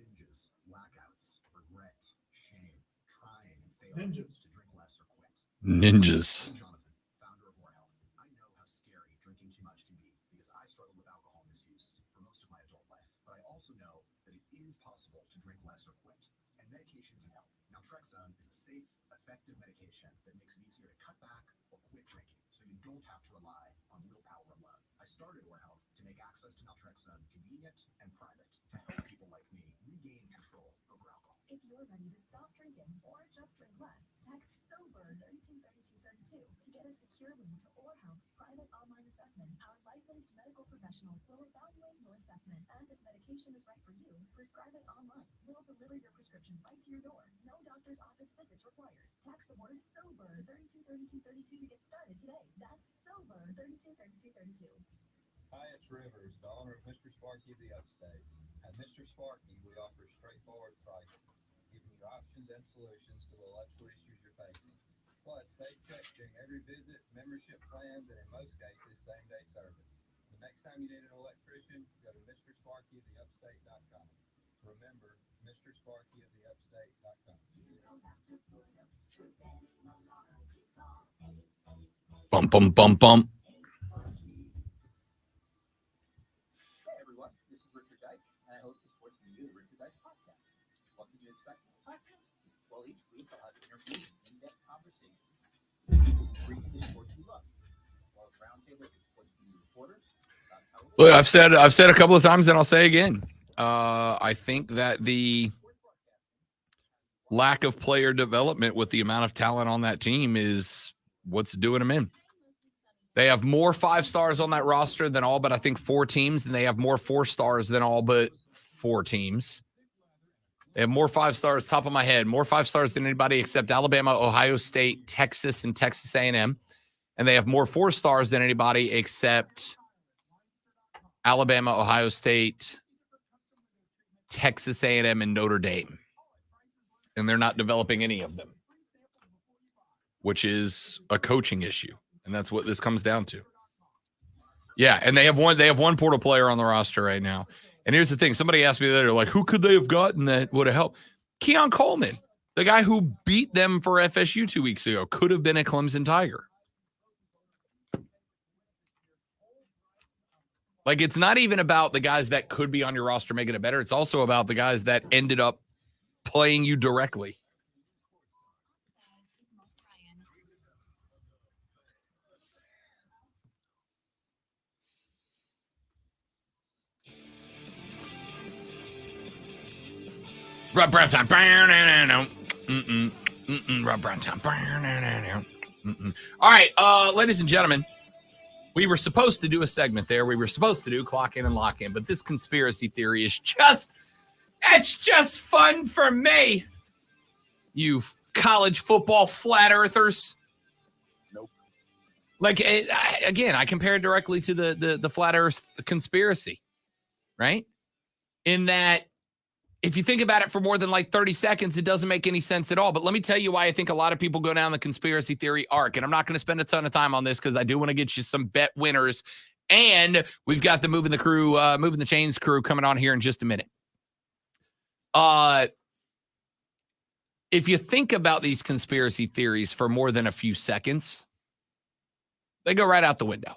Binges, blackouts, regret, shame, trying and failing to drink less or quit. Ninjas. Jonathan, founder of More Health. I know how scary drinking too much can be because I struggled with alcohol misuse for most of my adult life. But I also know that it is possible to drink less or quit, and medication can help. Now Naltrexone is a safe, effective medication that makes it easier to cut back or quit drinking, so you don't have to rely on willpower alone. I started Or Health to make access to Naltrexone convenient and private to help people like me regain control over alcohol. If you're ready to stop drinking or just drink less, text SOBER 323232 to get a secure link to Or Health's private online assessment. Our licensed medical professionals will evaluate your assessment, and if medication is right for you, prescribe it online. We'll deliver your prescription right to your door. No doctor's office visits required. Text the word SOBER 323232 to get started today. That's SOBER 323232. Hi, it's Rivers, the owner of Mr. Sparky of the Upstate. At Mr. Sparky, we offer straightforward pricing, giving you options and solutions to the electrical issues you're facing. Plus, safe checks during every visit, membership plans, and in most cases, same-day service. The next time you need an electrician, go to MrSparkyoftheUpstate.com. Remember, MrSparkyoftheUpstate.com. Bum, bum, bum, bum. Hey everyone, this is Richard Deitch, and I host the Sports Media Richard Deitch podcast. What can you expect from this podcast? Well, each week I'll have interviews and in-depth conversations with people who bring you the sports you love, as well as roundtables with sports media reporters. Look, I've said a couple of times, and I'll say again. I think that the lack of player development with the amount of talent on that team is what's doing them in. They have more 5 stars on that roster than all but I think 4 teams, and they have more 4 stars than all but 4 teams. They have more 5 stars, top of my head, more 5 stars than anybody except Alabama, Ohio State, Texas, and Texas A&M. And they have more 4 stars than anybody except Alabama, Ohio State, Texas A&M, and Notre Dame. And they're not developing any of them, which is a coaching issue. And that's what this comes down to. Yeah, and they have one portal player on the roster right now. And here's the thing. Somebody asked me the other, like, who could they have gotten that would have helped? Keon Coleman, the guy who beat them for FSU 2 weeks ago, could have been a Clemson Tiger. Like, it's not even about the guys that could be on your roster making it better. It's also about the guys that ended up playing you directly. Rob Brown time. Rob Brown time. All right, ladies and gentlemen, we were supposed to do a segment there. We were supposed to do Clock In and Lock In, but this conspiracy theory is it's just fun for me. You college football flat earthers. Nope. Like, again, I compare it directly to the flat earth conspiracy, right? In that, if you think about it for more than like 30 seconds, it doesn't make any sense at all. But let me tell you why I think a lot of people go down the conspiracy theory arc. And I'm not going to spend a ton of time on this because I do want to get you some bet winners. And we've got the Moving the Chains crew coming on here in just a minute. If you think about these conspiracy theories for more than a few seconds, they go right out the window,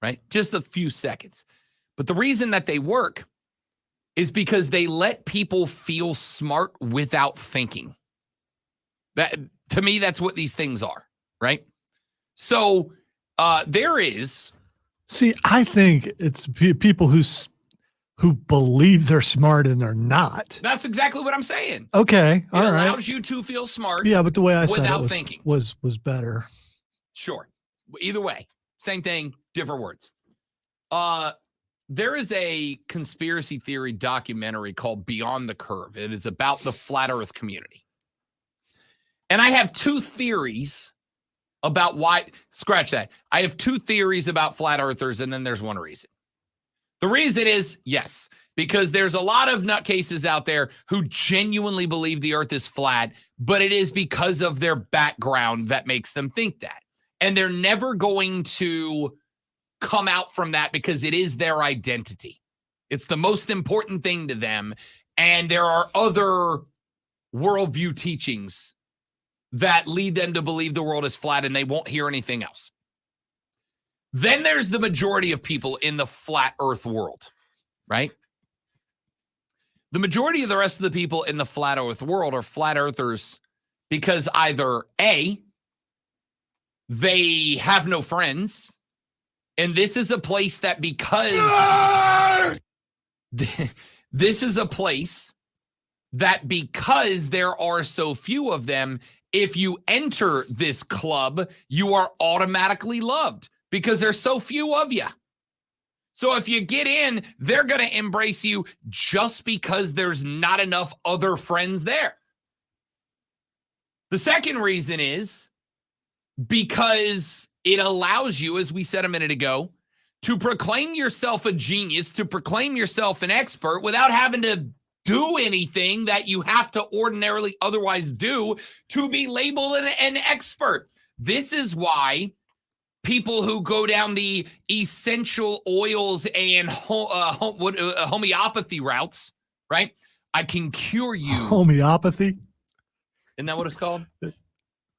right? Just a few seconds. But the reason that they work is because they let people feel smart without thinking. That, to me, that's what these things are, right? So there is. See, I think it's people who believe they're smart and they're not. That's exactly what I'm saying. Okay, all right. It allows you to feel smart. Yeah, but the way I said without it thinking was better. Sure. Either way, same thing, different words. There is a conspiracy theory documentary called Beyond the Curve. It is about the flat earth community. And I have 2 theories about why, scratch that. I have 2 theories about flat earthers, and then there's one reason. The reason is, yes, because there's a lot of nutcases out there who genuinely believe the earth is flat, but it is because of their background that makes them think that. And they're never going to come out from that because it is their identity. It's the most important thing to them. And there are other worldview teachings that lead them to believe the world is flat and they won't hear anything else. Then there's the majority of people in the flat earth world, right? The majority of the rest of the people in the flat earth world are flat earthers Because either A, they have no friends, and this is a place that because this is a place that because there are so few of them, if you enter this club, you are automatically loved because there's so few of you. So if you get in, they're going to embrace you just because there's not enough other friends there. The second reason is because it allows you, as we said a minute ago, to proclaim yourself a genius, to proclaim yourself an expert without having to do anything that you have to ordinarily otherwise do to be labeled an expert. This is why people who go down the essential oils and homeopathy routes, right? I can cure you. Homeopathy? Isn't that what it's called?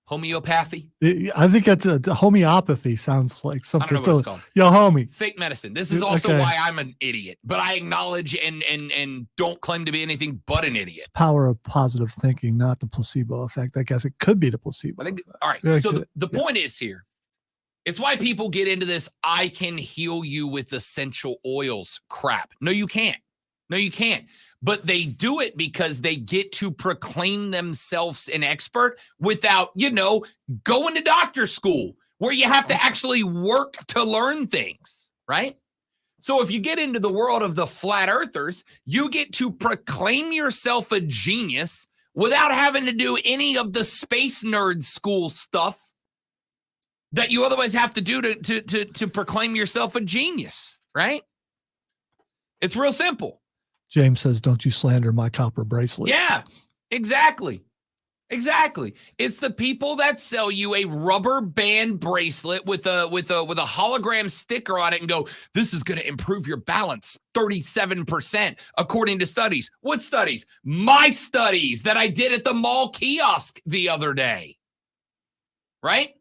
Homeopathy? I think that's a homeopathy sounds like something. I don't know what it's called. Yo, homie. Fake medicine. This is also Okay. why I'm an idiot, but I acknowledge and don't claim to be anything but an idiot. It's power of positive thinking, not the placebo effect. I guess it could be the placebo. I think, effect. all right. Yeah, So it's- the point is here, it's why people get into this I can heal you with essential oils crap. No, you can't. No, you can't. But they do it because they get to proclaim themselves an expert without, going to doctor school where you have to actually work to learn things, right? So if you get into the world of the flat earthers, you get to proclaim yourself a genius without having to do any of the space nerd school stuff that you otherwise have to do to proclaim yourself a genius, right? It's real simple. James says, "Don't you slander my copper bracelets." Yeah, exactly. Exactly. It's the people that sell you a rubber band bracelet with a hologram sticker on it and go, this is going to improve your balance 37% according to studies. What studies? My studies that I did at the mall kiosk the other day. Right?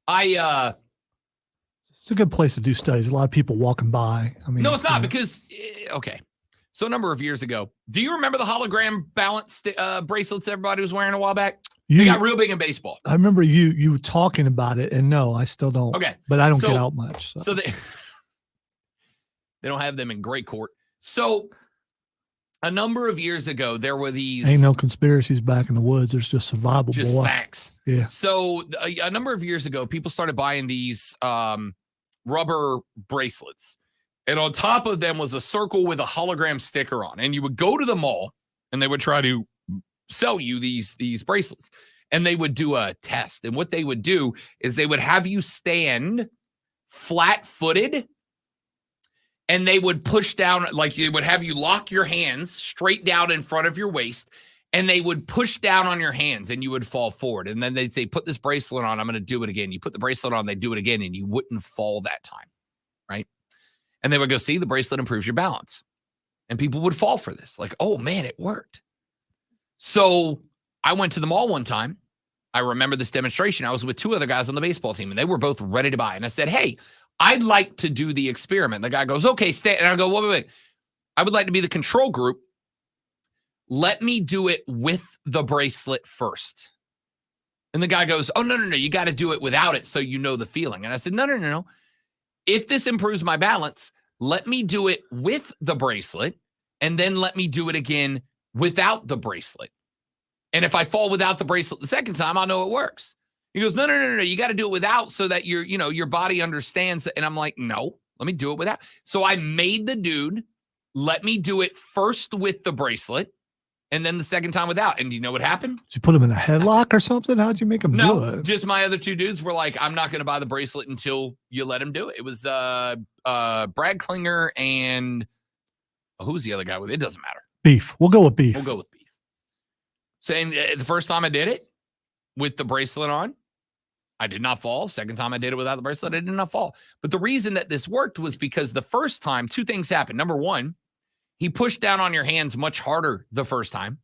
It's a good place to do studies. A lot of people walking by. I mean, No, it's not you know. because, okay. So a number of years ago, do you remember the hologram balance bracelets everybody was wearing a while back? They got real big in baseball. I remember you talking about it, and no, I still don't. Okay. But I don't So- get out much. So. So they don't have them in great court. So a number of years ago, there were these Ain't no conspiracies back in the woods. There's just survival. just boy. facts. Yeah. So a number of years ago, people started buying these rubber bracelets. And on top of them was a circle with a hologram sticker on. And you would go to the mall and they would try to sell you these bracelets. And they would do a test. And what they would do is they would have you stand flat-footed and they would push down, like they would have you lock your hands straight down in front of your waist and they would push down on your hands and you would fall forward. And then they'd say, put this bracelet on. I'm going to do it again. You put the bracelet on, they do it again and you wouldn't fall that time. Right? And they would go, see, the bracelet improves your balance. And people would fall for this. Like, oh, man, it worked. So I went to the mall one time. I remember this demonstration. I was with two other guys on the baseball team, and they were both ready to buy. And I said, hey, I'd like to do the experiment. The guy goes, okay, stay. And I go, wait. I would like to be the control group. Let me do it with the bracelet first. And the guy goes, oh, no. You got to do it without it so you know the feeling. And I said, no. If this improves my balance, let me do it with the bracelet and then let me do it again without the bracelet. And if I fall without the bracelet the second time, I'll know it works. He goes, no. You got to do it without so that your body understands. And I'm like, no, let me do it without. So I made the dude let me do it first with the bracelet and then the second time without. And do you know what happened? Did you put him in a headlock or something? How'd you make him do No, it? just my other two dudes were like, I'm not going to buy the bracelet until you let him do it. It was Brad Klinger and who's the other guy with it? It doesn't matter. Beef. We'll go with beef. We'll go with beef. So the first time I did it with the bracelet on, I did not fall. Second time I did it without the bracelet, I did not fall. But the reason that this worked was because the first time, two things happened. Number one, he pushed down on your hands much harder the first time.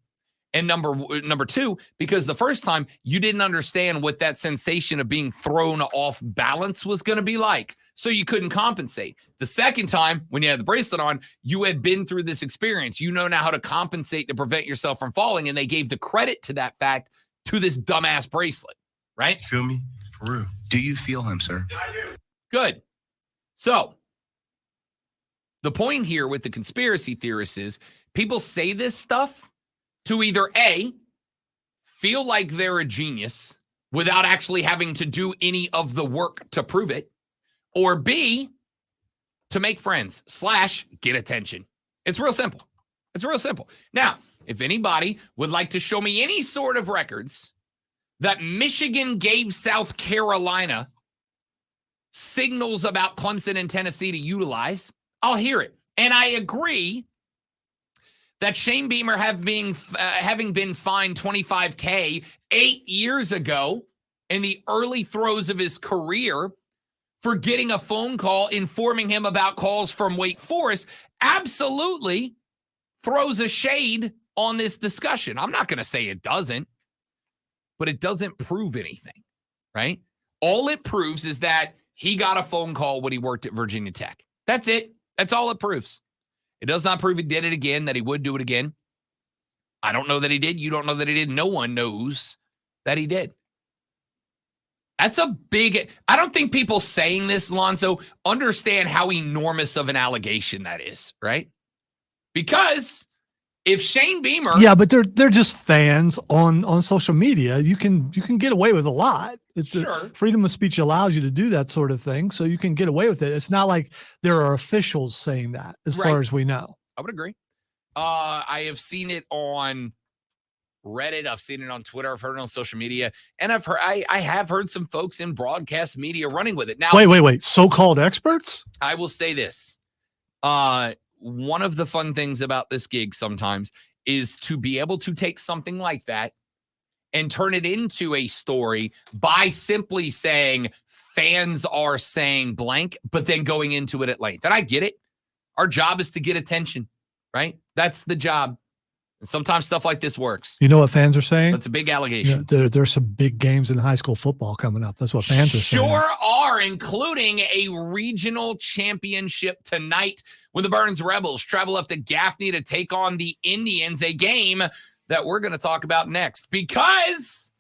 And number two, because the first time you didn't understand what that sensation of being thrown off balance was going to be like. So you couldn't compensate. The second time, when you had the bracelet on, you had been through this experience. You know now how to compensate to prevent yourself from falling. And they gave the credit to that fact to this dumbass bracelet, right? Feel me? For real. Do you feel him, sir? Good. So the point here with the conspiracy theorists is people say this stuff to either A, feel like they're a genius without actually having to do any of the work to prove it, or B, to make friends / get attention. It's real simple. It's real simple. Now, if anybody would like to show me any sort of records that Michigan gave South Carolina signals about Clemson and Tennessee to utilize, I'll hear it. And I agree that Shane Beamer having been fined $25K 8 years ago in the early throes of his career for getting a phone call informing him about calls from Wake Forest absolutely throws a shade on this discussion. I'm not going to say it doesn't, but it doesn't prove anything, right? All it proves is that he got a phone call when he worked at Virginia Tech. That's it. That's all it proves. It does not prove he did it again, that he would do it again. I don't know that he did. You don't know that he did. No one knows that he did. That's a big, I don't think people saying this, Lonzo, understand how enormous of an allegation that is, right? Because if Shane Beamer. Yeah, but they're just fans on social media. You can get away with a lot. It's Sure. Freedom of speech allows you to do that sort of thing, so you can get away with it. It's not like there are officials saying that, as Right. far as we know. I would agree. I have seen it on Reddit. I've seen it on Twitter. I've heard it on social media, and I have heard some folks in broadcast media running with it. Now, Wait. So-called experts? I will say this. One of the fun things about this gig sometimes is to be able to take something like that and turn it into a story by simply saying fans are saying blank, but then going into it at length. And I get it. Our job is to get attention, right? That's the job. And sometimes stuff like this works. You know what fans are saying? That's a big allegation. There's some big games in high school football coming up. That's what fans are saying. Sure are, including a regional championship tonight when the Burns Rebels travel up to Gaffney to take on the Indians, a game that we're going to talk about next because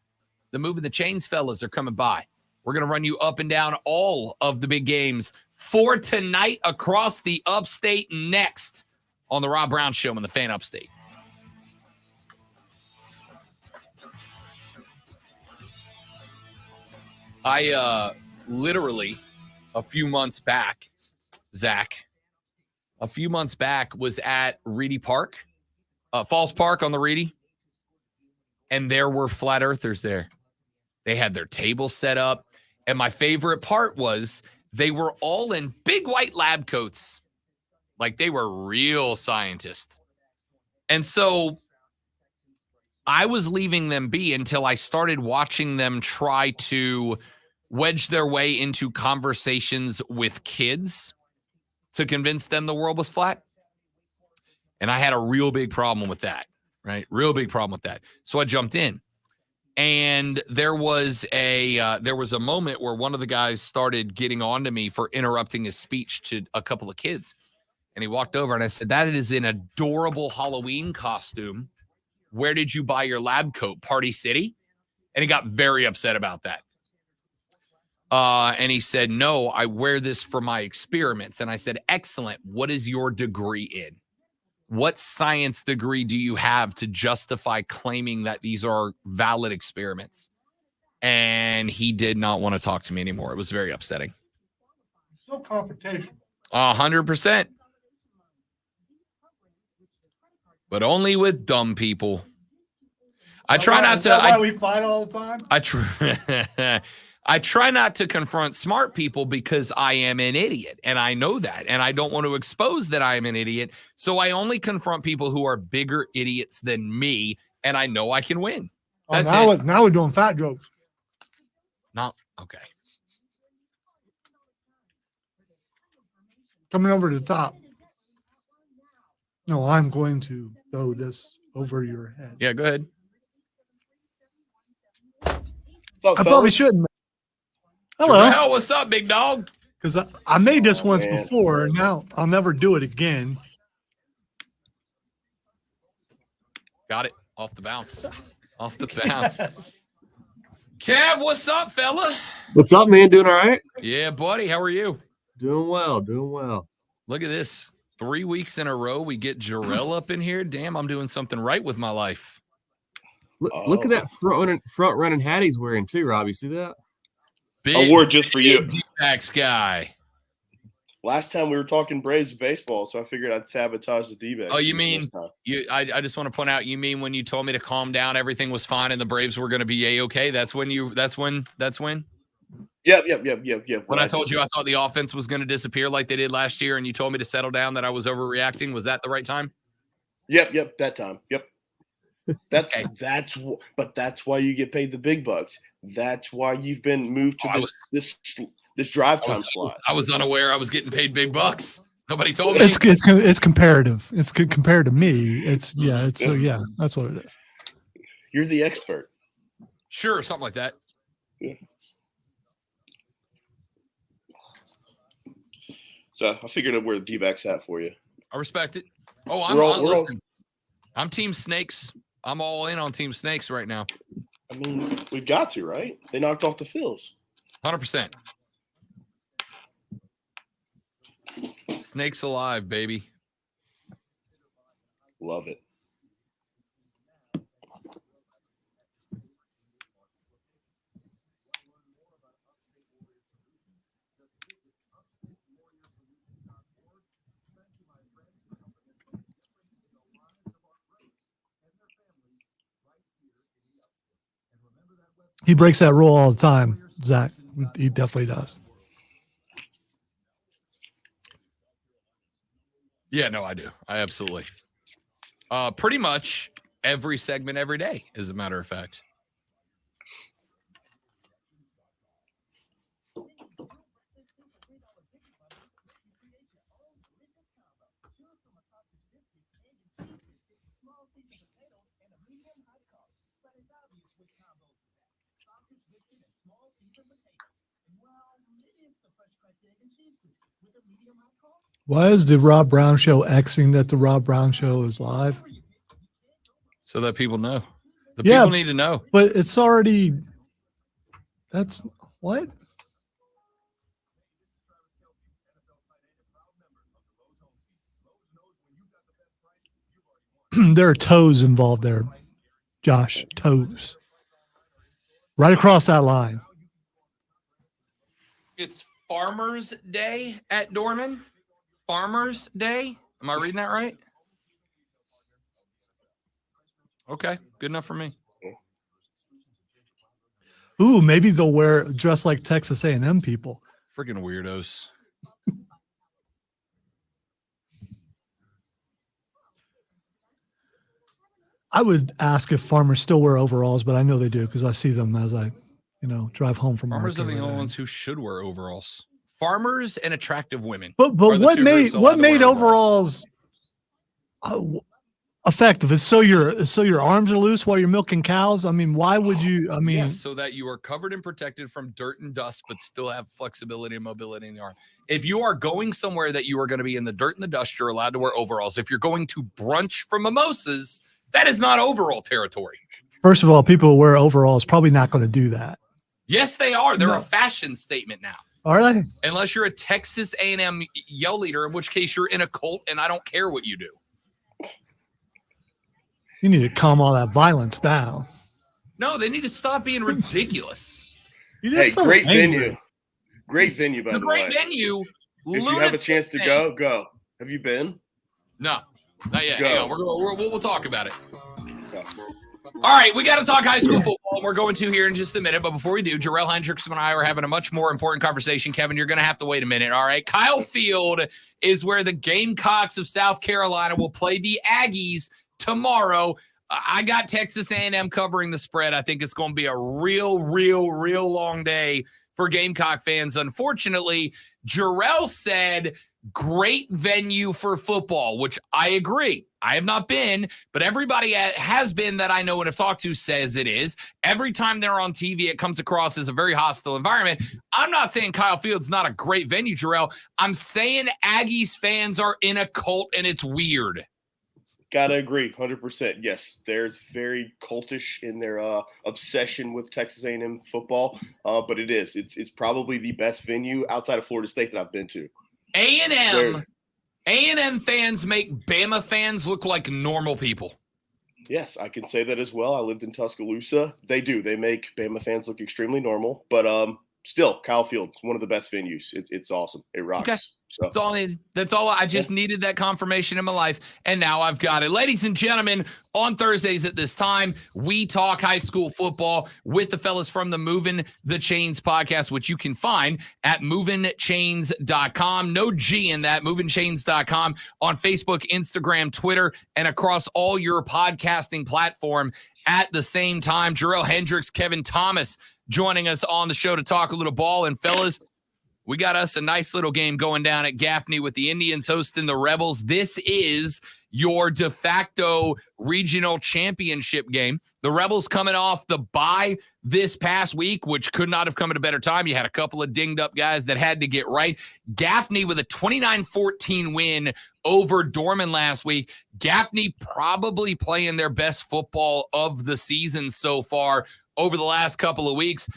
the Moving the Chains fellas are coming by. We're going to run you up and down all of the big games for tonight across the upstate next on the Rob Brown Show on the Fan Upstate. I literally a few months back, Zach, was at Reedy Park, Falls Park on the Reedy, and there were flat earthers there. They had their table set up, and my favorite part was they were all in big white lab coats, like they were real scientists. And so I was leaving them be until I started watching them try to wedge their way into conversations with kids to convince them the world was flat. And I had a real big problem with that, right? Real big problem with that. So I jumped in. And there was a moment where one of the guys started getting on to me for interrupting his speech to a couple of kids. And he walked over and I said, "That is an adorable Halloween costume. Where did you buy your lab coat? Party City?" And he got very upset about that. And he said, "No, I wear this for my experiments." And I said, "Excellent. What is your degree in? What science degree do you have to justify claiming that these are valid experiments?" And he did not want to talk to me anymore. It was very upsetting. So confrontational. 100%. But only with dumb people. I try not to. Why we fight all the time? I try not to confront smart people because I am an idiot, and I know that, and I don't want to expose that I am an idiot. So I only confront people who are bigger idiots than me, and I know I can win. That's it. Now we're doing fat jokes. Not okay. Coming over to the top. No, I'm going to throw this over your head. Yeah, go ahead. I probably shouldn't. Hello. Well, what's up, big dog? Because I made this once before, and now I'll never do it again. Got it off the bounce. Off the bounce. Kev, what's up, fella? What's up, man? Doing all right? Yeah, buddy. How are you? Doing well. Doing well. Look at this. 3 weeks in a row, we get Jarrell up in here. Damn, I'm doing something right with my life. Look at that front running hat he's wearing too, Rob. You see that? Big, Award just for you. D-backs guy. Last time we were talking Braves baseball, so I figured I'd sabotage the D-backs. Oh, you mean I just want to point out, you mean when you told me to calm down, everything was fine and the Braves were going to be A-okay? That's when? Yep. When I told you I thought the offense was going to disappear like they did last year and you told me to settle down, that I was overreacting. Was that the right time? Yep, that time. Yep. That's why you get paid the big bucks. That's why you've been moved to this drive time slot. I was unaware I was getting paid big bucks. Nobody told me. It's comparative. It's compared to me. That's what it is. You're the expert. Sure, something like that. Yeah. So I figured I'd wear the D-backs hat for you. I respect it. Oh, I'm Team Snakes. I'm all in on Team Snakes right now. I mean, we've got to, right? They knocked off the Phils. 100%. Snakes alive, baby. Love it. He breaks that rule all the time, Zach. He definitely does. Yeah, no, I do. I absolutely. Pretty much every segment every day, as a matter of fact. Why is the Rob Brown Show Xing that the Rob Brown Show is live? So that people know. People need to know. But it's already. That's what? There are toes involved there, Josh. Toes. Right across that line. It's Farmers Day at Dorman. Farmers Day. Am I reading that right? Okay, good enough for me. Ooh, maybe they'll dress like Texas A&M people. Freaking weirdos. I would ask if farmers still wear overalls, but I know they do because I see them as I, drive home from Farmers work are the every only day. ones who should wear overalls. Farmers and attractive women. But are the what two groups allowed what to made wear overalls effective? Is so your arms are loose while you're milking cows? I mean, why would you? I mean, Yeah, so that you are covered and protected from dirt and dust, but still have flexibility and mobility in the arm. If you are going somewhere that you are going to be in the dirt and the dust, you're allowed to wear overalls. If you're going to brunch for mimosas, that is not overall territory. first of all, people who wear overalls probably not going to do that. Yes, they are. They're a fashion statement now. Are they? Unless you're a Texas A&M yell leader, in which case you're in a cult, and I don't care what you do. You need to calm all that violence down. No, they need to stop being ridiculous. Hey, great venue. Great venue, by the way. Great venue. If you have a chance to go, go. Have you been? No, not yet. Go. Hang on. We'll talk about it. All right, we got to talk high school football. We're going to here in just a minute. But before we do, Jarrell Hendrickson and I are having a much more important conversation. Kevin, you're going to have to wait a minute. All right. Kyle Field is where the Gamecocks of South Carolina will play the Aggies tomorrow. I got Texas A&M covering the spread. I think it's going to be a real long day for Gamecock fans. Unfortunately, Jarrell said great venue for football, which I agree. I have not been, but everybody has been that I know and have talked to says it is. Every time they're on TV, it comes across as a very hostile environment. I'm not saying Kyle Field's not a great venue, Jarrell. I'm saying Aggies fans are in a cult and it's weird. Gotta agree, 100%. Yes, there's very cultish in their obsession with Texas A&M football, but it's probably the best venue outside of Florida State that I've been to. A&M fans make Bama fans look like normal people. Yes, I can say that as well. I lived in Tuscaloosa. They do. They make Bama fans look extremely normal, but still, Kyle Field is one of the best venues. It's awesome. It rocks. Okay. So. That's all I needed. That's all. I just needed that confirmation in my life, and now I've got it. Ladies and gentlemen, on Thursdays at this time, we talk high school football with the fellas from the Moving the Chains podcast, which you can find at movingchains.com. No G in that, movingchains.com, on Facebook, Instagram, Twitter, and across all your podcasting platform at the same time. Jarrell Hendricks, Kevin Thomas joining us on the show to talk a little ball. And fellas, we got us a nice little game going down at Gaffney with the Indians hosting the Rebels. This is your de facto regional championship game. The Rebels coming off the bye this past week, which could not have come at a better time. You had a couple of dinged up guys that had to get right. Gaffney with a 29-14 win over Dorman last week. Gaffney probably playing their best football of the season so far over the last couple of weeks.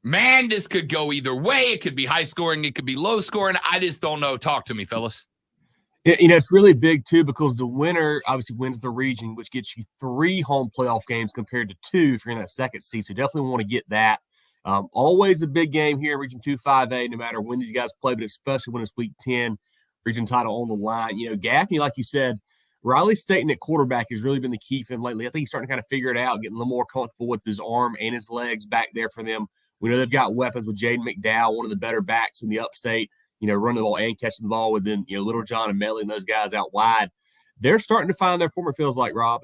Man, this could go either way. It could be high scoring. It could be low scoring. I just don't know. Talk to me, fellas. You know, it's really big, too, because the winner obviously wins the region, which gets you 3 home playoff games compared to 2 if you're in that second seed. So definitely want to get that. Always a big game here in Region 2-5A, no matter when these guys play, but especially when it's Week 10, region title on the line. You know, Gaffney, like you said, Riley Staten at quarterback has really been the key for him lately. I think he's starting to kind of figure it out, getting a little more comfortable with his arm and his legs back there for them. We know they've got weapons with Jaden McDowell, one of the better backs in the upstate, you know, running the ball and catching the ball with then, you know, Little John and Melly and those guys out wide. They're starting to find their form, it feels like, Rob.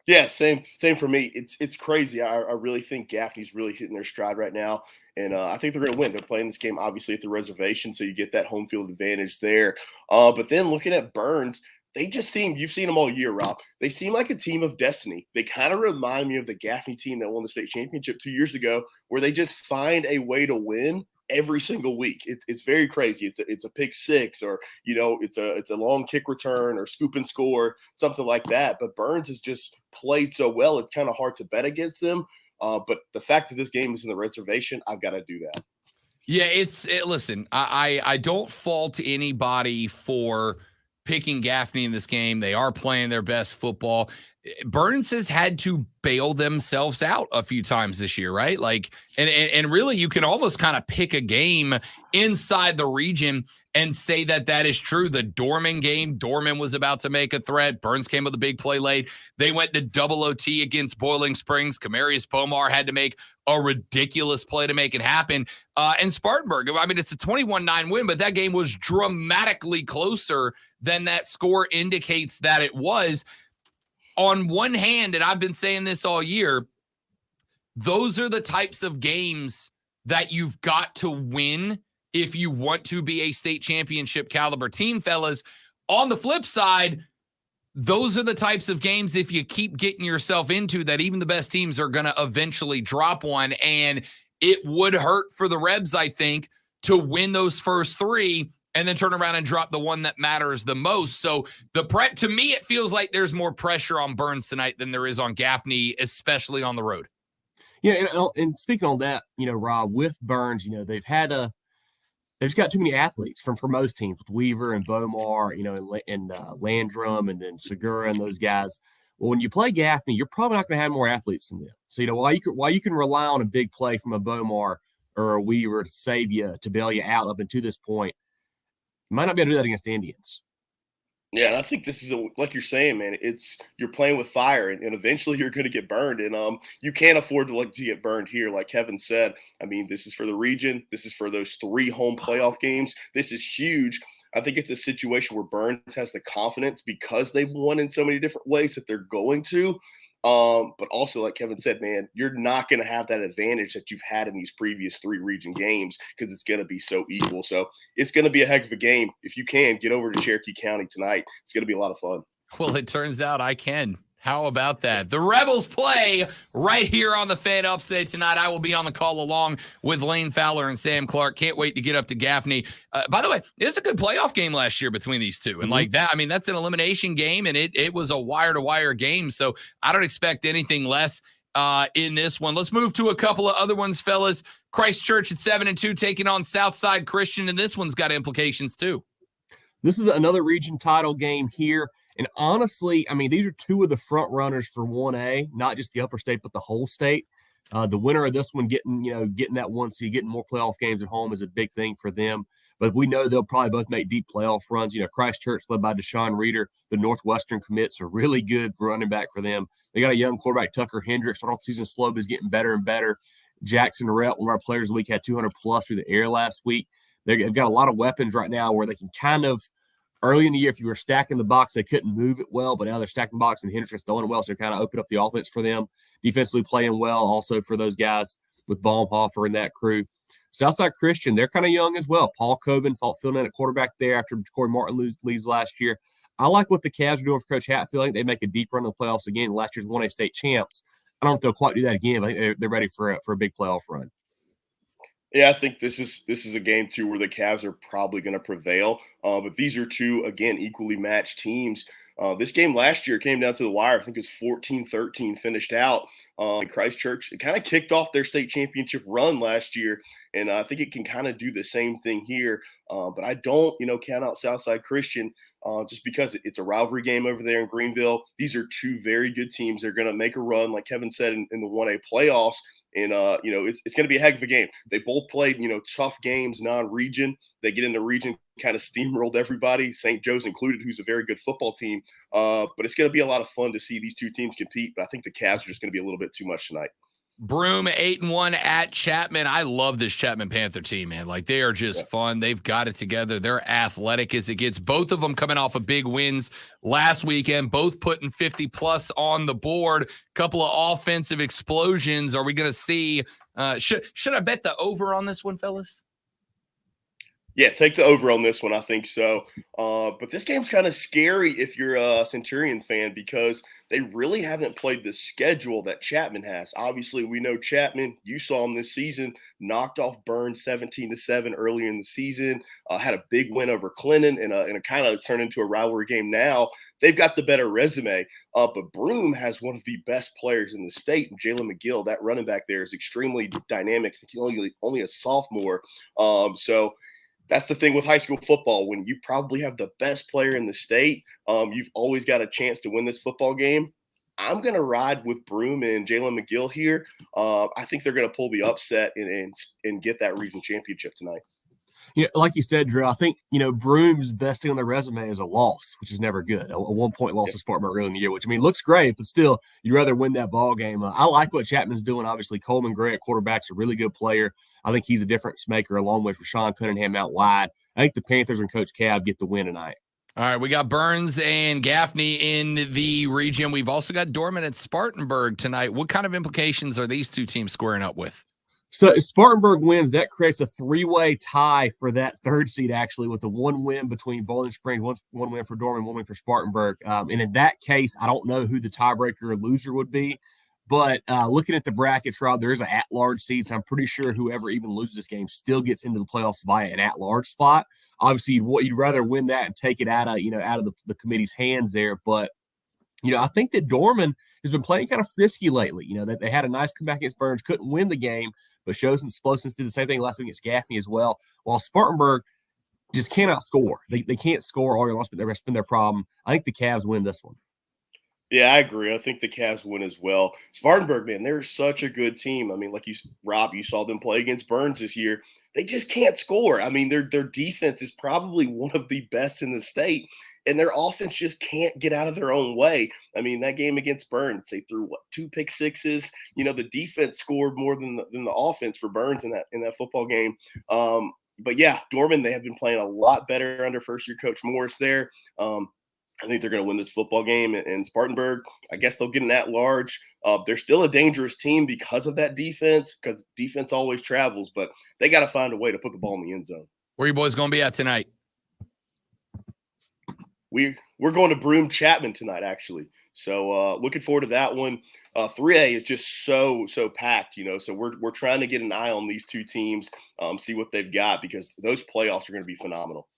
Yeah, same for me. It's crazy. I really think Gaffney's really hitting their stride right now. And I think they're going to win. They're playing this game, obviously, at the reservation, so you get that home field advantage there. But then looking at Burns, they just seem – you've seen them all year, Rob. They seem like a team of destiny. They kind of remind me of the Gaffney team that won the state championship 2 years ago, where they just find a way to win every single week. It's very crazy. It's a pick six, or, you know, it's a long kick return or scoop and score, something like that. But Burns has just played so well, it's kind of hard to bet against them. But the fact that this game is in the reservation, I've got to do that. Yeah, listen, I don't fault anybody for picking Gaffney in this game. They are playing their best football. Burns has had to bail themselves out a few times this year, right? Like, and really, you can almost kind of pick a game inside the region and say that is true. The Dorman game, Dorman was about to make a threat. Burns came with a big play late. They went to double OT against Boiling Springs. Kamarius Pomar had to make a ridiculous play to make it happen. And Spartanburg, I mean, it's a 21-9 win, but that game was dramatically closer than that score indicates that it was. On one hand, and I've been saying this all year, those are the types of games that you've got to win if you want to be a state championship caliber team, fellas. On the flip side, those are the types of games, if you keep getting yourself into, that even the best teams are going to eventually drop one. And it would hurt for the Rebs, I think, to win those first 3 and then turn around and drop the one that matters the most. So to me, it feels like there's more pressure on Burns tonight than there is on Gaffney, especially on the road. Yeah, and speaking on that, you know, Rob, with Burns, you know, they've just got too many athletes for most teams, with Weaver and Bomar, you know, and Landrum, and then Segura and those guys. Well, when you play Gaffney, you're probably not going to have more athletes than them. So, you know, while you can rely on a big play from a Bomar or a Weaver to save you, to bail you out up until this point, you might not be able to do that against the Indians. Yeah, and I think this is like you're saying, man. You're playing with fire, and eventually you're going to get burned, and you can't afford to get burned here. Like Kevin said, I mean, this is for the region. This is for those 3 home playoff games. This is huge. I think it's a situation where Burns has the confidence, because they've won in so many different ways, that they're going to. But also, like Kevin said, man, you're not going to have that advantage that you've had in these previous 3 region games, because it's going to be so equal. So it's going to be a heck of a game. If you can, get over to Cherokee County tonight. It's going to be a lot of fun. Well, it turns out I can. How about that? The Rebels play right here on the Fan Upstate tonight. I will be on the call along with Lane Fowler and Sam Clark. Can't wait to get up to Gaffney. By the way, it was a good playoff game last year between these two. And like that, I mean, that's an elimination game, and it was a wire-to-wire game. So I don't expect anything less in this one. Let's move to a couple of other ones, fellas. Christchurch at 7-2 taking on Southside Christian, and this one's got implications too. This is another region title game here. And honestly, I mean, these are two of the front runners for 1A, not just the upper state, but the whole state. The winner of this one getting that 1 seed, getting more playoff games at home is a big thing for them. But we know they'll probably both make deep playoff runs. Christchurch led by Deshaun Reeder. The Northwestern commits are really good running back for them. They got a young quarterback, Tucker Hendricks. Started off the season slow, but he's getting better and better. Jackson Rhett, one of our players of the week, had 200 plus through the air last week. They've got a lot of weapons right now where they can kind of, early in the year, if you were stacking the box, they couldn't move it well, but now they're stacking the box and Hendricks throwing it well, so they're kind of open up the offense for them. Defensively playing well also for those guys with Baumhofer and that crew. Southside Christian, they're kind of young as well. Paul Coben filling in at quarterback there after Corey Martin leaves last year. I like what the Cavs are doing for Coach Hatfield. I think they make a deep run in the playoffs again. Last year's 1A state champs. I don't know if they'll quite do that again, but I think they're ready for a big playoff run. Yeah, I think this is a game too where the Cavs are probably going to prevail. But these are two, again, equally matched teams. This game last year came down to the wire. I think it was 14-13 finished out. Christchurch, it kind of kicked off their state championship run last year, and I think it can kind of do the same thing here. But I don't, count out Southside Christian just because it's a rivalry game over there in Greenville. These are two very good teams. They're going to make a run, like Kevin said, in the 1A playoffs. And, it's going to be a heck of a game. They both played, tough games, non-region. They get into region, kind of steamrolled everybody, St. Joe's included, who's a very good football team. But it's going to be a lot of fun to see these two teams compete. But I think the Cavs are just going to be a little bit too much tonight. Broome 8-1 at Chapman. I love this Chapman Panther team, man. Like, they are just fun. They've got it together. They're athletic as it gets. Both of them coming off of big wins last weekend, both putting 50 plus on the board. Couple of offensive explosions. Are we going to see should I bet the over on this one, fellas? Yeah, take the over on this one. I think so. But this game's kind of scary if you're a Centurions fan because they really haven't played the schedule that Chapman has. Obviously, we know Chapman, you saw him this season, knocked off Burns 17-7 earlier in the season, had a big win over Clinton, and it kind of turned into a rivalry game now. They've got the better resume. But Broome has one of the best players in the state, Jalen McGill. That running back there is extremely dynamic. He's only a sophomore. So that's the thing with high school football. When you probably have the best player in the state, you've always got a chance to win this football game. I'm going to ride with Broome and Jalen McGill here. I think they're going to pull the upset and get that region championship tonight. Like you said, Drew, I think, Broome's best thing on their resume is a loss, which is never good. A 1-point loss to Spartanburg early in the year, which, looks great, but still, you'd rather win that ball game. I like what Chapman's doing. Obviously, Coleman Gray at quarterback's a really good player. I think he's a difference maker along with Rashawn Cunningham out wide. I think the Panthers and Coach Cab get the win tonight. All right, we got Burns and Gaffney in the region. We've also got Dorman at Spartanburg tonight. What kind of implications are these two teams squaring up with? So if Spartanburg wins, that creates a three-way tie for that third seed, actually, with the one win between Bowling Springs, one win for Dorman, one win for Spartanburg. And in that case, I don't know who the tiebreaker or loser would be. But looking at the brackets, Rob, there is an at-large seed, so I'm pretty sure whoever even loses this game still gets into the playoffs via an at-large spot. Obviously, you'd rather win that and take it out of the committee's hands there. But I think that Dorman has been playing kind of frisky lately. That they had a nice comeback against Burns, couldn't win the game, but shows explosiveness. Did the same thing last week against Gaffney as well. While Spartanburg just cannot score. They can't score all year long, but that's been their problem. I think the Cavs win this one. Yeah, I agree. I think the Cavs win as well. Spartanburg, man, they're such a good team. Like Rob, you saw them play against Burns this year. They just can't score. Their defense is probably one of the best in the state, and their offense just can't get out of their own way. That game against Burns, they threw 2 pick sixes. The defense scored more than the offense for Burns in that football game. But yeah, Dorman, they have been playing a lot better under first-year coach Morris there. I think they're going to win this football game. And Spartanburg, I guess they'll get an at-large. They're still a dangerous team because of that defense, because defense always travels. But they got to find a way to put the ball in the end zone. Where you boys going to be at tonight? We're going to Broome Chapman tonight, actually. So looking forward to that one. 3A is just so packed, So we're trying to get an eye on these two teams, see what they've got, because those playoffs are going to be phenomenal.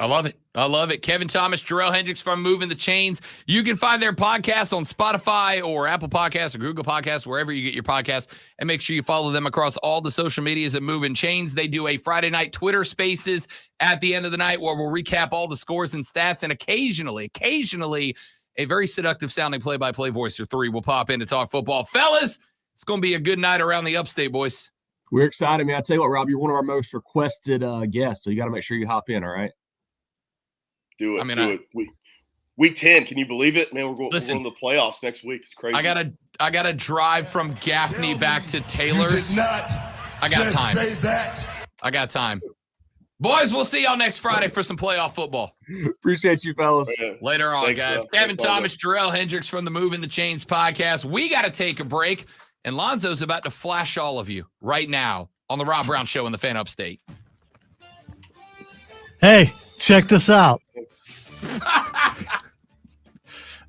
I love it. I love it. Kevin Thomas, Jarrell Hendricks from Moving the Chains. You can find their podcast on Spotify or Apple Podcasts or Google Podcasts, wherever you get your podcasts. And make sure you follow them across all the social medias at Moving Chains. They do a Friday night Twitter Spaces at the end of the night where we'll recap all the scores and stats. And occasionally, a very seductive sounding play-by-play voice or three will pop in to talk football. Fellas, it's going to be a good night around the upstate, boys. We're excited, man. I tell you what, Rob, you're one of our most requested guests, so you got to make sure you hop in, all right? Do it. Do it. Week 10, can you believe it? Man, we're going to the playoffs next week. It's crazy. I gotta drive from Gaffney back to Taylor's. I got time. I got time. Boys, we'll see y'all next Friday for some playoff football. Appreciate you, fellas. Later on, Thanks, guys. bro. Kevin Thanks, Thomas, Jarrell Hendricks from the Moving the Chains podcast. We got to take a break, and Lonzo's about to flash all of you right now on the Rob Brown Show in the Fan Upstate. Hey, check this out.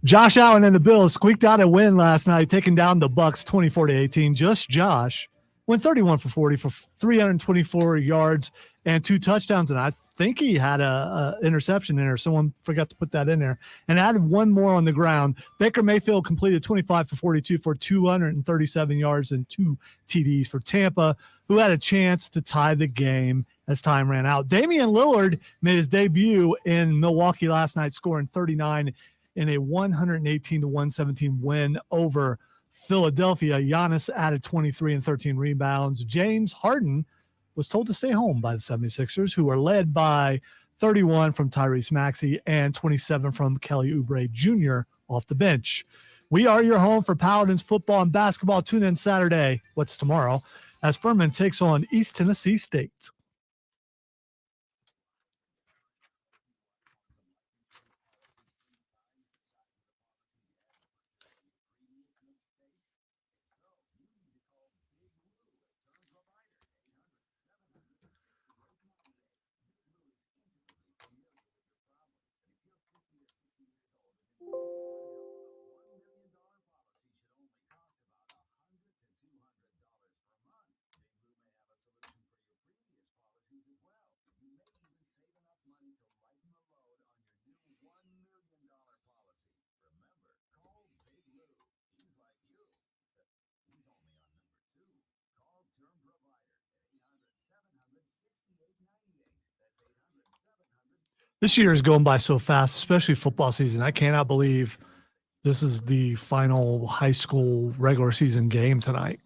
Josh Allen and the Bills squeaked out a win last night, taking down the Bucs 24-18. Just Josh went 31 for 40 for 324 yards and 2 touchdowns. And I think he had a interception in there. Someone forgot to put that in there and added one more on the ground. Baker Mayfield completed 25 for 42 for 237 yards and 2 TDs for Tampa, who had a chance to tie the game as time ran out. Damian Lillard made his debut in Milwaukee last night, scoring 39 in a 118-117 win over Philadelphia. Giannis added 23 and 13 rebounds. James Harden was told to stay home by the 76ers, who are led by 31 from Tyrese Maxey and 27 from Kelly Oubre Jr. off the bench. We are your home for Paladins football and basketball. Tune in Saturday, what's tomorrow, as Furman takes on East Tennessee State. This year is going by so fast, especially football season. I cannot believe this is the final high school regular season game tonight.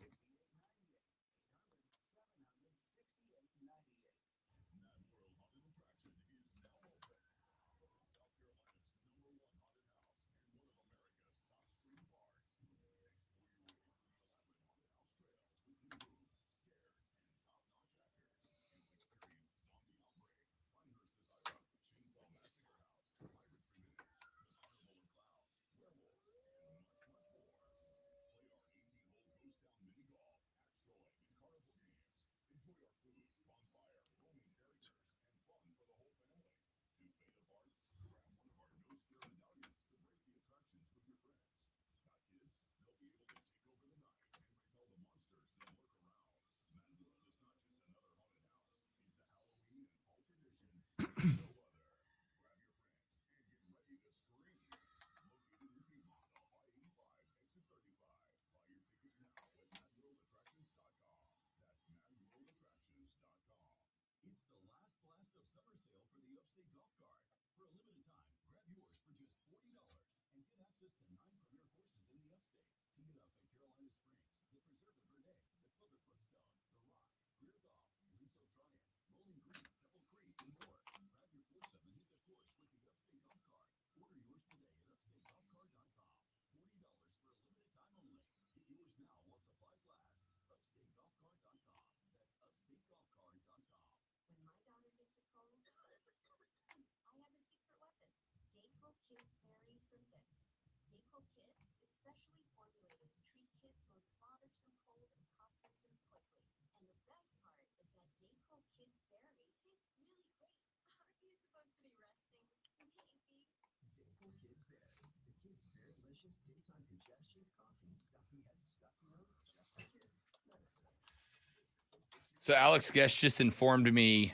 So Alex Guest just informed me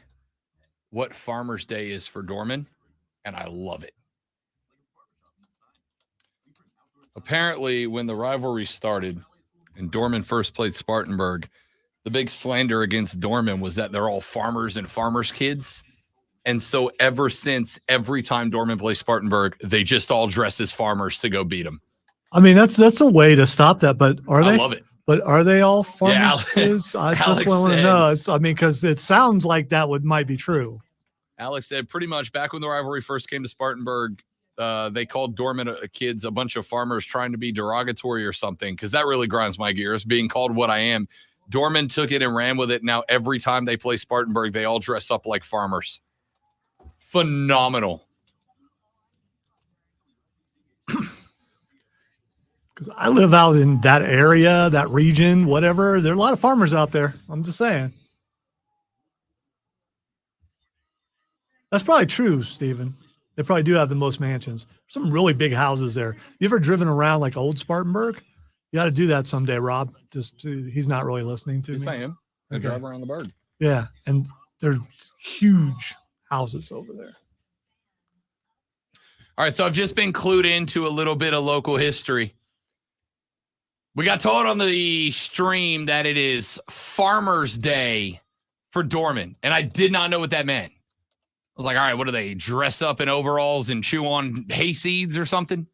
what Farmers Day is for Dorman, and I love it. Apparently, when the rivalry started and Dorman first played Spartanburg, the big slander against Dorman was that they're all farmers and farmers' kids. And so ever since, every time Dorman plays Spartanburg, they just all dress as farmers to go beat them. I mean, that's a way to stop that, but are they? I love it. But are they all farmers' Yeah, kids? I just Alex want to said- know. I mean, because it sounds like that might be true. Alex said pretty much back when the rivalry first came to Spartanburg, they called Dorman kids a bunch of farmers trying to be derogatory or something, because that really grinds my gears, being called what I am. Dorman took it and ran with it. Now every time they play Spartanburg, they all dress up like farmers. Phenomenal. Because I live out in that area, that region, whatever. There are a lot of farmers out there. I'm just saying. That's probably true, Stephen. They probably do have the most mansions. Some really big houses there. You ever driven around like old Spartanburg? You got to do that someday, Rob. He's not really listening to Yes, me. I am. I Okay. drive around the bird. Yeah, and they're huge houses over there. All right, so I've just been clued into a little bit of local history. We got told on the stream that it is Farmers Day for Dorman, and I did not know what that meant. I was like, all right, what do they dress up in overalls and chew on hay seeds or something?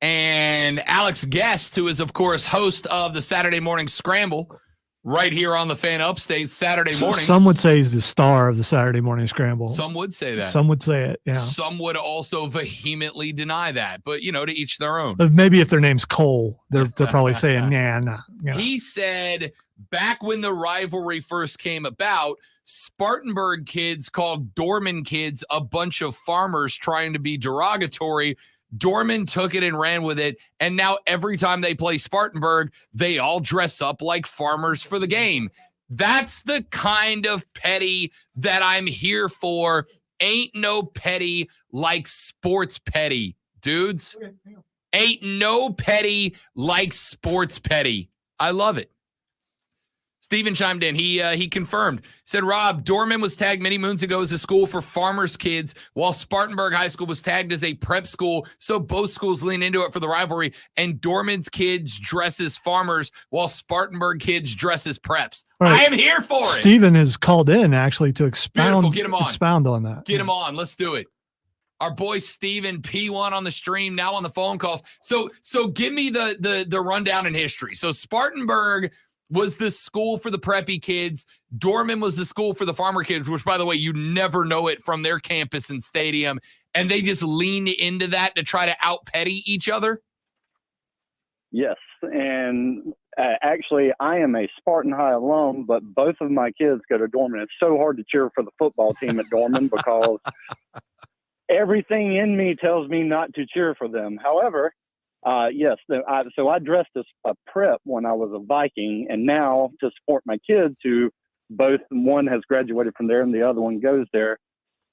And Alex Guest, who is, of course, host of the Saturday Morning Scramble right here on the Fan Upstate Saturday mornings. Some would say he's the star of the Saturday Morning Scramble. Some would say that. Some would say it, yeah. Some would also vehemently deny that, but, to each their own. But maybe if their name's Cole, they're probably saying, nah. You know. He said back when the rivalry first came about, Spartanburg kids called Dorman kids a bunch of farmers trying to be derogatory. Dorman took it and ran with it, and now every time they play Spartanburg, they all dress up like farmers for the game. That's the kind of petty that I'm here for. Ain't no petty like sports petty, dudes. Ain't no petty like sports petty. I love it. Steven chimed in. He confirmed. Said, Rob, Dorman was tagged many moons ago as a school for farmers' kids, while Spartanburg High School was tagged as a prep school. So both schools lean into it for the rivalry. And Dorman's kids dress as farmers, while Spartanburg kids dress as preps. Right. I am here for it. Steven has called in actually to expound, Get him on. expound on that. Get him on. Let's do it. Our boy Steven P1 on the stream, now on the phone calls. So give me the rundown in history. So Spartanburg was the school for the preppy kids. Dorman was the school for the farmer kids, which, by the way, you never know it from their campus and stadium. And they just leaned into that to try to out-petty each other? Yes, and actually, I am a Spartan High alum, but both of my kids go to Dorman. It's so hard to cheer for the football team at Dorman because everything in me tells me not to cheer for them. However, yes, so I dressed as a prep when I was a Viking, and now to support my kids, who both, one has graduated from there and the other one goes there,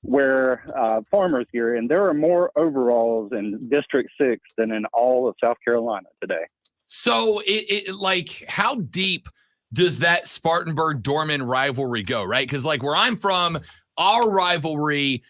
wear farmers gear, and there are more overalls in District 6 than in all of South Carolina today. So it like, how deep does that Spartanburg Dorman rivalry go, right? Because like where I'm from, our rivalry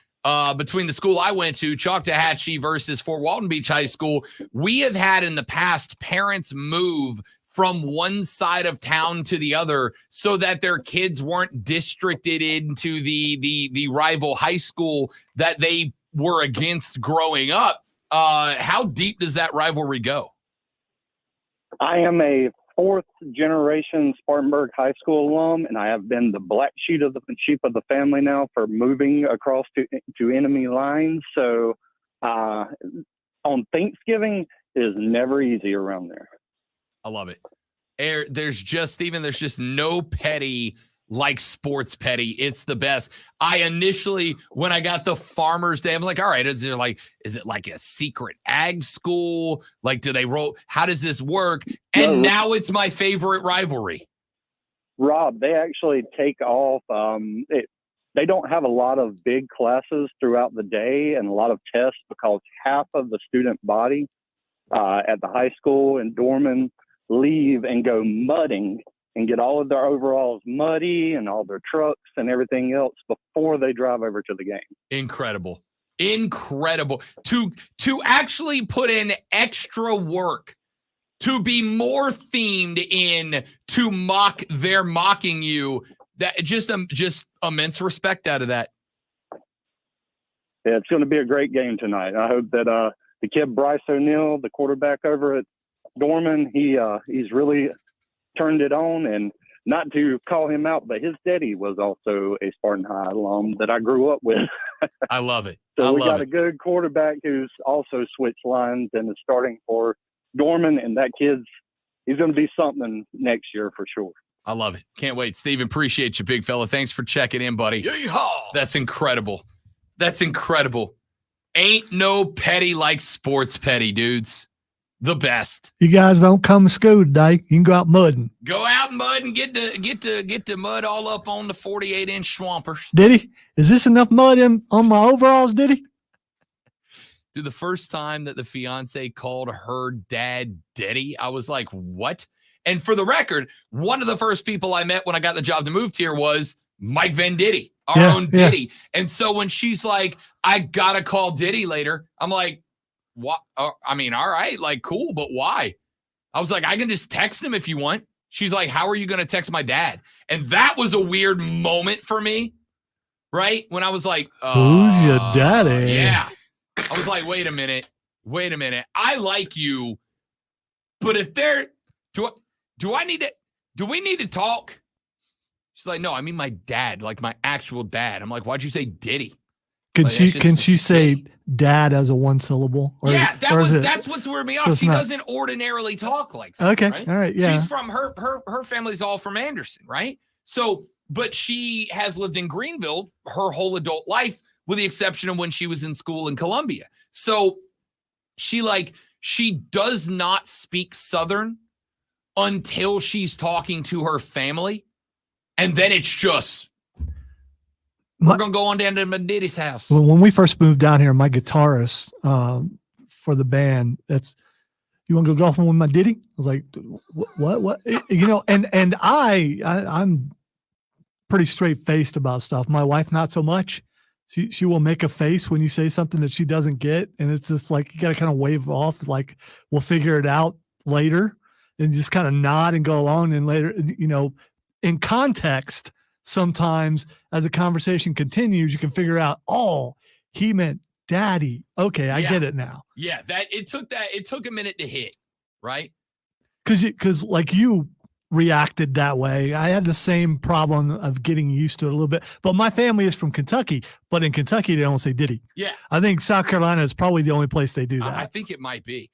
between the school I went to, Choctawhatchee versus Fort Walton Beach High School, we have had in the past parents move from one side of town to the other so that their kids weren't districted into the rival high school that they were against growing up. How deep does that rivalry go? I am a fourth generation Spartanburg High School alum, and I have been the black sheep of the family now for moving across to enemy lines. So on Thanksgiving, it is never easy around there. I love it. There's just no petty like sports petty. It's the best. I initially, when I got the Farmers Day, I'm like, all right, is it like a secret ag school? Like, do they roll? How does this work? And now it's my favorite rivalry. Rob, they actually take off. They don't have a lot of big classes throughout the day and a lot of tests because half of the student body at the high school in Dorman leave and go mudding and get all of their overalls muddy and all their trucks and everything else before they drive over to the game. Incredible. To actually put in extra work, to be more themed in, to mock their mocking you. That just immense respect out of that. Yeah, it's going to be a great game tonight. I hope that the kid Bryce O'Neill, the quarterback over at Dorman, he's really turned it on. And not to call him out, but his daddy was also a Spartan High alum that I grew up with. I love it. So we got a good quarterback who's also switched lines and is starting for Dorman, and that he's going to be something next year for sure. I love it. Can't wait. Steve, appreciate you, big fella. Thanks for checking in, buddy. Yeehaw! That's incredible. Ain't no petty like sports petty, dudes. The best. You guys don't come to school today. You can go out mudding. Go out and mud and get the mud all up on the 48-inch swampers. Did he? Is this enough mud on my overalls, did he? Dude, the first time that the fiance called her dad Diddy, I was like, what? And for the record, one of the first people I met when I got the job to move here was Mike Venditti, our own Diddy. And so when she's like, I got to call Diddy later, I'm like, what? I mean, all right, like, cool, but why? I was like, I can just text him if you want. She's like, how are you going to text my dad? And that was a weird moment for me, right? When I was like, who's your daddy? Yeah. I was like, wait a minute. I like you, but if do we need to talk? She's like, no, I mean my dad, like my actual dad. I'm like, why'd you say Diddy? Can Like, she say dad as a one syllable? Or yeah, is that's what's weirded me so off. it's She not- doesn't ordinarily talk like that. Okay, right? all right, yeah. She's from her family's all from Anderson, right? So, but she has lived in Greenville her whole adult life, with the exception of when she was in school in Columbia. So she does not speak Southern until she's talking to her family. And then it's just, we're going to go on down to my Diddy's house. When we first moved down here, my guitarist for the band, you want to go golfing with my Diddy? I was like, what? And I'm pretty straight faced about stuff. My wife, not so much. She will make a face when you say something that she doesn't get. And it's just like, you got to kind of wave off, like, we'll figure it out later, and just kind of nod and go along. And later, in context, sometimes as a conversation continues, you can figure out, oh, he meant daddy. Okay, I get it now. Yeah, it took a minute to hit, right? Because like you reacted that way. I had the same problem of getting used to it a little bit. But my family is from Kentucky, but in Kentucky they don't say Diddy. Yeah. I think South Carolina is probably the only place they do that. I think it might be.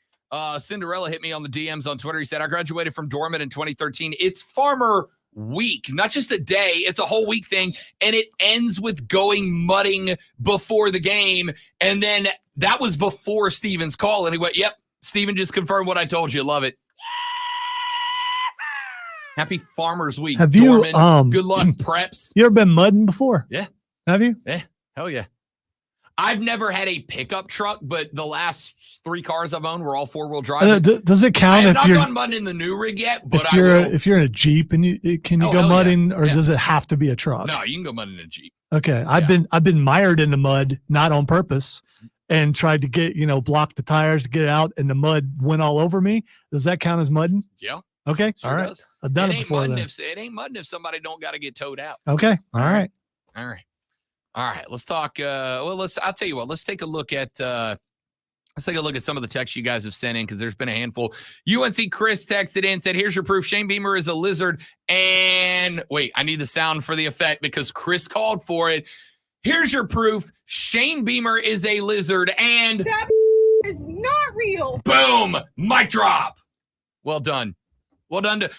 Cinderella hit me on the DMs on Twitter. He said, I graduated from Dorman in 2013. It's Farmer Week, not just a day. It's a whole week thing. And it ends with going mudding before the game. And then that was before Steven's call. And he went, yep, Steven just confirmed what I told you. Love it. Happy Farmers Week. Have you, Dorman. Good luck, preps. You ever been mudding before? Yeah. Have you? Yeah. Hell yeah. I've never had a pickup truck, but the last 3 cars I've owned were all 4-wheel drive. Does it count I have if not you're done mudding in the new rig yet, but if you're in a Jeep and can you go hell mudding, yeah. or Yeah. does it have to be a truck? No, you can go mudding in a Jeep. Okay, I've been mired in the mud, not on purpose, and tried to get block the tires to get out, and the mud went all over me. Does that count as mudding? Yeah. Okay, Sure all right. does. I've done it ain't before. mudding Then. it ain't mudding if somebody don't got to get towed out. Okay, all right. All right. All right. Let's talk. I'll tell you what, let's take a look at some of the texts you guys have sent in, because there's been a handful. UNC Chris texted in, said, here's your proof. Shane Beamer is a lizard. And wait, I need the sound for the effect because Chris called for it. Here's your proof. Shane Beamer is a lizard. And that is not real. Boom. Mic drop. Well done. Well done to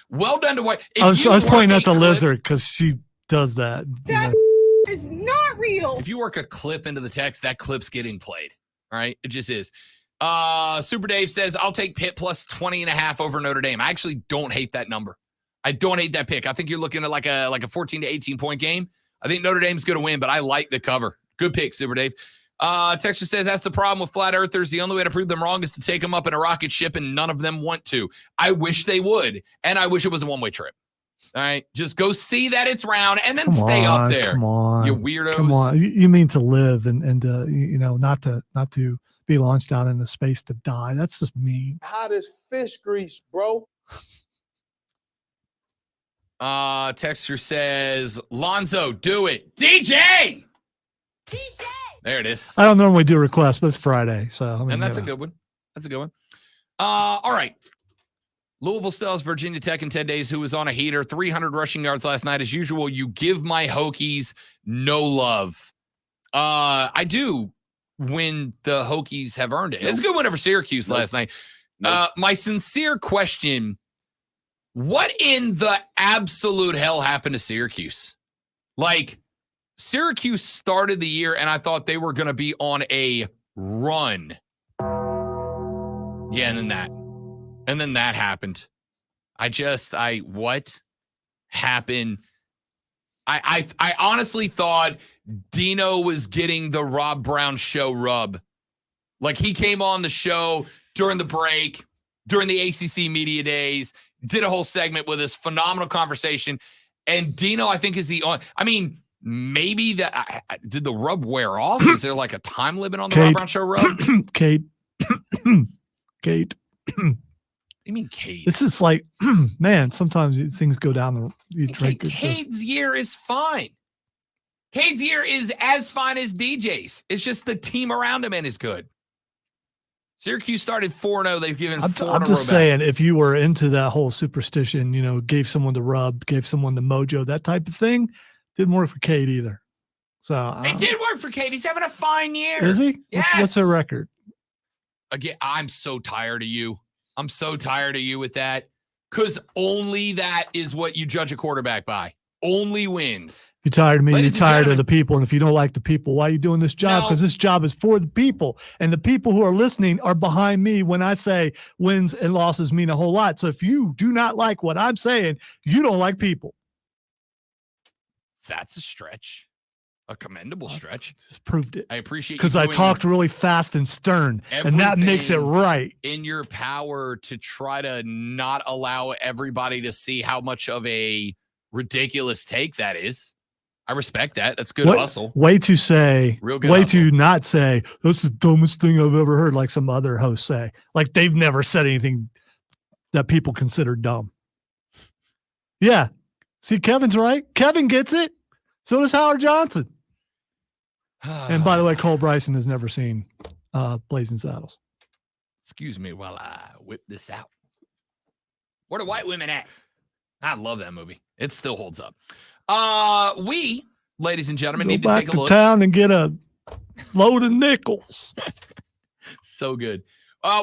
what? I was pointing at the lizard because she does that. That is not real. If you work a clip into the text, that clip's getting played. All right. It just is. Super Dave says, I'll take Pitt plus 20.5 over Notre Dame. I actually don't hate that number. I don't hate that pick. I think you're looking at like a 14 to 18 point game. I think Notre Dame's going to win, but I like the cover. Good pick, Super Dave. Texture says that's the problem with flat earthers. The only way to prove them wrong is to take them up in a rocket ship, and none of them want to. I wish they would, and I wish it was a one-way trip. All right, just go see that it's round, and then stay up there. Come on, you weirdos. Come on, you mean to live and not to be launched out into space to die? That's just mean. Hot as fish grease, bro. Texture says, Lonzo, do it. DJ! There it is. I don't normally do requests, but it's Friday, so I mean, And that's a good one. That's a good one. All right. Louisville still has Virginia Tech in 10 days, who was on a heater, 300 rushing yards last night. As usual, you give my Hokies no love. I do when the Hokies have earned it. It's a good win over Syracuse last night. My sincere question, what in the absolute hell happened to Syracuse? Like, Syracuse started the year, and I thought they were going to be on a run. Yeah, and then that happened. What happened? I honestly thought Dino was getting the Rob Brown show rub. Like, he came on the show during the break, during the ACC media days, did a whole segment with us, phenomenal conversation. And Dino, I think, is maybe that did the rub wear off? Is there like a time limit on the Rob Brown show rub? Kate. You mean Cade? This is like, man, sometimes things go down you drink it. Cade's year is fine. Cade's year is as fine as DJ's. It's just the team around him and is good. Syracuse started 4-0. They've given I'm just saying, if you were into that whole superstition, gave someone the rub, gave someone the mojo, that type of thing, didn't work for Cade either. So it did work for Cade. He's having a fine year. Is he? Yes. What's their record? Again, I'm so tired of you. I'm so tired of you with that, because only that is what you judge a quarterback by. Only wins. You're tired of me. Ladies You're and tired of gentlemen. the people. And if you don't like the people, why are you doing this job? No. Because this job is for the people. And the people who are listening are behind me when I say wins and losses mean a whole lot. So if you do not like what I'm saying, you don't like people. That's a stretch. A commendable stretch. Just proved it. I appreciate you Because I doing talked really fast and stern, and that makes it everything right. in your power to try to not allow everybody to see how much of a ridiculous take that is. I respect that. That's good hustle. Way to say, Real good way hustle. to not say, this is the dumbest thing I've ever heard, like some other hosts say. Like they've never said anything that people consider dumb. Yeah. See, Kevin's right. Kevin gets it. So does Howard Johnson. And by the way, Cole Bryson has never seen Blazing Saddles. Excuse me while I whip this out. Where the white women at? I love that movie. It still holds up. We, ladies and gentlemen, need to Go take back a to look. town and get a load of nickels. So good.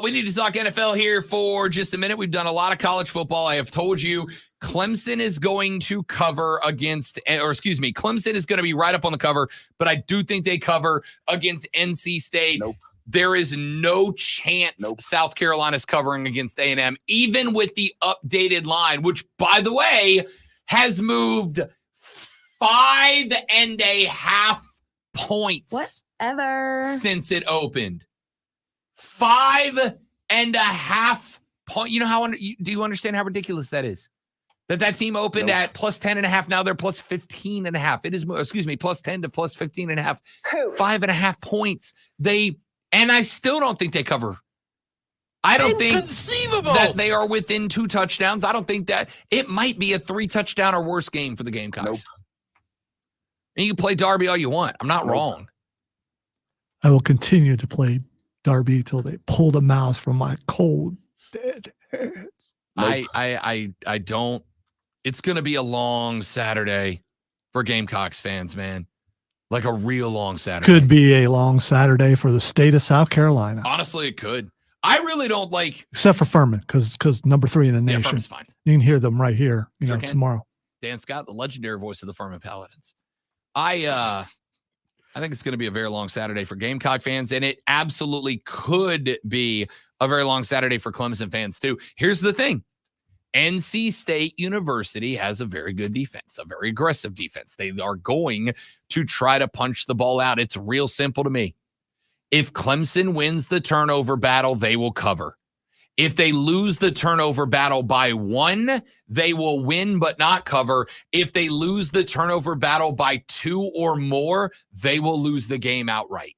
We need to talk NFL here for just a minute. We've done a lot of college football. I have told you Clemson is going to cover Clemson is going to be right up on the cover, but I do think they cover against NC State. Nope. There is no chance South Carolina's covering against A&M, even with the updated line, which, by the way, has moved 5.5 points since it opened. 5.5 points. You know how? Do you understand how ridiculous that is? That team opened at plus 10.5. Now they're plus 15.5. It is, plus 10 to plus 15.5. 5.5 points. And I still don't think they cover. I don't think that they are within 2 touchdowns. I don't think that it might be a 3-touchdown or worse game for the Gamecocks. And you can play Darby all you want. I'm not wrong. I will continue to play Darby till they pull the mouse from my cold, dead hands. I don't. It's going to be a long Saturday for Gamecocks fans, man. Like a real long Saturday. Could be a long Saturday for the state of South Carolina. Honestly, it could. I really don't like. Except for Furman, because number 3 in the nation. Furman's fine. You can hear them right here, Sure can. tomorrow. Dan Scott, the legendary voice of the Furman Paladins. I think it's going to be a very long Saturday for Gamecock fans, and it absolutely could be a very long Saturday for Clemson fans too. Here's the thing. NC State University has a very good defense, a very aggressive defense. They are going to try to punch the ball out. It's real simple to me. If Clemson wins the turnover battle, they will cover. If they lose the turnover battle by 1, they will win but not cover. If they lose the turnover battle by 2 or more, they will lose the game outright.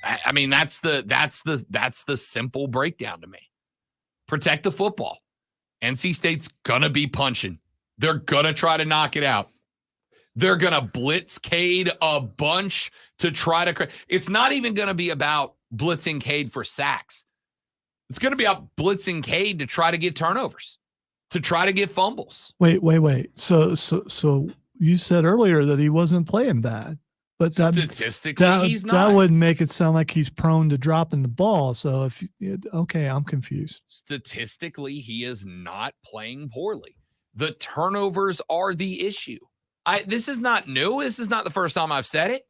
I mean, that's the simple breakdown to me. Protect the football. NC State's gonna be punching. They're gonna try to knock it out. They're gonna blitz Cade a bunch to try to. It's not even gonna be about blitzing Cade for sacks. It's going to be about blitzing Cade to try to get turnovers, to try to get fumbles. Wait. So you said earlier that he wasn't playing bad, but Statistically, he's not. That would make it sound like he's prone to dropping the ball. So okay, I'm confused. Statistically, he is not playing poorly. The turnovers are the issue. This is not new. This is not the first time I've said it.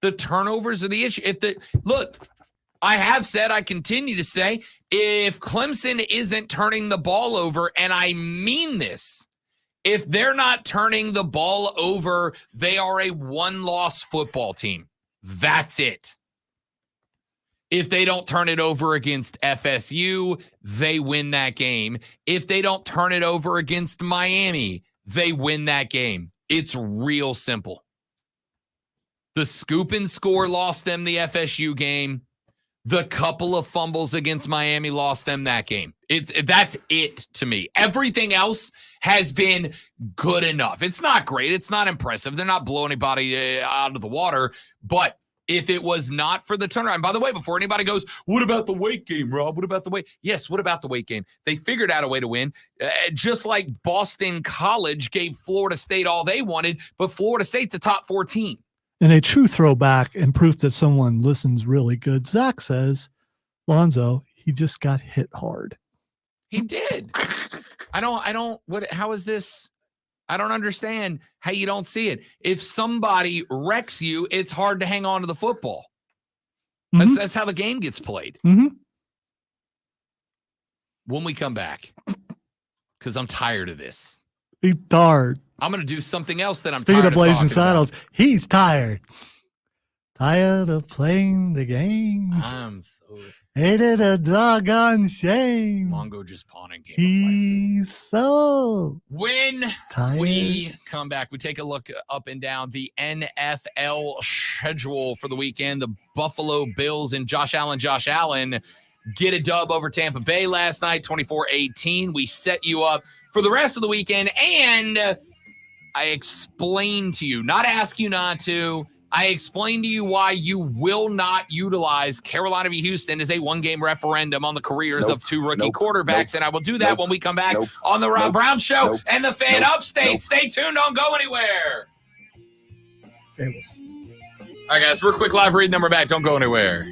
The turnovers are the issue. I have said, I continue to say, if Clemson isn't turning the ball over, and I mean this, if they're not turning the ball over, they are a one-loss football team. That's it. If they don't turn it over against FSU, they win that game. If they don't turn it over against Miami, they win that game. It's real simple. The scoop and score lost them the FSU game. The couple of fumbles against Miami lost them that game. That's it to me. Everything else has been good enough. It's not great. It's not impressive. They're not blowing anybody out of the water. But if it was not for the turnaround, and by the way, before anybody goes, what about the weight game, Rob? What about the weight? Yes, what about the weight game? They figured out a way to win, just like Boston College gave Florida State all they wanted, but Florida State's a top 4 team. In a true throwback and proof that someone listens really good, Zach says, Lonzo, he just got hit hard. He did. How is this? I don't understand how you don't see it. If somebody wrecks you, it's hard to hang on to the football. Mm-hmm. That's how the game gets played. Mm-hmm. When we come back, because I'm tired of this. He's tired. I'm going to do something else that I'm Speaking tired of Blazing talking Saddles, about. he's tired. Tired of playing the game. I'm so... Ain't it a doggone shame? Mongo just pawning game. He's so When tired. we come back, we take a look up and down the NFL schedule for the weekend. The Buffalo Bills and Josh Allen get a dub over Tampa Bay last night, 24-18. We set you up for the rest of the weekend, and I explained to you, not ask you not to, I explained to you why you will not utilize Carolina v. Houston as a one-game referendum on the careers of 2 rookie quarterbacks, and I will do that when we come back on the Rob Brown Show and the Fan Upstate. Stay tuned. Don't go anywhere. All right, guys, real quick live read, then we're back. Don't go anywhere.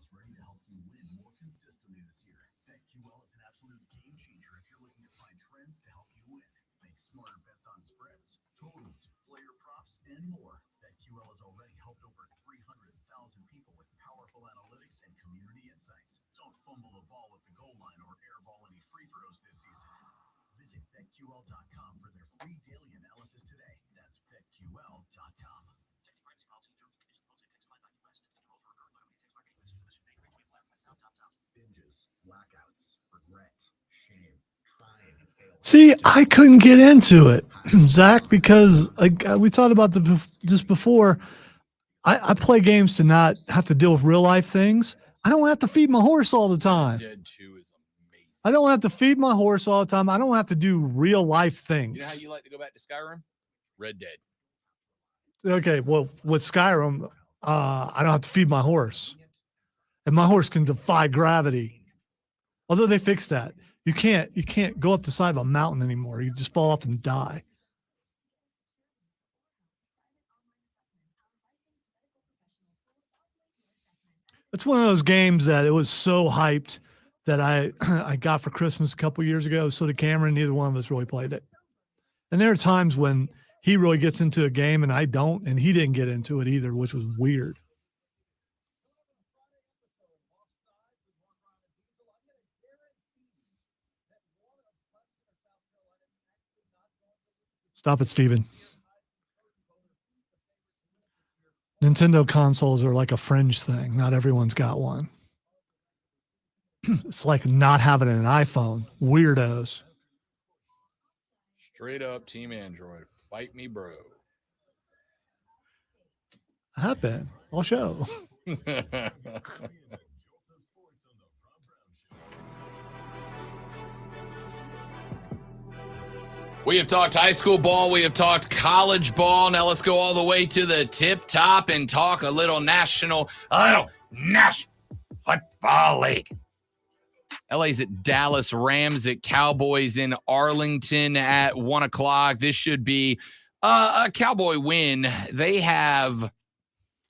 is ready to help you win more consistently this year. BetQL is an absolute game changer if you're looking to find trends to help you win. Make smarter bets on spreads, totals, player props, and more. BetQL has already helped over 300,000 people with powerful analytics and community insights. Don't fumble the ball at the goal line or airball any free throws this season. Visit BetQL.com for their free daily analysis today. That's BetQL.com. Binges, blackouts, regret, shame, trying and failing. See, I couldn't get into it, Zach, because like we talked about this before. I play games to not have to deal with real life things. I don't have to feed my horse all the time. Dead 2 is amazing. I don't have to feed my horse all the time. I don't have to do real life things. You know how you like to go back to Skyrim? Red Dead. Okay, well, with Skyrim, I don't have to feed my horse. And my horse can defy gravity. Although they fixed that. You can't go up the side of a mountain anymore. You just fall off and die. It's one of those games that it was so hyped that I got for Christmas a couple years ago. So did Cameron. Neither one of us really played it. And there are times when he really gets into a game and I don't, and he didn't get into it either, which was weird. Stop it, Steven. Nintendo consoles are like a fringe thing. Not everyone's got one. It's like not having an iPhone. Weirdos. Straight up Team Android. Fight me, bro. I have been. I'll show. We have talked high school ball. We have talked college ball. Now let's go all the way to the tip top and talk a little National Football League. LA's at Dallas, Rams at Cowboys in Arlington at 1 o'clock. This should be a Cowboy win. They have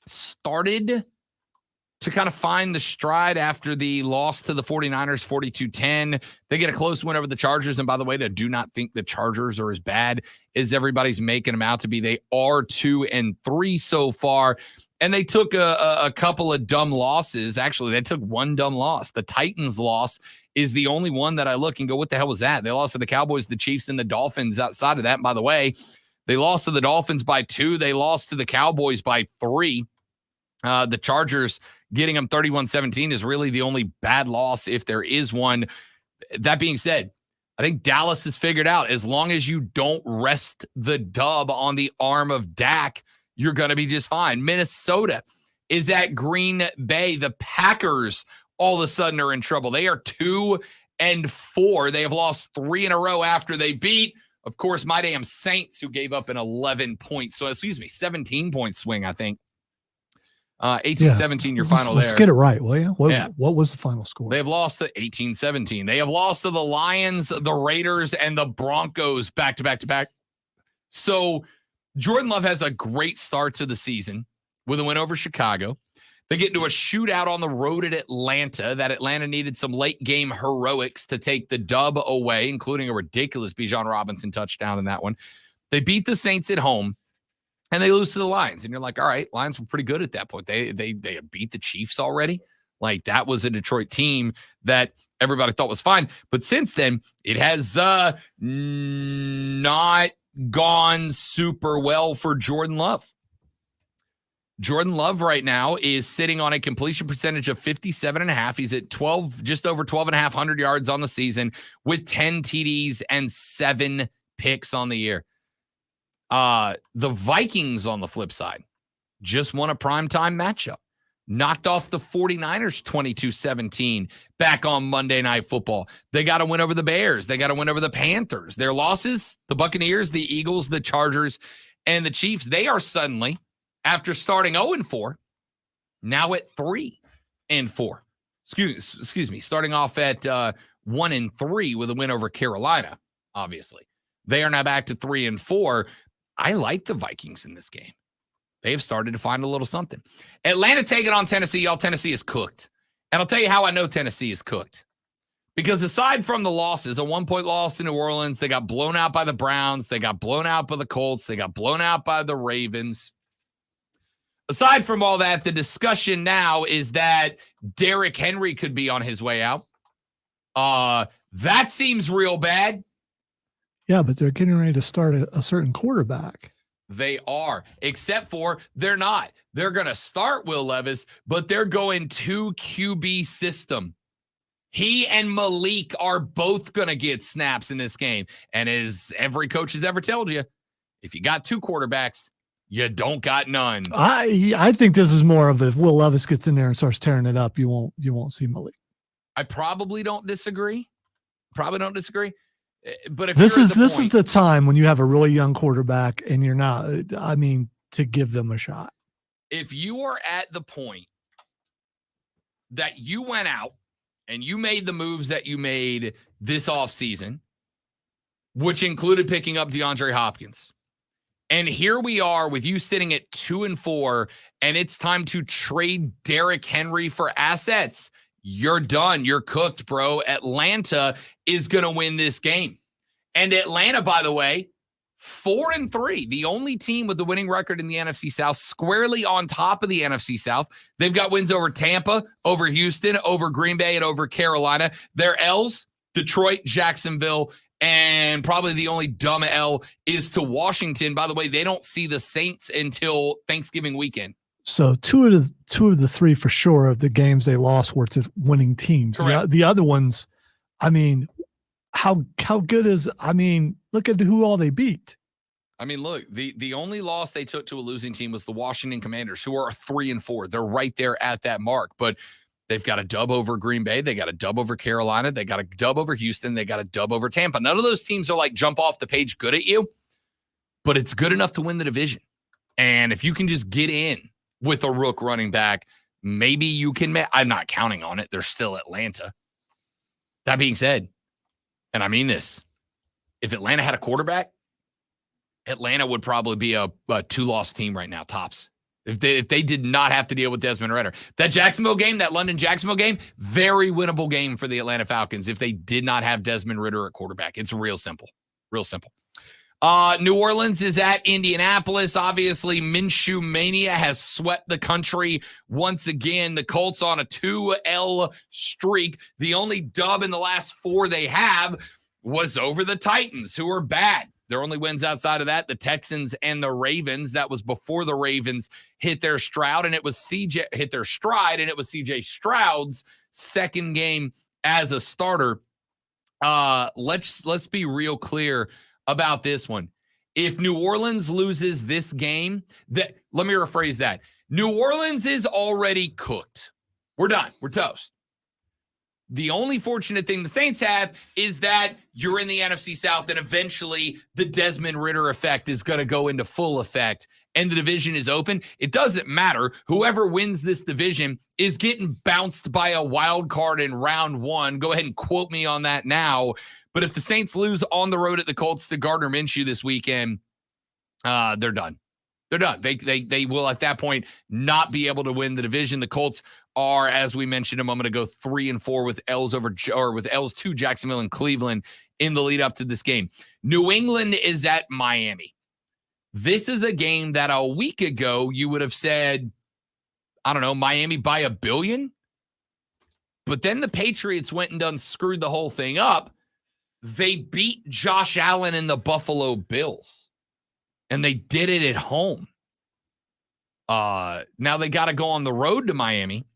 started to kind of find the stride after the loss to the 49ers, 42-10. They get a close win over the Chargers. And by the way, I do not think the Chargers are as bad as everybody's making them out to be. They are 2-3 so far. And they took a couple of dumb losses. Actually, they took one dumb loss. The Titans loss is the only one that I look and go, what the hell was that? They lost to the Cowboys, the Chiefs, and the Dolphins. Outside of that, by the way, they lost to the Dolphins by 2. They lost to the Cowboys by 3. The Chargers getting them 31-17 is really the only bad loss if there is one. That being said, I think Dallas has figured out as long as you don't rest the dub on the arm of Dak, you're going to be just fine. Minnesota is at Green Bay. The Packers all of a sudden are in trouble. They are 2-4. They have lost 3 in a row after they beat, of course, my damn Saints, who gave up an 17-point swing, I think. 18-17, your final let's there. get it right, will you? What was the final score? They have lost to 18-17. They have lost to the Lions, the Raiders, and the Broncos back-to-back-to-back. So Jordan Love has a great start to the season with a win over Chicago. They get into a shootout on the road at Atlanta. That Atlanta needed some late-game heroics to take the dub away, including a ridiculous Bijan Robinson touchdown in that one. They beat the Saints at home. And they lose to the Lions. And you're like, all right, Lions were pretty good at that point. They beat the Chiefs already. Like, that was a Detroit team that everybody thought was fine. But since then, it has not gone super well for Jordan Love. Jordan Love right now is sitting on a completion percentage of 57.5. He's at 12, just over 1,250 yards on the season with 10 TDs and 7 picks on the year. The Vikings on the flip side just won a primetime matchup, knocked off the 49ers 22-17 back on Monday Night Football. They got to win over the Bears. They got to win over the Panthers. Their losses, the Buccaneers, the Eagles, the Chargers, and the Chiefs, they are suddenly, after starting 0-4, now at 3-4. Excuse me, starting off at 1-3 with a win over Carolina, obviously. They are now back to 3-4. I like the Vikings in this game. They have started to find a little something. Atlanta taking on Tennessee. Y'all, Tennessee is cooked. And I'll tell you how I know Tennessee is cooked. Because aside from the losses, a 1-point loss to New Orleans, they got blown out by the Browns, they got blown out by the Colts, they got blown out by the Ravens. Aside from all that, the discussion now is that Derrick Henry could be on his way out. That seems real bad. Yeah, but they're getting ready to start a certain quarterback. They are, except for they're not. They're going to start Will Levis, but they're going 2 QB system. He and Malik are both going to get snaps in this game. And as every coach has ever told you, if you got 2 quarterbacks, you don't got none. I think this is more of if Will Levis gets in there and starts tearing it up, you won't see Malik. I probably don't disagree. But if This is the time when you have a really young quarterback and you're not, to give them a shot. If you are at the point that you went out and you made the moves that you made this offseason, which included picking up DeAndre Hopkins, and here we are with you sitting at 2-4, and it's time to trade Derrick Henry for assets, you're done. You're cooked, bro. Atlanta is going to win this game. And Atlanta, by the way, 4-3, the only team with the winning record in the NFC South, squarely on top of the NFC South. They've got wins over Tampa, over Houston, over Green Bay, and over Carolina. Their L's, Detroit, Jacksonville, and probably the only dumb L is to Washington. By the way, they don't see the Saints until Thanksgiving weekend. So two of the 3 for sure of the games they lost were to winning teams. The other ones, how good is, look at who all they beat. Look, the only loss they took to a losing team was the Washington Commanders, who are 3-4. They're right there at that mark, but they've got a dub over Green Bay. They got a dub over Carolina. They got a dub over Houston. They got a dub over Tampa. None of those teams are like jump off the page good at you, but it's good enough to win the division. And if you can just get in with a rook running back, maybe you can. I'm not counting on it. They're still Atlanta. That being said, and I mean this, if Atlanta had a quarterback, Atlanta would probably be a 2-loss team right now, tops. If they did not have to deal with Desmond Ridder. That Jacksonville game, that London-Jacksonville game, very winnable game for the Atlanta Falcons if they did not have Desmond Ridder at quarterback. It's real simple. Real simple. New Orleans is at Indianapolis. Obviously, Minshew Mania has swept the country once again. The Colts on a 2-L streak. The only dub in the last 4 they have was over the Titans, who are bad. Their only wins outside of that, the Texans and the Ravens. That was before the Ravens hit their stride, and it was CJ Stroud's second game as a starter. Let's be real clear about this one. If New Orleans loses this game, let me rephrase that. New Orleans is already cooked. We're done. We're toast. The only fortunate thing the Saints have is that you're in the NFC South, and eventually the Desmond Ridder effect is going to go into full effect, and the division is open. It doesn't matter. Whoever wins this division is getting bounced by a wild card in round 1. Go ahead and quote me on that now. But if the Saints lose on the road at the Colts to Gardner Minshew this weekend, they're done. They're done. They will at that point not be able to win the division. The Colts are, as we mentioned a moment ago, 3-4 with L's with L's to Jacksonville and Cleveland in the lead up to this game. New England is at Miami. This is a game that a week ago you would have said, I don't know, Miami by $1 billion. But then the Patriots went and done screwed the whole thing up. They beat Josh Allen and the Buffalo Bills, and they did it at home. Now they got to go on the road to Miami,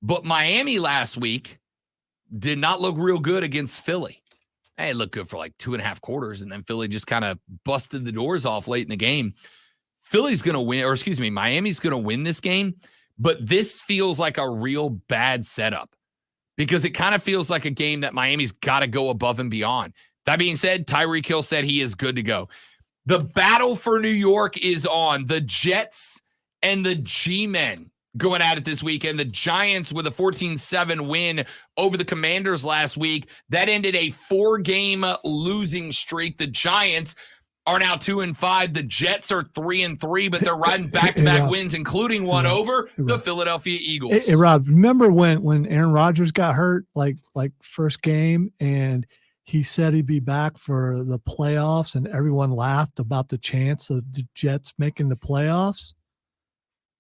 but Miami last week did not look real good against Philly. It looked good for like 2.5 quarters, and then Philly just kind of busted the doors off late in the game. Miami's going to win this game, but this feels like a real bad setup because it kind of feels like a game that Miami's got to go above and beyond. That being said, Tyreek Hill said he is good to go. The battle for New York is on. The Jets and the G-Men going at it this weekend. The Giants with a 14-7 win over the Commanders last week. That ended a 4-game losing streak. The Giants are now 2-5. The Jets are 3-3, but they're riding back-to-back Rob. wins, including one Rob. over the Rob. Philadelphia Eagles. Hey, Rob, remember when Aaron Rodgers got hurt, like first game, and he said he'd be back for the playoffs, and everyone laughed about the chance of the Jets making the playoffs?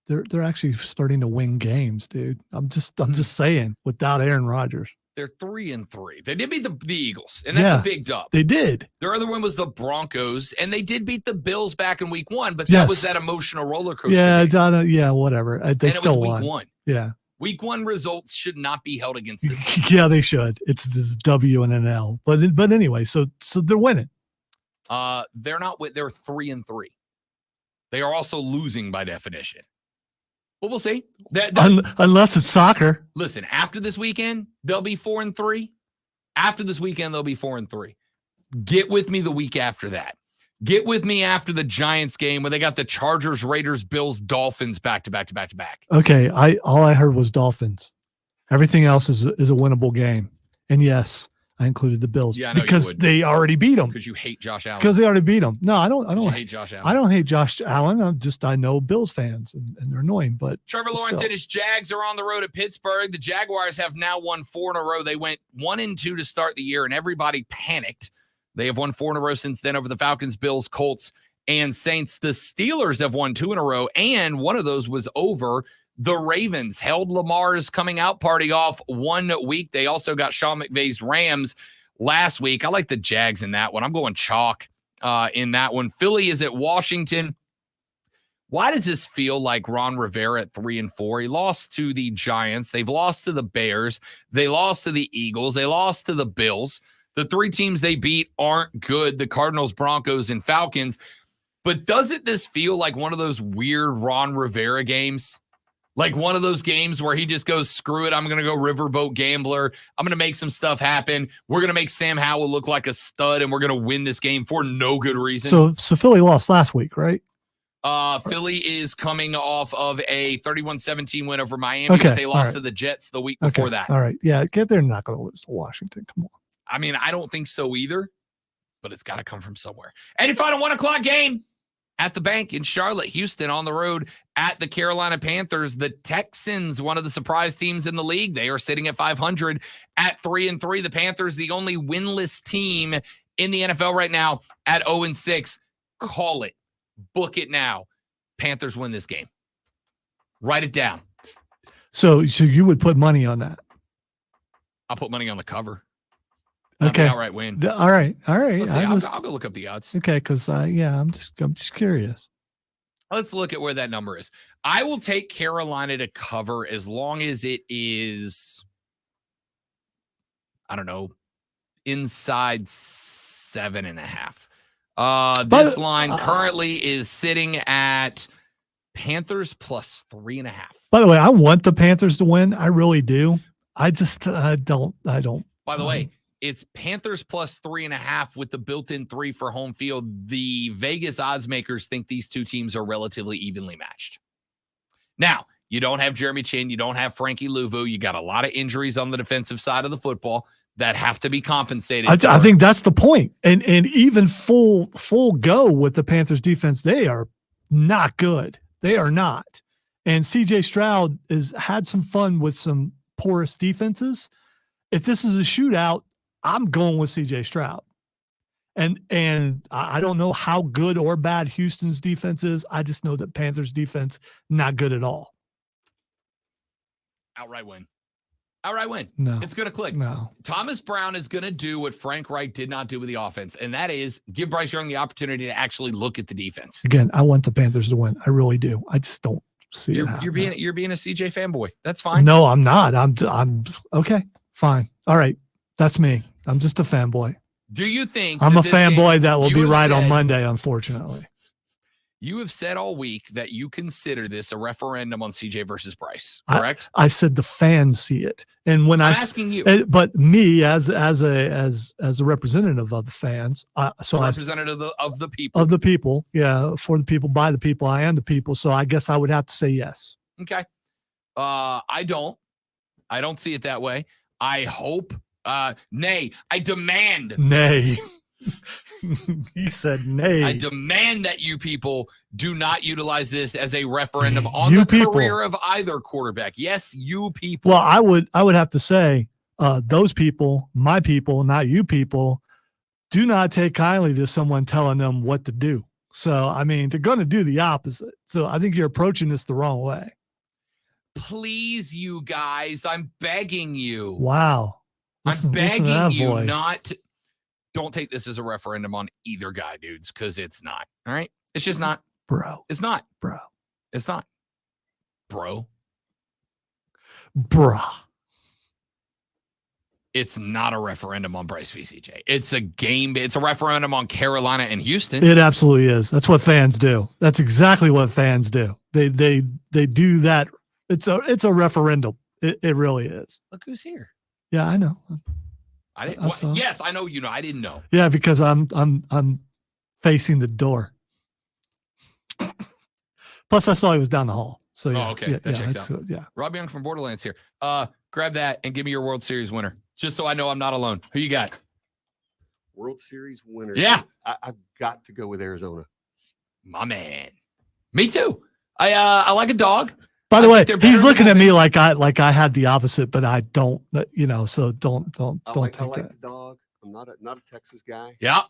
They're actually starting to win games, dude. I'm just saying, without Aaron Rodgers. They're 3-3. They did beat the Eagles, and that's a big dub. They did. Their other one was the Broncos, and they did beat the Bills back in week 1, but that was that emotional roller coaster. Yeah, whatever. They and still it was won. week 1. Yeah. Week 1 results should not be held against them. Yeah, they should. It's this W and an L. But anyway, so they're winning. They're not. They're 3-3. They are also losing by definition. But we'll see. Unless it's soccer. Listen, after this weekend, they'll be 4-3. After this weekend, they'll be 4-3. Get with me the week after that. Get with me after the Giants game where they got the Chargers, Raiders, Bills, Dolphins back to back to back to back. Okay, all I heard was Dolphins. Everything else is a winnable game. And yes, I included the Bills because they already beat them. Because you hate Josh Allen. Because they already beat them. No, I don't You hate Josh Allen. I don't hate Josh Allen. I know Bills fans and they're annoying, but Trevor Lawrence still. and his Jags are on the road at Pittsburgh. The Jaguars have now won 4 in a row. They went 1-2 to start the year, and everybody panicked. They have won 4 in a row since then over the Falcons, Bills, Colts, and Saints. The Steelers have won 2 in a row, and one of those was over the Ravens. Held Lamar's coming out party off 1 week. They also got Sean McVay's Rams last week. I like the Jags in that one. I'm going chalk in that one. Philly is at Washington. Why does this feel like Ron Rivera at 3-4? He lost to the Giants. They've lost to the Bears. They lost to the Eagles. They lost to the Bills. The 3 teams they beat aren't good. The Cardinals, Broncos, and Falcons. But doesn't this feel like one of those weird Ron Rivera games? Like one of those games where he just goes, screw it, I'm going to go riverboat gambler. I'm going to make some stuff happen. We're going to make Sam Howell look like a stud, and we're going to win this game for no good reason. So Philly lost last week, right? Philly is coming off of a 31-17 win over Miami, Okay, but they lost all right. to the Jets the week before that. All right. Yeah, they're not going to lose to Washington. Come on. I mean, I don't think so either, but it's got to come from somewhere. And if I don't 1 o'clock game at the bank in Charlotte, Houston on the road at the Carolina Panthers, the Texans, one of the surprise teams in the league. They are sitting at 500 at 3-3. The Panthers, the only winless team in the NFL right now at 0-6. Call it. Book it now. Panthers win this game. Write it down. So you would put money on that? I'll put money on the cover. Not Okay. the outright win. All right. Let's see, I I'll go look up the odds. Okay, because I'm just curious. Let's look at where that number is. I will take Carolina to cover as long as it is, I don't know, inside 7.5. This line currently is sitting at Panthers plus 3.5. By the way, I want the Panthers to win. I really do. I just I don't. By the way, it's Panthers plus 3.5 with the built-in 3 for home field. The Vegas odds makers think these two teams are relatively evenly matched. Now, you don't have Jeremy Chin. You don't have Frankie Louvu. You got a lot of injuries on the defensive side of the football that have to be compensated. I think that's the point. And even full go with the Panthers defense, they are not good. They are not. And CJ Stroud has had some fun with some porous defenses. If this is a shootout, I'm going with CJ Stroud. And I don't know how good or bad Houston's defense is. I just know that Panthers defense, not good at all. Outright win. Outright win. No. It's going to click. No. Thomas Brown is going to do what Frank Reich did not do with the offense, and that is give Bryce Young the opportunity to actually look at the defense. Again, I want the Panthers to win. I really do. I just don't see it happening. You're being a CJ fanboy. That's fine. No, I'm not. I'm okay. Fine. All right. That's me. I'm just a fanboy. Do you think I'm a this game- fanboy that will you be have right on said- Monday, unfortunately. You have said all week that you consider this a referendum on CJ versus Bryce, I- correct? I said the fans see it, and when I'm I asking you. but me as a representative of the fans, so I Representative of the people. of the people, yeah, for the people, by the people, I am the people. So I guess I would have to say yes. Okay. I don't see it that way. I hope, nay, I demand. Nay. He said nay. I demand that you people do not utilize this as a referendum on You the people. career of either quarterback. Yes, you people. Well, I would have to say, those people, my people, not you people, do not take kindly to someone telling them what to do. So, I mean, they're going to do the opposite. So I think you're approaching this the wrong way. Please, you guys, I'm begging you. Wow. I'm Listen to begging that you voice. not to. Don't take this as a referendum on either guy, dudes, because it's not. All right? It's just not. Bro. It's not. Bro. It's not. Bro. Bruh. It's not a referendum on Bryce VCJ. It's a game. It's a referendum on Carolina and Houston. It absolutely is. That's what fans do. That's exactly what fans do. They do that. It's a referendum. It really is. Look who's here. Yeah, I know. I didn't. I saw. Yes, I know. You know. I didn't know. Yeah, because I'm facing the door. Plus, I saw he was down the hall. So yeah. Oh, okay. Yeah, That checks it's out. good, yeah. Rob Young from Borderlands here. Grab that and give me your World Series winner, just so I know I'm not alone. Who you got? World Series winner. Yeah. I've got to go with Arizona. My man. Me too. I like a dog. By the I way, think they're better he's looking than at me like I had the opposite, but I don't. So don't I take like that. the dog. I'm not a Texas guy. Yeah.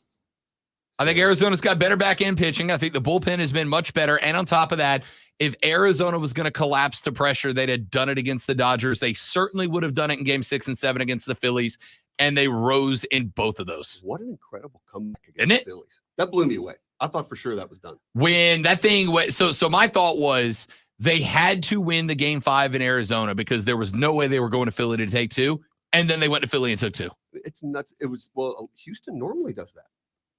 I think Arizona's got better back end pitching. I think the bullpen has been much better. And on top of that, if Arizona was going to collapse to pressure, they'd have done it against the Dodgers. They certainly would have done it in game 6 and 7 against the Phillies. And they rose in both of those. What an incredible comeback Isn't against it? the Phillies. That blew me away. I thought for sure that was done. When that thing went, so my thought was they had to win the game 5 in Arizona because there was no way they were going to Philly to take 2. And then they went to Philly and took 2. It's nuts. It was, well, Houston normally does that.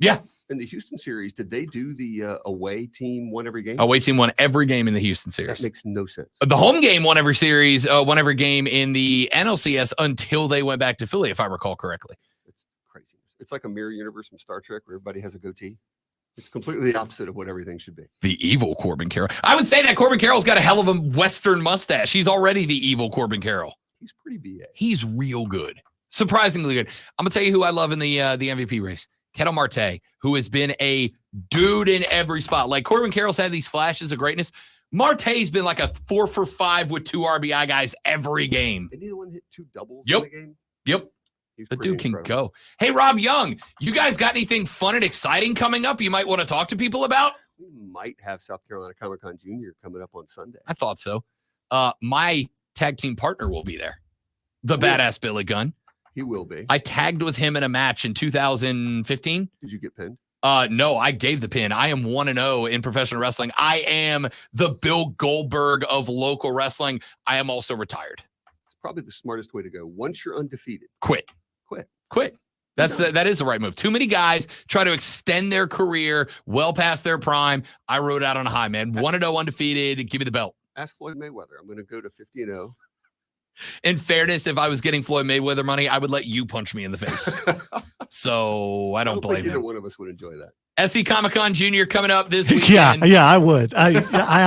Yeah. In the Houston series, did they do the away team won every game? Away team won every game in the Houston series. That makes no sense. The home game won every series, won every game in the NLCS until they went back to Philly, if I recall correctly. It's crazy. It's like a mirror universe from Star Trek where everybody has a goatee. It's completely the opposite of what everything should be. The evil Corbin Carroll. I would say that Corbin Carroll's got a hell of a Western mustache. He's already the evil Corbin Carroll. He's pretty BA. He's real good. Surprisingly good. I'm going to tell you who I love in the MVP race. Ketel Marte, who has been a dude in every spot. Like Corbin Carroll's had these flashes of greatness. Marte's been like a 4 for 5 with 2 RBI guys every game. Did anyone hit 2 doubles Yep. in the game? Yep. He's The pretty dude can incredible. go. Hey, Rob Young, you guys got anything fun and exciting coming up you might want to talk to people about? We might have South Carolina Comic Con Junior coming up on Sunday. I thought so. My tag team partner will be there. The badass Billy Gunn. He will be. I tagged with him in a match in 2015. Did you get pinned? No, I gave the pin. I am 1-0 in professional wrestling. I am the Bill Goldberg of local wrestling. I am also retired. It's probably the smartest way to go. Once you're undefeated, Quit. That is the right move. Too many guys try to extend their career well past their prime. I rode out on a high, man. 1-0 undefeated. Give me the belt. ask Floyd Mayweather. I'm going to go to 50-0. In fairness, if I was getting Floyd Mayweather money, I would let you punch me in the face. So I don't blame think either him. one of us would enjoy that. SC Comic Con Junior coming up this weekend. Yeah, I would. I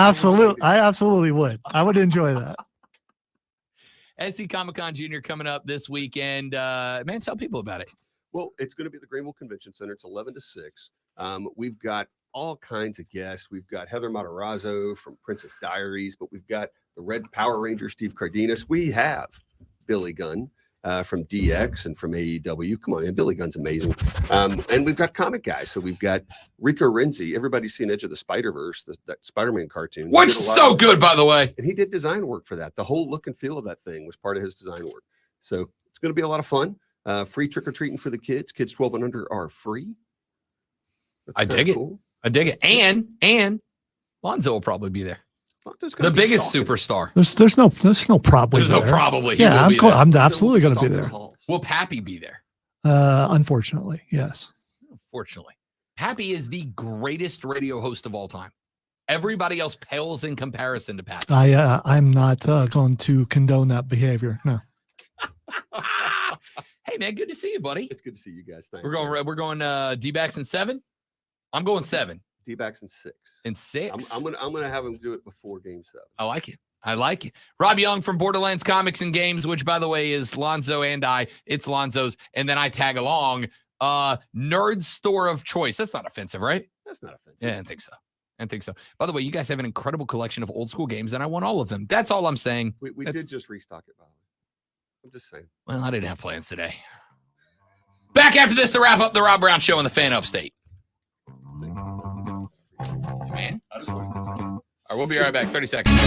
absolutely would. I would enjoy that. SC Comic Con Junior coming up this weekend. Man, tell people about it. Well, it's going to be at the Greenville Convention Center. It's 11 to 6. We've got all kinds of guests. We've got Heather Matarazzo from Princess Diaries, but we've got the Red Power Ranger, Steve Cardenas. We have Billy Gunn from DX and from AEW. Come on, man. Billy Gunn's amazing. And we've got comic guys. So we've got Rico Renzi. Everybody's seen Edge of the Spider-Verse, that Spider-Man cartoon. Which is so good, by the way. And he did design work for that. The whole look and feel of that thing was part of his design work. So it's going to be a lot of fun. Free trick-or-treating for the kids. Kids 12 and under are free. That's I dig it. cool. I dig it. And Lonzo will probably be there. The biggest superstar. There's no probably. There's no there. probably. He Yeah, will be there. I'm absolutely going to be there. Will Pappy be there? Unfortunately, yes. Unfortunately. Pappy is the greatest radio host of all time. Everybody else pales in comparison to Pappy. I'm not going to condone that behavior. No. Hey man, good to see you, buddy. It's good to see you guys. Thanks. We're going D-backs in 7. I'm going 7. D-backs in 6. In 6. I'm gonna have him do it before game 7. I like it. I like it. Rob Young from Borderlands Comics and Games, which by the way is Lonzo and I. It's Lonzo's, and then I tag along. Nerd store of choice. That's not offensive, right? That's not offensive. Yeah, I didn't think so. By the way, you guys have an incredible collection of old school games, and I want all of them. That's all I'm saying. We did just restock it, by the way. I'm just saying. Well, I didn't have plans today. Back after this to wrap up the Rob Brown Show in the Fan Upstate. Man. All right, we'll be right back. 30 seconds.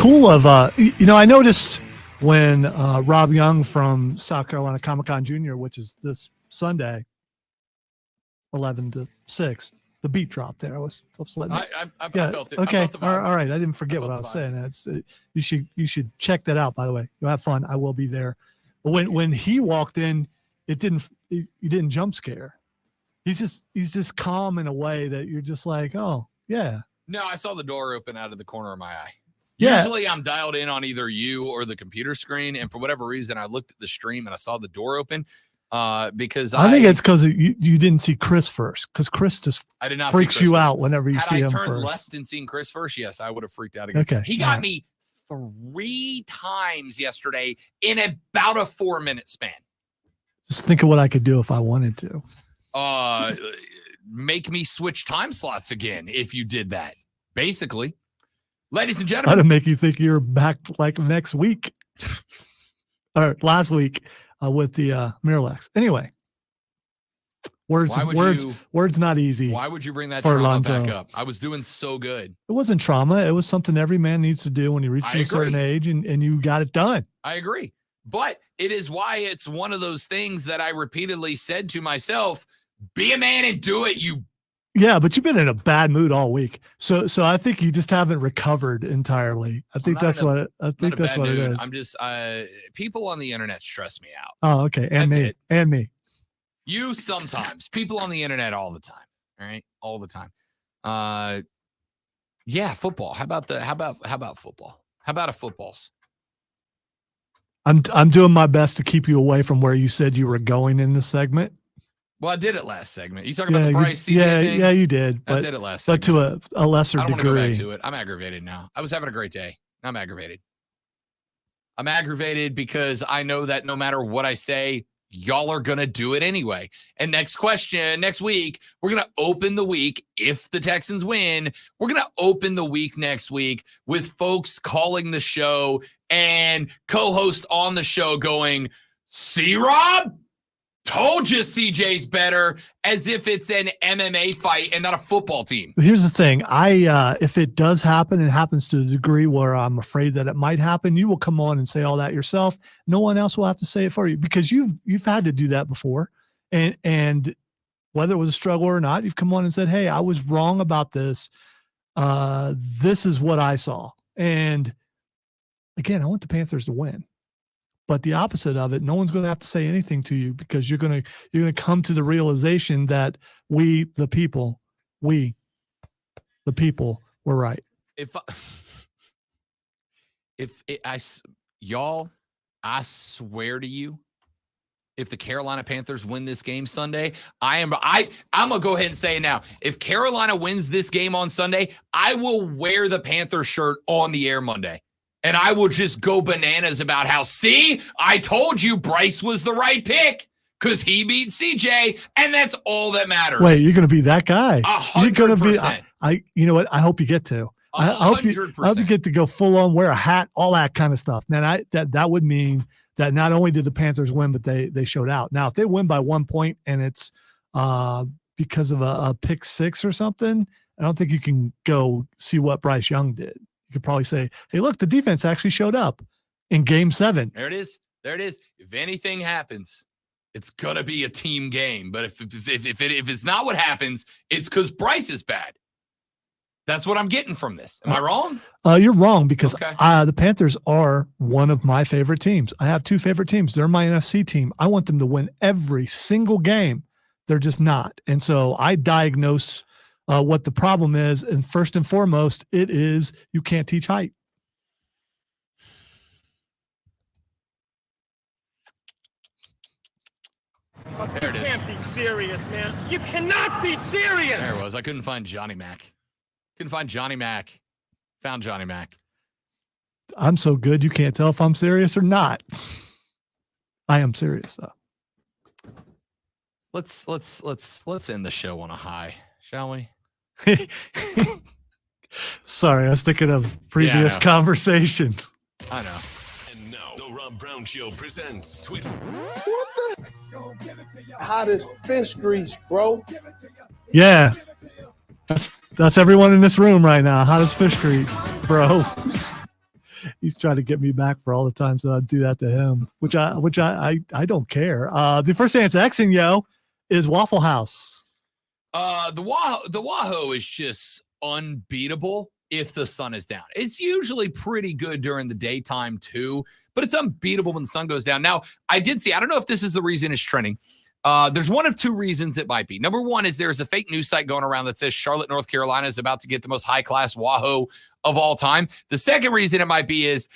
cool of I noticed when Rob Young from South Carolina Comic-Con Jr., which is this Sunday, 11-6, the beat drop there. I was letting I felt it. Okay. I felt the vibe. All right. I didn't forget what I was saying. It's you should check that out. By the way, you'll have fun. I will be there. But when he walked in, he didn't jump scare. He's just calm in a way that you're just like, oh yeah. No, I saw the door open out of the corner of my eye. Yeah. Usually I'm dialed in on either you or the computer screen, and for whatever reason, I looked at the stream and I saw the door open. Because I think it's because you didn't see Chris first, because Chris just I did not freaks see Chris you first. out whenever you Had see I him turned first. left and seen Chris first, yes, I would have freaked out again. Okay, He got me 3 times yesterday in about a 4-minute span. Just think of what I could do if I wanted to. Make me switch time slots again if you did that. Basically, ladies and I'd gentlemen, make you think you're back like next week or last week with the Miralax. Anyway, words not easy. why would you bring that for trauma Lonzo. back up? I was doing so good. It wasn't trauma. It was something every man needs to do when he reaches I a certain agree. age, and you got it done. I agree. But it is why it's one of those things that I repeatedly said to myself, be a man and do it, you. Yeah, but you've been in a bad mood all week, so I think you just haven't recovered entirely. I think that's what it is. I'm just people on the internet stress me out. Oh, okay, and That's me, it. and me. You sometimes, people on the internet all the time. All right, all the time. Yeah, football. How about football? How about a footballs? I'm doing my best to keep you away from where you said you were going in this segment. Well, I did it last segment. You talking about the Bryce CJ thing? Yeah, you did. I But, did it last but segment. to a lesser I don't want to go degree. back to it. I'm aggravated now. I was having a great day. I'm aggravated. I'm aggravated because I know that no matter what I say, y'all are going to do it anyway. And next week, we're going to open the week. If the Texans win, we're going to open the week next week with folks calling the show and co-host on the show going, see, Rob? Told you CJ's better, as if it's an MMA fight and not a football team. Here's the thing. If it does happen, it happens to the degree where I'm afraid that it might happen, you will come on and say all that yourself. No one else will have to say it for you, because you've had to do that before. And whether it was a struggle or not, you've come on and said, hey, I was wrong about this. This is what I saw. And again, I want the Panthers to win. But the opposite of it, no one's going to have to say anything to you, because you're going to come to the realization that we, the people, were right. I swear to you, if the Carolina Panthers win this game Sunday, I'm gonna go ahead and say it now. If Carolina wins this game on Sunday, I will wear the Panther shirt on the air Monday. And I will just go bananas about how, see, I told you Bryce was the right pick because he beat CJ, and that's all that matters. Wait, you're going to be that guy? 100%. You're going to be. You know what? I hope you get to. I hope you get to go full on, wear a hat, all that kind of stuff. Now that would mean that not only did the Panthers win, but they showed out. Now, if they win by 1 point and it's because of a pick six or something, I don't think you can go see what Bryce Young did. You could probably say, hey, look, the defense actually showed up in game 7. There it is. If anything happens, it's going to be a team game. But if it's not what happens, it's because Bryce is bad. That's what I'm getting from this. Am I wrong? You're wrong, because Okay. The Panthers are one of my favorite teams. I have 2 favorite teams. They're my NFC team. I want them to win every single game. They're just not. And so I diagnose what the problem is. And first and foremost, it is you can't teach height. There it is. You can't be serious, man. You cannot be serious. There it was. I couldn't find Johnny Mac. Found Johnny Mac. I'm so good you can't tell if I'm serious or not. I am serious though. Let's end the show on a high, shall we? Sorry, I was thinking of previous know. conversations. I know. And now, the Rob Brown Show presents Twitter. What the? Hot as fish grease, bro. Yeah. That's everyone in this room right now. Hot as fish creek, bro. He's trying to get me back for all the times that I do that to him, which I don't care. The first thing that's Xing yo is Waffle House. The Wahoo is just unbeatable if the sun is down. It's usually pretty good during the daytime too, but it's unbeatable when the sun goes down. Now, I did see, I don't know if this is the reason it's trending. There's one of two reasons it might be. Number one is there's a fake news site going around that says Charlotte, North Carolina is about to get the most high-class Wahoo of all time. The second reason it might be is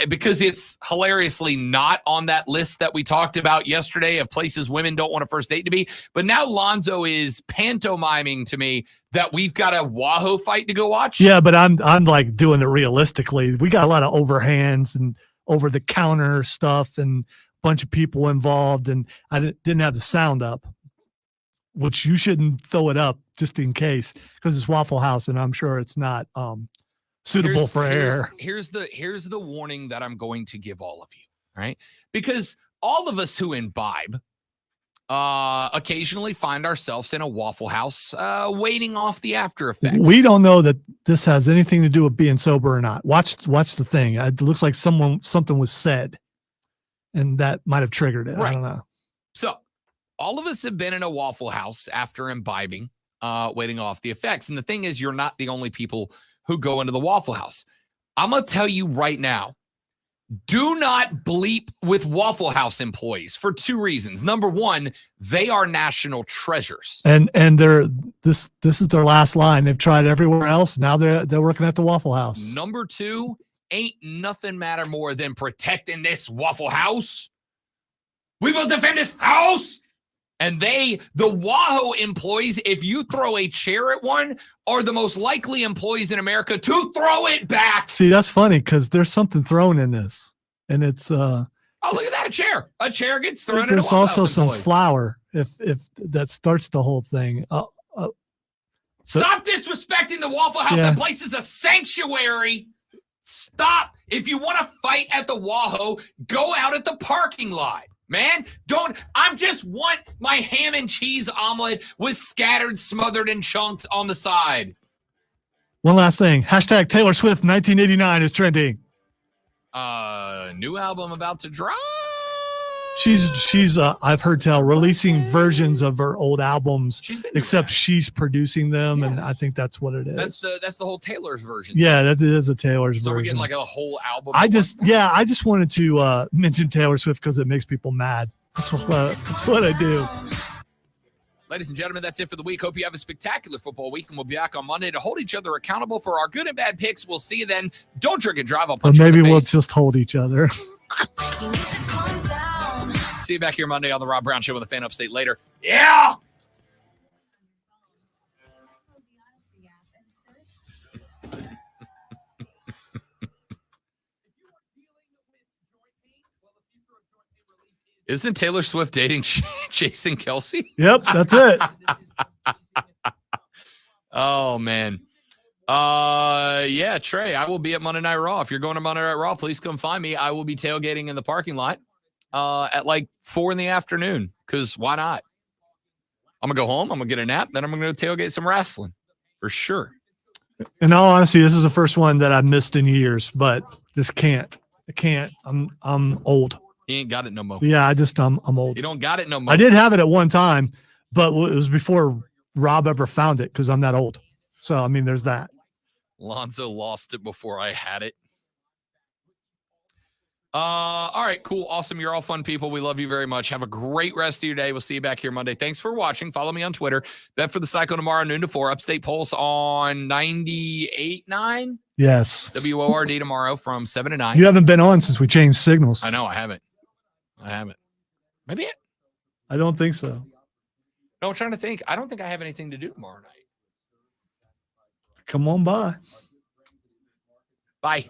because it's hilariously not on that list that we talked about yesterday of places women don't want a first date to be. But now Lonzo is pantomiming to me that we've got a Wahoo fight to go watch. Yeah, but I'm like doing it realistically. We got a lot of overhands and over-the-counter stuff and bunch of people involved, and I didn't have the sound up, which you shouldn't throw it up just in case because it's Waffle House and I'm sure it's not suitable for air. Here's the warning that I'm going to give all of you, right? Because all of us who imbibe occasionally find ourselves in a Waffle House waiting off the after effects. We don't know that this has anything to do with being sober or not. Watch the thing. It looks like something was said and that might have triggered it. Right. I don't know. So all of us have been in a Waffle House after imbibing, waiting off the effects. And the thing is, you're not the only people who go into the Waffle House. I'm going to tell you right now, do not bleep with Waffle House employees for two reasons. Number one, they are national treasures. And this is their last line. They've tried everywhere else. Now they're working at the Waffle House. Number two, ain't nothing matter more than protecting this Waffle House. We will defend this house. And the Wahoo employees, if you throw a chair at one, are the most likely employees in America to throw it back. See, that's funny because there's something thrown in this, and it's oh, look at that, a chair gets thrown. There's at a Waffle also House some employee. flour if that starts the whole thing. Stop disrespecting the Waffle House. Yeah. That place is a sanctuary. Stop. If you want to fight at the Wahoo, go out at the parking lot. Man, I just want my ham and cheese omelet with scattered, smothered, and chunked on the side. One last thing. Hashtag Taylor Swift 1989 is trending. New album about to drop. She's I've heard tell releasing versions of her old albums, except she's producing them, and I think that's what it is. That's the whole Taylor's version. Yeah, that is a Taylor's So we're version. getting like a whole album. I just wanted to mention Taylor Swift because it makes people mad. That's what I do. Ladies and gentlemen, that's it for the week. Hope you have a spectacular football week, and we'll be back on Monday to hold each other accountable for our good and bad picks. We'll see you then. Don't drink and drive. I'll But punch you in maybe the we'll face. just hold each other. See you back here Monday on the Rob Brown Show with a fan upstate later. Yeah. Isn't Taylor Swift dating Jason Kelsey? Yep, that's it. Oh man. Yeah, Trey, I will be at Monday Night Raw. If you're going to Monday Night Raw, please come find me. I will be tailgating in the parking lot at like 4 p.m. because why not? I'm gonna go home, I'm gonna get a nap, then I'm gonna go tailgate some wrestling for sure. In all honesty, this is the first one that I've missed in years, but just can't. I can't. I'm old. He ain't got it no more. Yeah, I'm old. You don't got it no more. I did have it at one time, but it was before Rob ever found it because I'm that old. So I mean, there's that. Lonzo lost it before I had it. All right, cool, awesome. You're all fun people. We love you very much. Have a great rest of your day. We'll see you back here Monday. Thanks for watching. Follow me on Twitter. Bet for the Cycle tomorrow, noon to 4. Upstate Pulse on 98.9. Yes. WORD tomorrow from 7 to 9. You haven't been on since we changed signals. I know I haven't. Maybe it. I don't think so. No, I'm trying to think. I don't think I have anything to do tomorrow night. Come on by. Bye.